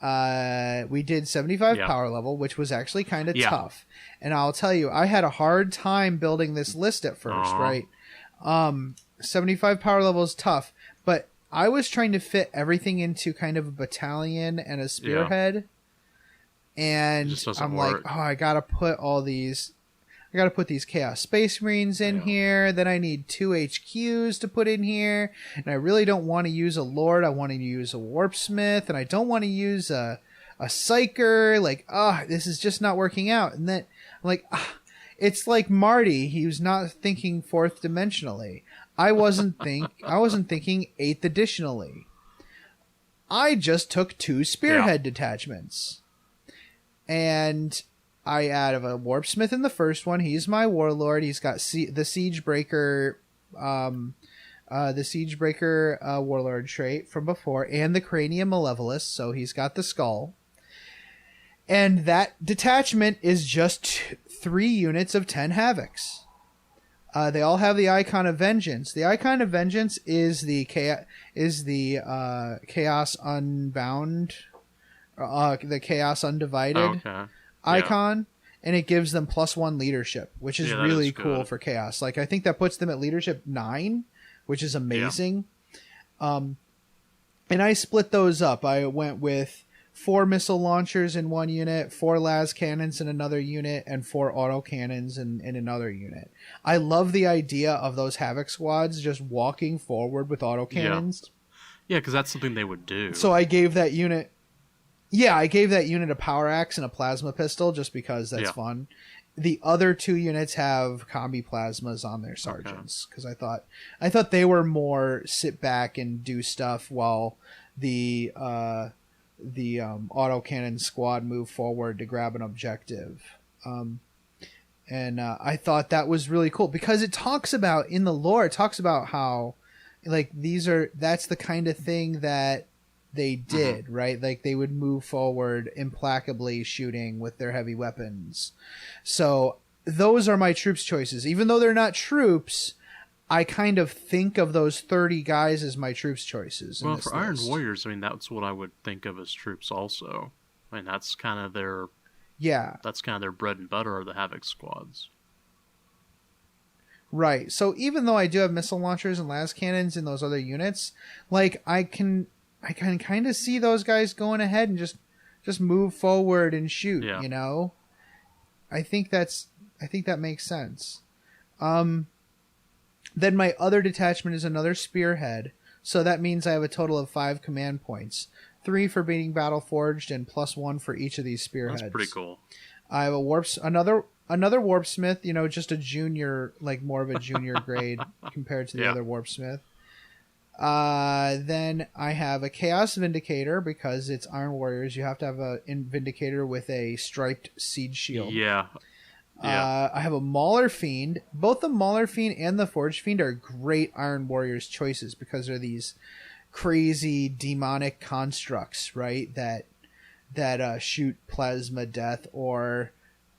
We did 75 power level, which was actually kind of tough. And I'll tell you, I had a hard time building this list at first, right? 75 power level is tough, but I was trying to fit everything into kind of a battalion and a spearhead. And I'm work. like, I gotta put these Chaos Space Marines in here. Then I need 2 HQs to put in here. And I really don't want to use a Lord. I want to use a Warpsmith. And I don't want to use a Psyker. Like, this is just not working out. And then I'm like, it's like Marty. He was not thinking 4th dimensionally. I wasn't thinking 8th additionally. I just took 2 Spearhead detachments. And I add a Warpsmith in the first one. He's my Warlord. He's got the Siegebreaker, Warlord trait from before, and the Cranium Malevolus. So he's got the skull. And that detachment is just 3 units of 10 Havocs. They all have the Icon of Vengeance. The Icon of Vengeance is the Chaos Unbound, the Chaos Undivided. Okay. Icon, and it gives them +1 leadership, which is really cool for Chaos. Like, I think that puts them at leadership 9, which is amazing. And I split those up. I went with 4 missile launchers in one unit, 4 las cannons in another unit, and 4 autocannons in another unit. I love the idea of those Havoc squads just walking forward with autocannons. Yeah, because that's something they would do. So I gave that unit... Yeah, I gave that unit a power axe and a plasma pistol just because that's fun. The other 2 units have combi plasmas on their sergeants because I thought they were more sit back and do stuff while the autocannon squad move forward to grab an objective. And I thought that was really cool because it talks about in the lore. It talks about how like that's the kind of thing that they did, right? Like they would move forward implacably shooting with their heavy weapons. So those are my troops choices. Even though they're not troops, I kind of think of those 30 guys as my troops choices. Well, for Iron Warriors, I mean, that's what I would think of as troops also. I mean, that's kind of their... Yeah. That's kind of their bread and butter are the Havoc squads. Right. So even though I do have missile launchers and las cannons in those other units, like I can kind of see those guys going ahead and just move forward and shoot, you know? I think that makes sense. Then my other detachment is another spearhead. So that means I have a total of 5 command points. 3 for being battle forged and +1 for each of these spearheads. That's pretty cool. I have another Warpsmith, you know, just a junior, like more of a junior grade compared to the other Warpsmith. Then I have a Chaos Vindicator because it's Iron Warriors. You have to have a Vindicator with a striped siege shield. Yeah. I have a Mauler Fiend. Both the Mauler Fiend and the Forge Fiend are great Iron Warriors choices because they're these crazy demonic constructs, right? That shoot plasma death or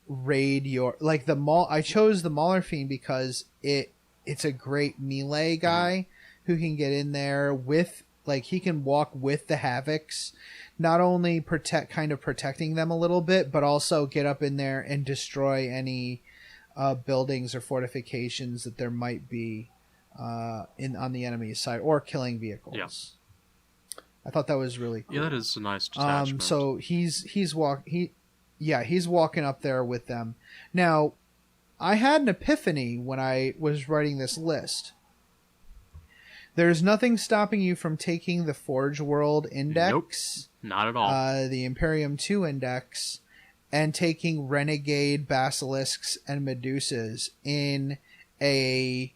raid your like the Maul. I chose the Mauler Fiend because it's a great melee guy who can get in there with like he can walk with the Havocs, not only protecting them a little bit, but also get up in there and destroy any buildings or fortifications that there might be on the enemy's side, or killing vehicles. Yeah. I thought that was really cool. Yeah, that is a nice detachment. So he's walking up there with them. Now, I had an epiphany when I was writing this list. There's nothing stopping you from taking the Forge World Index. Nope, not at all. The Imperium 2 Index, and taking Renegade Basilisks and Medusas in a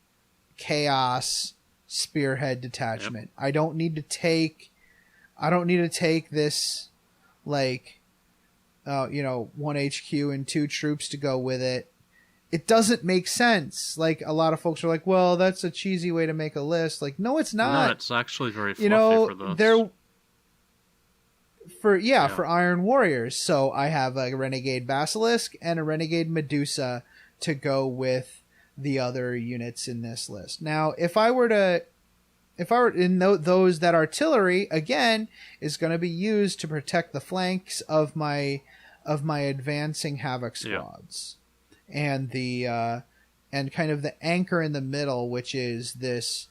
Chaos Spearhead detachment. Yep. I don't need to take this, like, 1 HQ and 2 troops to go with it. It doesn't make sense. Like, a lot of folks are like, well, that's a cheesy way to make a list. Like, no, it's not. No, it's actually very fluffy for this. For Iron Warriors. So I have a Renegade Basilisk and a Renegade Medusa to go with the other units in this list. Now, if I were in those, that artillery again is going to be used to protect the flanks of my advancing Havoc squads, and the and kind of the anchor in the middle, which is this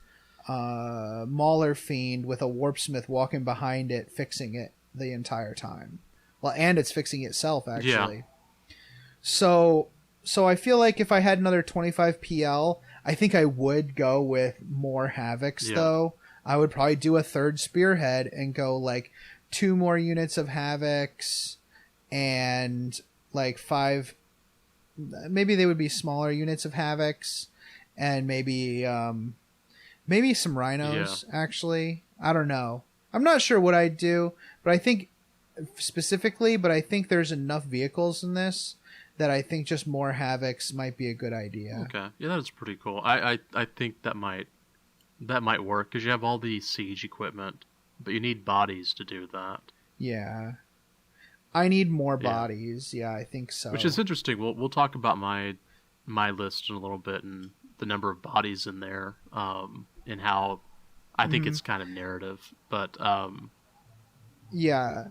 Mauler Fiend with a Warpsmith walking behind it, fixing it the entire time. Well, and it's fixing itself actually. Yeah. So I feel like if I had another 25 PL, I think I would go with more Havocs, though. I would probably do a third Spearhead and go like 2 more units of Havocs and like 5. Maybe they would be smaller units of Havocs, and maybe some Rhinos. Yeah. Actually, I don't know. I'm not sure what I'd do, but I think there's enough vehicles in this that I think just more Havocs might be a good idea. Okay, yeah, that's pretty cool. I think that might work because you have all the siege equipment, but you need bodies to do that. Yeah, I need more bodies. Yeah, I think so. Which is interesting. We'll talk about my list in a little bit and the number of bodies in there, and how I think it's kind of narrative, but yeah.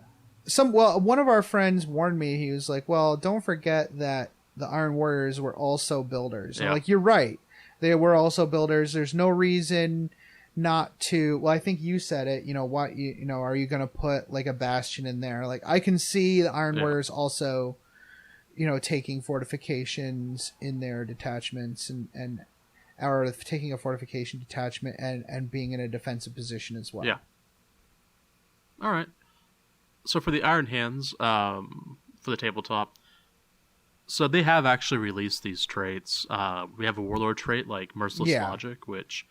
One of our friends warned me. He was like, well, don't forget that the Iron Warriors were also builders. Yeah. I'm like, you're right. They were also builders. There's no reason not to. Well, I think you said it. Are you going to put like a Bastion in there? Like, I can see the Iron Warriors also, taking fortifications in their detachments or taking a fortification detachment and being in a defensive position as well. Yeah. All right. So for the Iron Hands, for the tabletop, so they have actually released these traits. We have a Warlord trait like Merciless Logic, which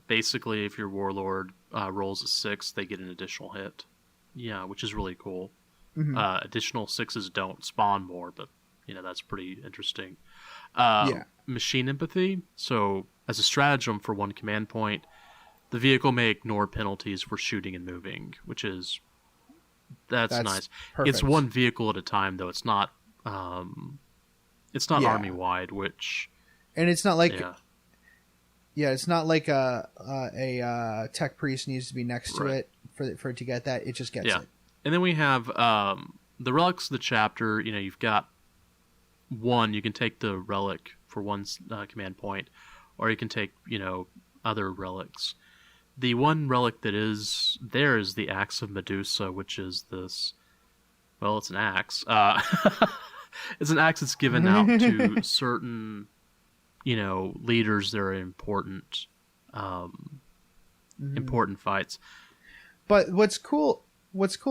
basically if your Warlord rolls a 6, they get an additional hit. Yeah, which is really cool. Mm-hmm. Additional 6s don't spawn more, but that's pretty interesting. Machine Empathy. So as a stratagem for 1 command point, the vehicle may ignore penalties for shooting and moving, which is... That's nice. Perfect. It's 1 vehicle at a time, though. It's not army wide, which, and it's not like it's not like a tech priest needs to be next to it for it to get that. It just gets it. And then we have the relics of the chapter. You've got 1. You can take the relic for 1 command point, or you can take other relics. The 1 relic that is there is the Axe of Medusa, which is this... Well, it's an axe. It's an axe that's given out to certain, leaders that are important, important fights. But what's cool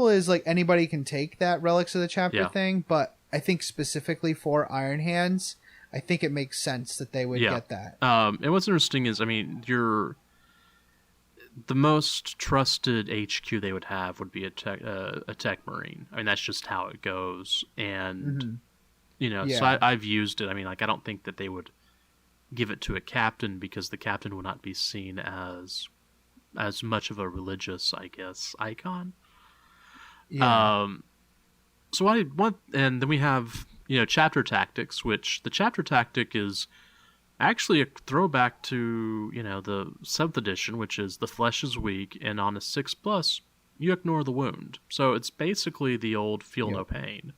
is, like, anybody can take that Relics of the Chapter thing, but I think specifically for Iron Hands, I think it makes sense that they would get that. And what's interesting is, the most trusted HQ they would have would be a tech marine. I mean, that's just how it goes. And, so I've used it. I don't think that they would give it to a captain because the captain would not be seen as much of a religious, I guess, icon. Yeah. And then we have chapter tactics, which the chapter tactic is actually a throwback to, the 7th edition, which is the flesh is weak, and on a 6+, you ignore the wound. So it's basically the old feel no pain,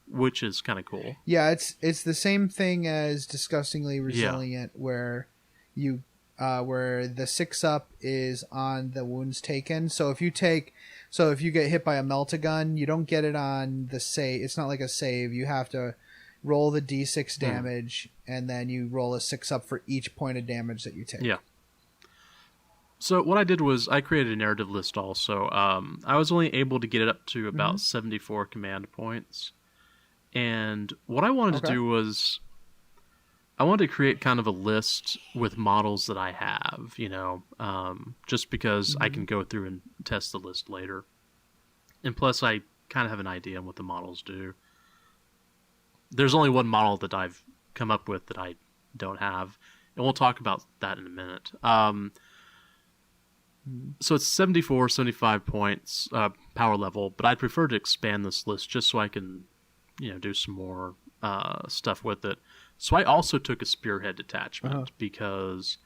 which is kind of cool. Yeah, it's the same thing as Disgustingly Resilient, where you where the 6-up is on the wounds taken. So if you get hit by a melt-a-gun, you don't get it on the save. It's not like a save. You have to roll the d6 damage, and then you roll a 6-up for each point of damage that you take. Yeah. So what I did was I created a narrative list also. I was only able to get it up to about 74 command points. And what I wanted to do was I wanted to create kind of a list with models that I have, just because I can go through and test the list later. And plus, I kind of have an idea on what the models do. There's only one model that I've come up with that I don't have, and we'll talk about that in a minute. So it's 74, 75 points power level, but I'd prefer to expand this list just so I can, do some more stuff with it. So I also took a spearhead detachment because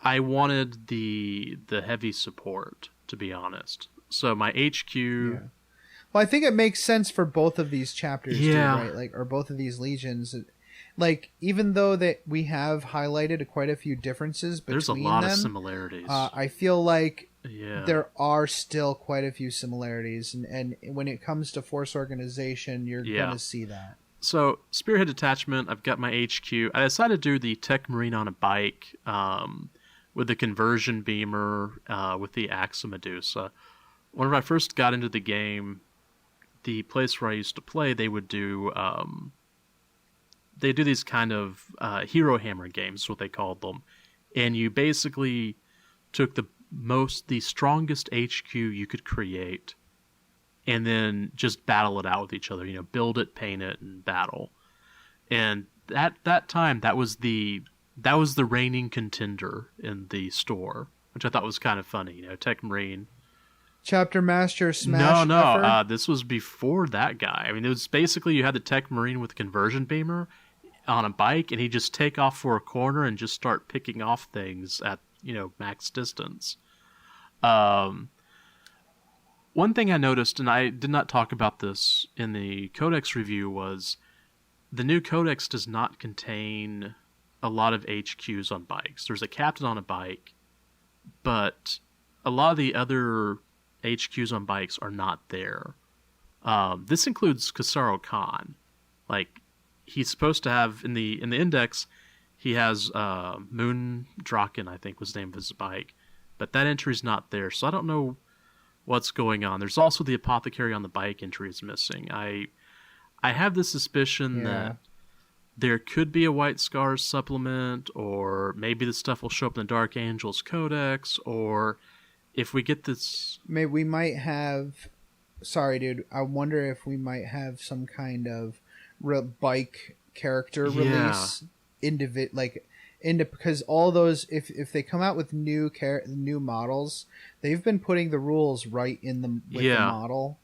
I wanted the heavy support, to be honest. So my HQ... Yeah. Well, I think it makes sense for both of these chapters, too, right? Or both of these legions. Even though that we have highlighted quite a few differences between them... There's a lot of similarities. I feel like there are still quite a few similarities. And when it comes to force organization, you're going to see that. So, Spearhead Detachment, I've got my HQ. I decided to do the Tech Marine on a bike with the Conversion Beamer with the Axe of Medusa. Whenever I first got into the game, the place where I used to play, they would do these kind of Hero Hammer games, what they called them. And you basically took the strongest HQ you could create and then just battle it out with each other, build it, paint it, and battle. And at that time, that was the reigning contender in the store, which I thought was kind of funny. Tech Marine. Chapter Master Smash. No. This was before that guy. I mean, it was basically you had the Tech Marine with the Conversion Beamer on a bike, and he'd just take off for a corner and just start picking off things at max distance. One thing I noticed, and I did not talk about this in the Codex review, was the new Codex does not contain a lot of HQs on bikes. There's a captain on a bike, but a lot of the other HQs on bikes are not there. This includes Kasaro Khan. He's supposed to have, in the index, he has Moon Draken, I think was the name of his bike, but that entry's not there, so I don't know what's going on. There's also the Apothecary on the bike entry is missing. I have the suspicion that there could be a White Scars supplement, or maybe the stuff will show up in the Dark Angels Codex, or if we get this... Maybe we might have... Sorry, dude. I wonder if we might have some kind of bike character release. Because all those, if they come out with new models, they've been putting the rules right in the model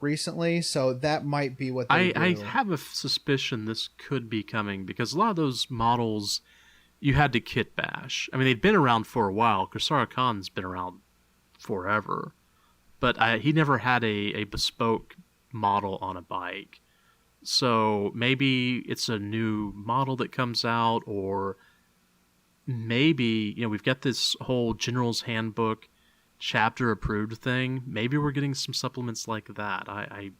recently, so that might be what they do. I have a suspicion this could be coming, because a lot of those models you had to kit bash. I mean, they've been around for a while. Kasara Khan's been around forever, but he never had a bespoke model on a bike. So maybe it's a new model that comes out, or maybe, we've got this whole General's Handbook chapter approved thing. Maybe we're getting some supplements like that. I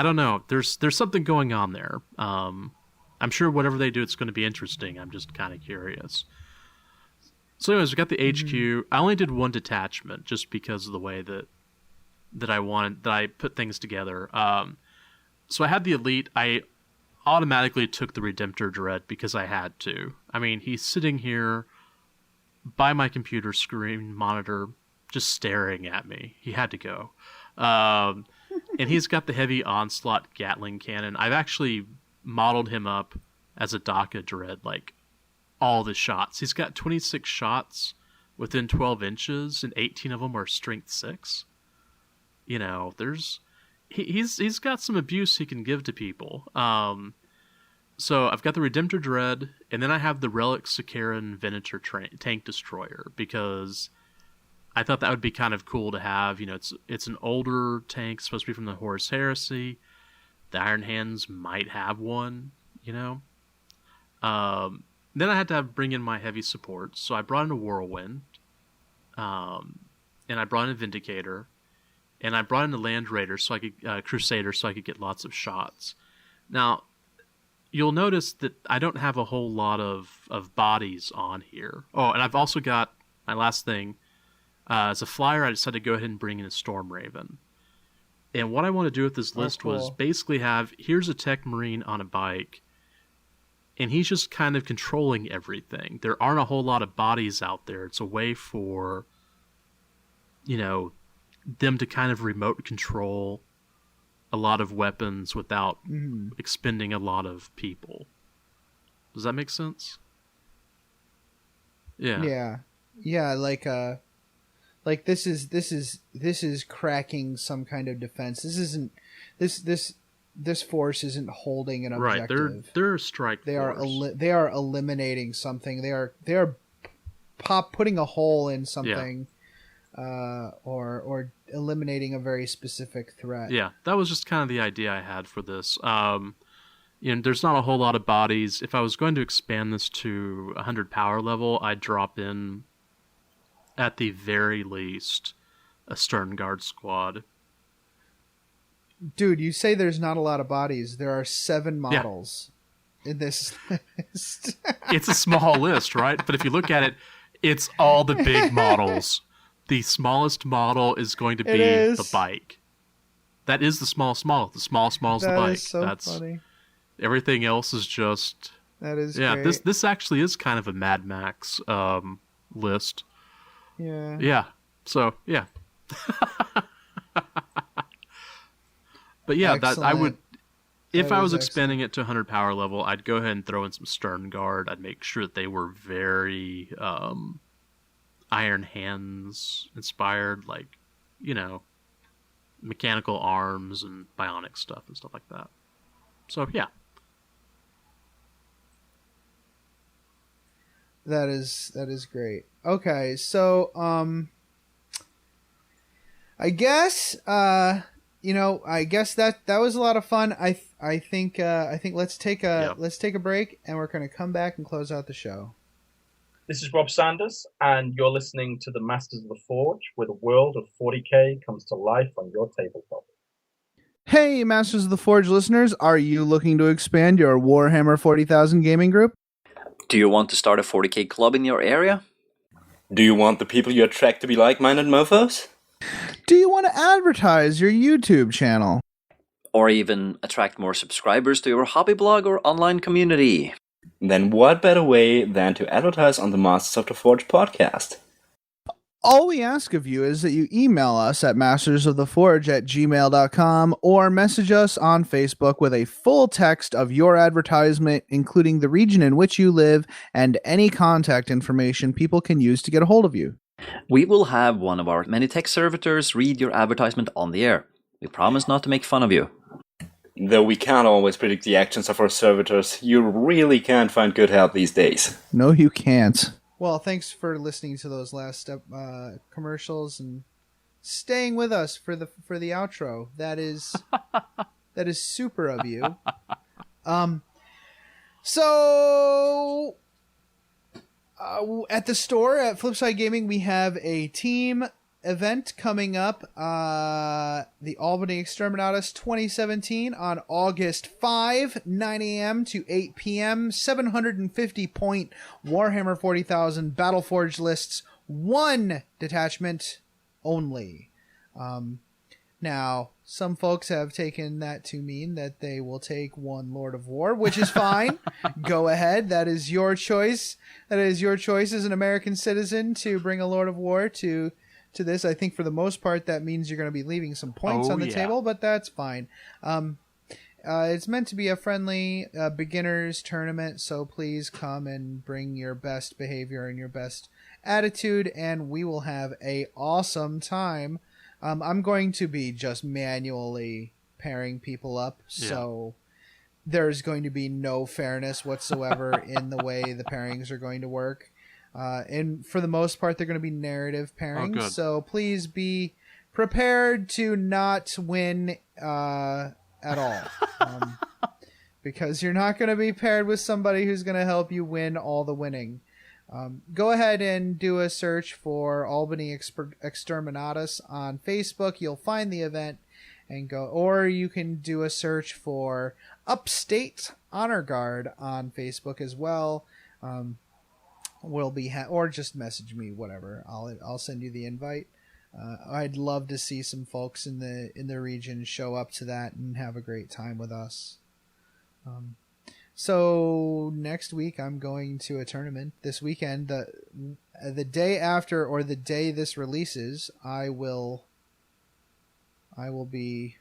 don't know. There's something going on there. I'm sure whatever they do, it's going to be interesting. I'm just kind of curious. So anyways, we got the HQ. I only did one detachment just because of the way that I put things together. So I had the Elite. I automatically took the Redemptor Dread because I had to. I mean, he's sitting here by my computer screen monitor just staring at me. He had to go. And he's got the heavy onslaught Gatling cannon. I've actually modeled him up as a DACA Dread, all the shots. He's got 26 shots within 12 inches, and 18 of them are strength 6. he's got some abuse he can give to people. So I've got the Redemptor Dread, and then I have the Relic Sakaran Venator Tank Destroyer, because I thought that would be kind of cool to have. You know, it's an older tank, supposed to be from the Horus Heresy. The Iron Hands might have one, you know. Then I had to bring in my heavy support, so I brought in a Whirlwind, and I brought in a Vindicator, and I brought in a Land Raider, so I could Crusader, so I could get lots of shots. Now, you'll notice that I don't have a whole lot of bodies on here. Oh, and I've also got my last thing. As a flyer, I decided to go ahead and bring in a Storm Raven. And what I want to do with this list was basically here's a Tech Marine on a bike, and he's just kind of controlling everything. There aren't a whole lot of bodies out there. It's a way for, you know, them to kind of remote control a lot of weapons without expending a lot of people. Does that make sense? Yeah. Yeah, like this is cracking some kind of defense. This isn't this force isn't holding an objective. Right, they're a strike force. They are eliminating something. They are putting a hole in something. Yeah. Or eliminating a very specific threat. Yeah, that was just kind of the idea I had for this. You know, there's not a whole lot of bodies. If I was going to expand this to 100 power level, I'd drop in, at the very least, a Stern Guard squad. Dude, you say there's not a lot of bodies. There are 7 models in this list. It's a small list, right? But if you look at it, it's all the big models. The smallest model is going to be the bike. That is the small. The small is the bike. Is so funny. Everything else is just. That is great. This actually is kind of a Mad Max list. Yeah. Yeah. So yeah. But yeah, Excellent. that I would. If I was expanding it to 100 power level, I'd go ahead and throw in some Stern Guard. I'd make sure that they were very. Iron Hands inspired, like, you know, mechanical arms and bionic stuff and stuff like that. So yeah, that is great. Okay, so I guess that was a lot of fun. I think let's take a break, and we're going to come back and close out the show. This is Rob Sanders, and you're listening to the Masters of the Forge, where the world of 40k comes to life on your tabletop. Hey, Masters of the Forge listeners, are you looking to expand your Warhammer 40,000 gaming group? Do you want to start a 40k club in your area? Do you want the people you attract to be like-minded mofos? Do you want to advertise your YouTube channel? Or even attract more subscribers to your hobby blog or online community? Then what better way than to advertise on the Masters of the Forge podcast? All we ask of you is that you email us at mastersoftheforge@gmail.com or message us on Facebook with a full text of your advertisement, including the region in which you live and any contact information people can use to get a hold of you. We will have one of our many tech servitors read your advertisement on the air. We promise not to make fun of you. Though we can't always predict the actions of our servitors, you really can't find good help these days. No, you can't. Well, thanks for listening to those last commercials and staying with us for the outro. That is super of you. So at the store at Flipside Gaming, we have a team event coming up, the Albany Exterminatus 2017 on August 5, 9 a.m. to 8 p.m. 750 point Warhammer 40,000 Battleforge lists, 1 detachment only. Now, some folks have taken that to mean that they will take 1 Lord of War, which is fine. Go ahead. That is your choice. That is your choice as an American citizen to bring a Lord of War to this. I think for the most part that means you're going to be leaving some points on the table, but that's fine. It's meant to be a friendly beginners tournament, so please come and bring your best behavior and your best attitude, and we will have a awesome time. I'm going to be just manually pairing people up. So there's going to be no fairness whatsoever in the way the pairings are going to work. And for the most part, they're going to be narrative pairings. So please be prepared to not win at all. Because you're not going to be paired with somebody who's going to help you win all the winning. Go ahead and do a search for Albany Exterminatus on Facebook. You'll find the event and go, or you can do a search for Upstate Honor Guard on Facebook as well. We'll be or just message me, whatever. I'll send you the invite. I'd love to see some folks in the region show up to that and have a great time with us. So next week I'm going to a tournament. This weekend, the day after or the day this releases, I will be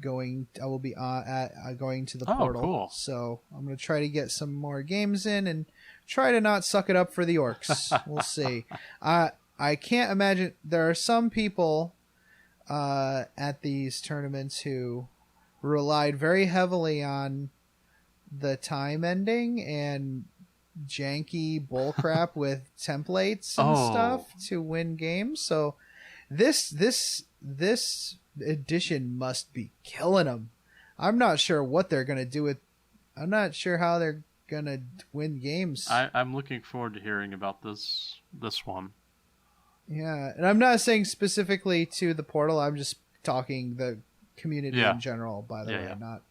going to the portal. Cool. So I'm going to try to get some more games in and try to not suck it up for the orcs. We'll see. I can't imagine. There are some people at these tournaments who relied very heavily on the time ending and janky bullcrap with templates and stuff to win games. So this edition must be killing them. I'm not sure what they're going to do with. I'm not sure how they're going to win games. I'm looking forward to hearing about this one. Yeah, and I'm not saying specifically to the portal. I'm just talking the community in general, by the way. Not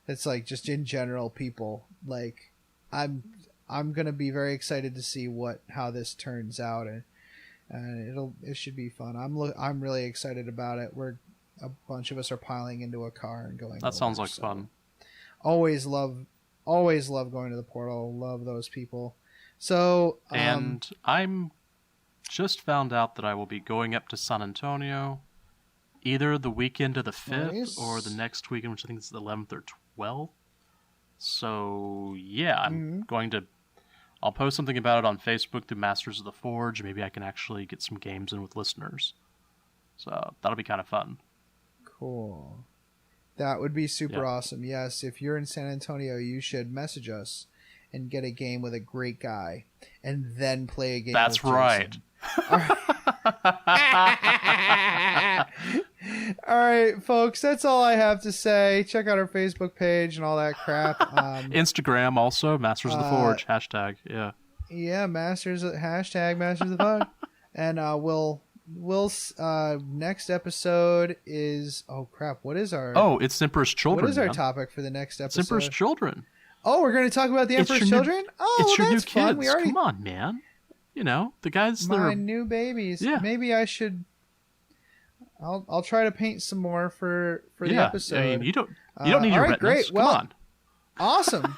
it's like just in general people. Like I'm gonna be very excited to see how this turns out, and it should be fun. I'm really excited about it. A bunch of us are piling into a car and going. That sounds like fun. Always love going to the portal. Love those people. So and I'm just found out that I will be going up to San Antonio either the weekend of the 5th or the next weekend, which I think is the 11th or 12th. So, yeah, I'm going to... I'll post something about it on Facebook through Masters of the Forge. Maybe I can actually get some games in with listeners. So, that'll be kind of fun. Cool. That would be super awesome. Yes, if you're in San Antonio, you should message us and get a game with a great guy. And then play a game with Jason. Right. All right, folks, that's all I have to say. Check out our Facebook page and all that crap. Instagram also, Masters of the Forge, hashtag, yeah. Yeah, hashtag Masters of the Forge. And we'll next episode is, oh crap, what is our... Oh, it's Emperor's Children. What is our topic for the next episode? It's Emperor's Children. Oh, we're going to talk about the Emperor's Children? It's your that's new fun. kids. Come on, man. You know, the guys that are... My new babies. Yeah. Maybe I should... I'll try to paint some more for the episode. I mean, you don't need your retinas. Great. Come on. Awesome.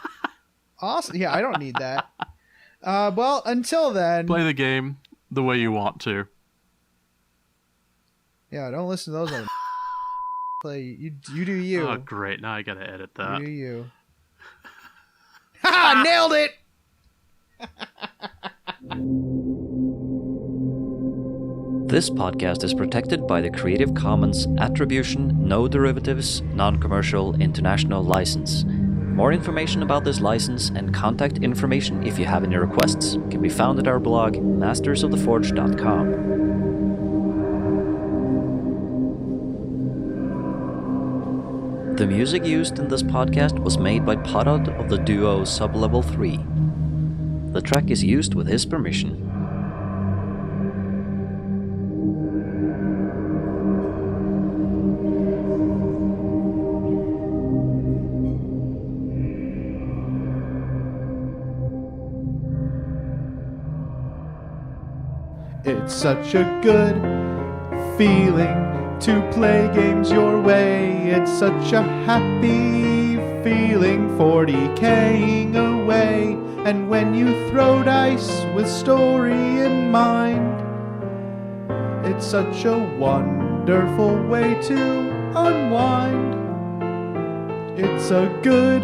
Awesome. Yeah, I don't need that. Well, until then... Play the game the way you want to. Yeah, don't listen to those other... Play. You do you. Oh, great. Now I gotta edit that. You do you. Ha! Nailed it! This podcast is protected by the Creative Commons Attribution, No Derivatives, Non-Commercial International License. More information about this license and contact information if you have any requests can be found at our blog, mastersoftheforge.com. The music used in this podcast was made by Parad of the duo Sublevel 3. The track is used with his permission. It's such a good feeling to play games your way. It's such a happy feeling 40K'ing away. And when you throw dice with story in mind, it's such a wonderful way to unwind. It's a good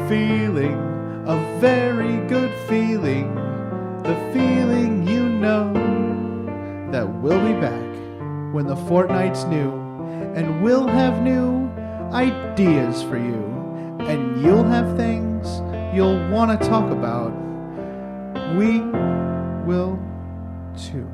feeling, a very good feeling, the feeling you know that we'll be back when the fortnight's new and we'll have new ideas for you. And you'll have things you'll want to talk about. We will too.